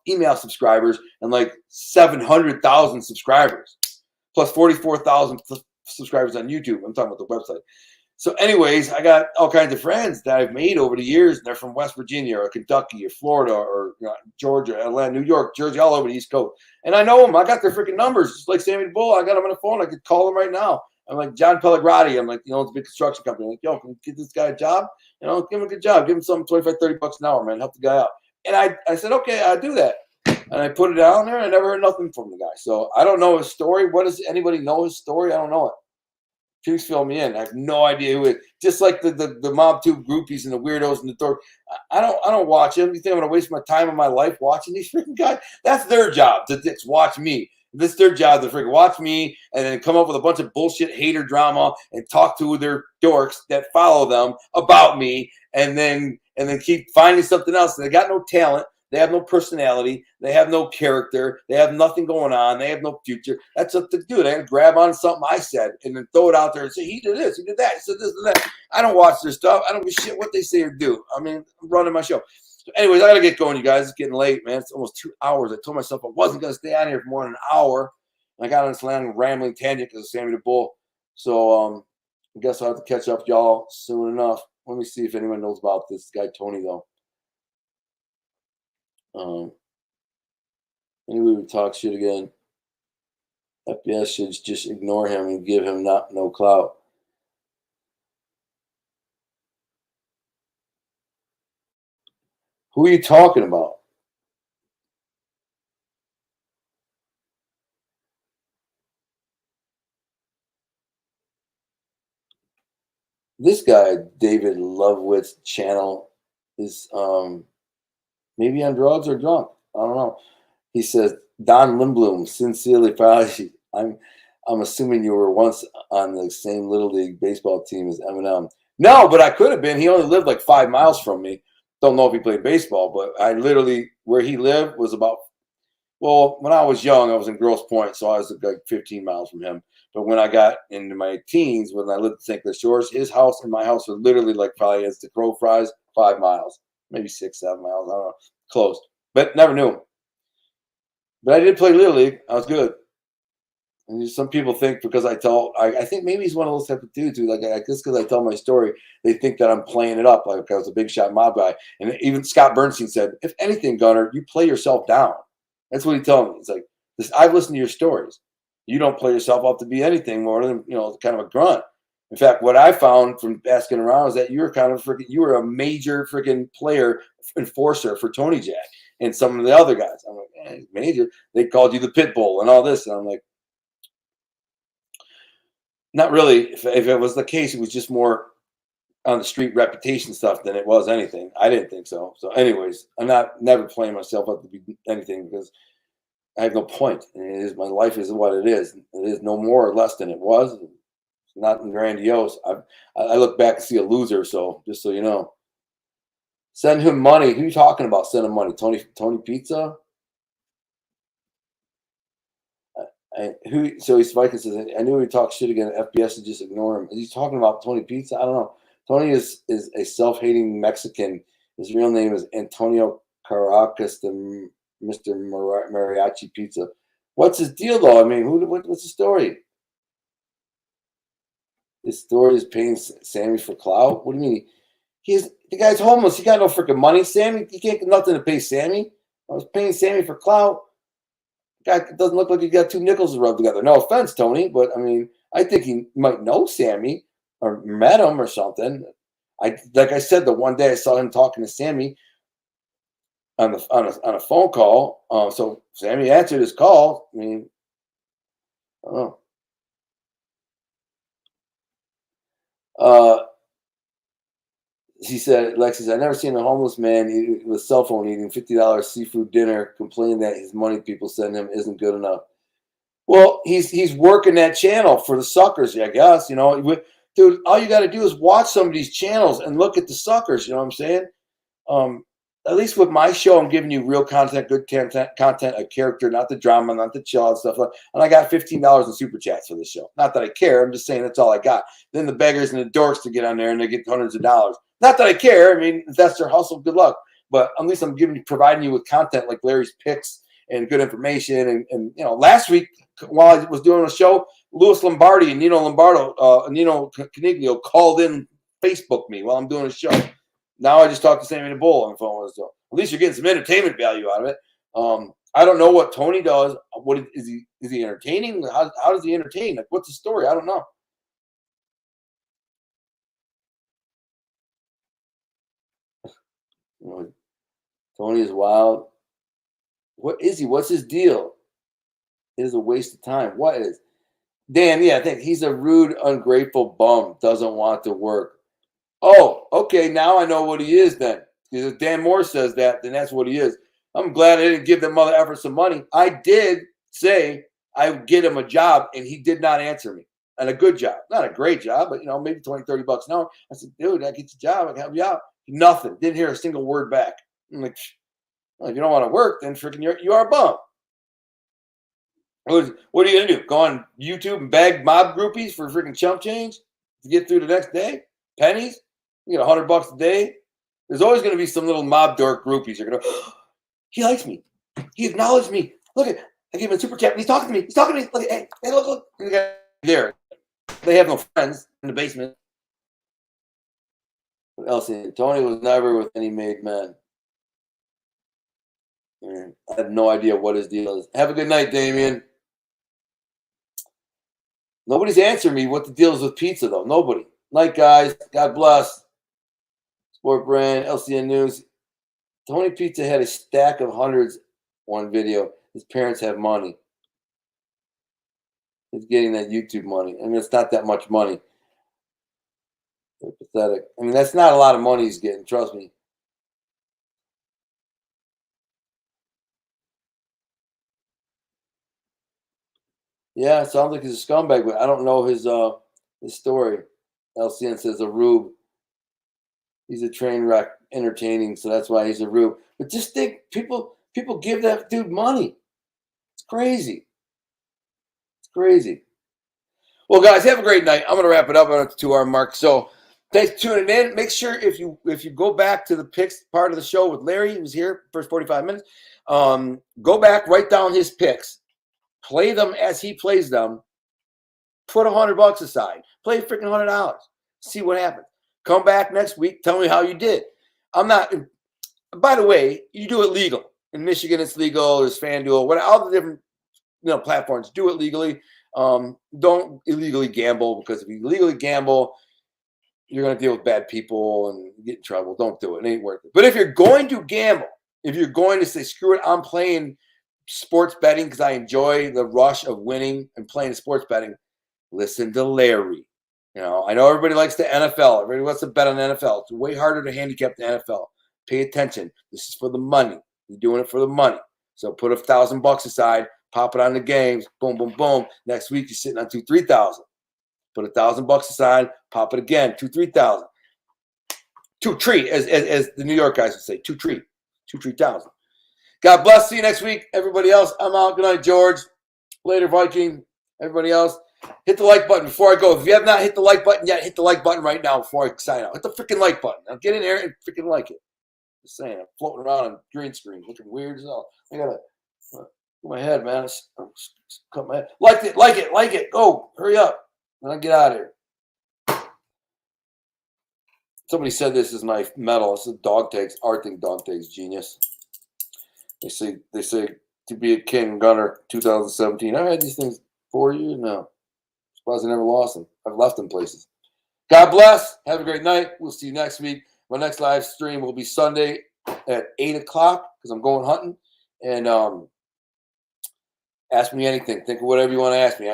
email subscribers and like 700,000 subscribers, plus 44,000 subscribers on YouTube. I'm talking about the website. So anyways, I got all kinds of friends that I've made over the years. And they're from West Virginia or Kentucky or Florida or Georgia, Atlanta, New York, Jersey, all over the East Coast. And I know them. I got their freaking numbers. Just like Sammy the Bull. I got them on the phone. I could call them right now. I'm like John Pellegrati. I'm like, it's a big construction company. I'm like, yo, can you get this guy a job? Give him a good job. Give him something $25-$30 an hour, man. Help the guy out. And I said, okay, I'll do that. And I put it down there. And I never heard nothing from the guy. So I don't know his story. What does anybody know his story? I don't know it. Please fill me in. I have no idea who it is. Just like the Mob 2 groupies and the weirdos in the door. I don't watch them. You think I'm going to waste my time of my life watching these freaking guys? That's their job to watch me. This is their job to freaking watch me and then come up with a bunch of bullshit hater drama and talk to their dorks that follow them about me and then keep finding something else. They got no talent. They have no personality. They have no character. They have nothing going on. They have no future. That's what to do. They have to grab on something I said and then throw it out there and say, he did this, he did that, he said this and that. I don't watch their stuff. I don't give a shit what they say or do. I'm running my show. So anyways, I got to get going, you guys. It's getting late, man. It's almost 2 hours. I told myself I wasn't going to stay on here for more than an hour. And I got on this rambling tangent because of Sammy the Bull. So I guess I'll have to catch up with y'all soon enough. Let me see if anyone knows about this guy, Tony, though. Anyway, we talk shit again. FBI should just ignore him and give him no clout. Who are you talking about? This guy, David Lovewitz's channel is maybe on drugs or drunk. I don't know. He says, Don Lindblom, sincerely apology. I'm assuming you were once on the same Little League baseball team as Eminem. No, but I could have been. He only lived like 5 miles from me. Don't know if he played baseball, but I literally, where he lived was about, well, when I was young, I was in Grosse Pointe, so I was like 15 miles from him. But when I got into my teens, when I lived in St. Clair Shores, his house and my house was literally like probably as the crow flies, 5 miles, maybe 6, 7 miles. I don't know, close. But never knew him. But I did play Little League. I was good. And some people think because I think maybe he's one of those type of dudes who, like, I guess because I tell my story, they think that I'm playing it up like I was a big shot mob guy. And even Scott Bernstein said, if anything, Gunner, you play yourself down. That's what he told me. It's like, I've listened to your stories. You don't play yourself up to be anything more than, kind of a grunt. In fact, what I found from asking around is that you were a major freaking player, enforcer for Tony Jack and some of the other guys. I'm like, major. They called you the pit bull and all this. And I'm like, not really. If it was the case, it was just more on the street reputation stuff than it was anything. I didn't think so. So anyways, I'm never playing myself up to be anything because I have no point. And my life is what it is. It is no more or less than it was. It's not grandiose. I look back and see a loser. So just so you know, send him money. Who are you talking about? Send him money. Tony Pizza. So he's Viking says, I knew he talked shit again. FBS to just ignore him. Is he talking about Tony Pizza? I don't know. Tony is a self-hating Mexican. His real name is Antonio Caracas, the Mr. Mariachi Pizza. What's his deal, though? I mean, what's the story? His story is paying Sammy for clout. What do you mean? The guy's homeless. He got no freaking money. Sammy, he can't get nothing to pay Sammy. I was paying Sammy for clout. Guy doesn't look like he got 2 nickels to rub together. No offense, Tony, but I mean, I think he might know Sammy or met him or something. Like I said, the one day I saw him talking to Sammy on a phone call. So Sammy answered his call. I mean, I don't know. He said, Lexus, I've never seen a homeless man eat with a cell phone eating $50 seafood dinner, complaining that his money people send him isn't good enough. Well, he's working that channel for the suckers, I guess. Dude, all you got to do is watch some of these channels and look at the suckers. You know what I'm saying? At least with my show, I'm giving you real content, good content, a character, not the drama, not the chill and stuff. And I got $15 in super chats for this show. Not that I care. I'm just saying that's all I got. Then the beggars and the dorks to get on there and they get hundreds of dollars. Not that I care. I mean, if that's their hustle, good luck. But at least I'm providing you with content like Larry's picks and good information. And last week while I was doing a show, Louis Lombardi and Nino Caniglio called in, Facebook me while I'm doing a show. Now I just talked to Sammy the Bull on the phone. So at least you're getting some entertainment value out of it. I don't know what Tony does. What is he? Is he entertaining? How does he entertain? Like, what's the story? I don't know. Tony is wild. What is he? What's his deal? It is a waste of time. What is? Dan, yeah, I think he's a rude, ungrateful bum. Doesn't want to work. Oh, okay. Now I know what he is then. Because if Dan Moore says that, then that's what he is. I'm glad I didn't give that mother effer some money. I did say I would get him a job, and he did not answer me. And a good job. Not a great job, but, maybe 20, 30 bucks an hour. I said, dude, I get you a job. I can help you out. Nothing. Didn't hear a single word back. I'm like, well, if you don't want to work, then freaking you are a bum. What are you going to do? Go on YouTube and bag mob groupies for freaking chump change to get through the next day? Pennies? You get $100 a day. There's always going to be some little mob dork groupies. You're going to, he likes me. He acknowledged me. Look I gave him a super chat. And he's talking to me. Look, hey, look. There. They have no friends in the basement. What else? Tony was never with any made men. I have no idea what his deal is. Have a good night, Damien. Nobody's answering me what the deal is with pizza, though. Nobody. Night, guys. God bless. Sport Brand, LCN News. Tony Pizza had a stack of hundreds on video. His parents have money. He's getting that YouTube money. I mean, it's not that much money. They're pathetic. I mean, that's not a lot of money he's getting. Trust me. Yeah, it sounds like he's a scumbag, but I don't know his story. LCN says a rube. He's a train wreck, entertaining, so that's why he's a rube. But just think, people give that dude money. It's crazy. It's crazy. Well, guys, have a great night. I'm gonna wrap it up on the 2-hour mark. So thanks for tuning in. Make sure if you go back to the picks part of the show with Larry, he was here first 45 minutes. Go back, write down his picks, play them as he plays them. Put $100 aside. Play freaking $100. See what happens. Come back next week. Tell me how you did. I'm not. By the way, you do it legal. In Michigan, it's legal. There's FanDuel. What all the different platforms do it legally. Don't illegally gamble, because if you illegally gamble, you're going to deal with bad people and get in trouble. Don't do it. It ain't worth it. But if you're going to gamble, if you're going to say, screw it, I'm playing sports betting because I enjoy the rush of winning and playing sports betting, listen to Larry. I know everybody likes the NFL. Everybody wants to bet on the NFL. It's way harder to handicap the NFL. Pay attention. This is for the money. You're doing it for the money. So put $1,000 aside, pop it on the games, boom, boom, boom. Next week, you're sitting on 2,000-3,000. Put $1,000 aside, pop it again, 2,000-3,000. 2-3, as the New York guys would say, 2-3, 2,000-3,000. God bless. See you next week. Everybody else, I'm out. Good night, George. Later, Viking. Everybody else, hit the like button before I go. If you have not hit the like button yet, hit the like button right now before I sign out. Hit the freaking like button. Now get in there and freaking like it. Just saying, I'm floating around on green screen, looking weird as hell. I gotta my head, man. Cut my head. Like it. Go, hurry up. Then I get out of here. Somebody said this is my medal. It's a dog tags. Arting dog tags genius. They say to be a king gunner 2017. I had these things 4 years now. Surprised I never lost them. I've left them places. God bless. Have a great night. We'll see you next week. My next live stream will be Sunday at 8 o'clock because I'm going hunting. And ask me anything. Think of whatever you want to ask me.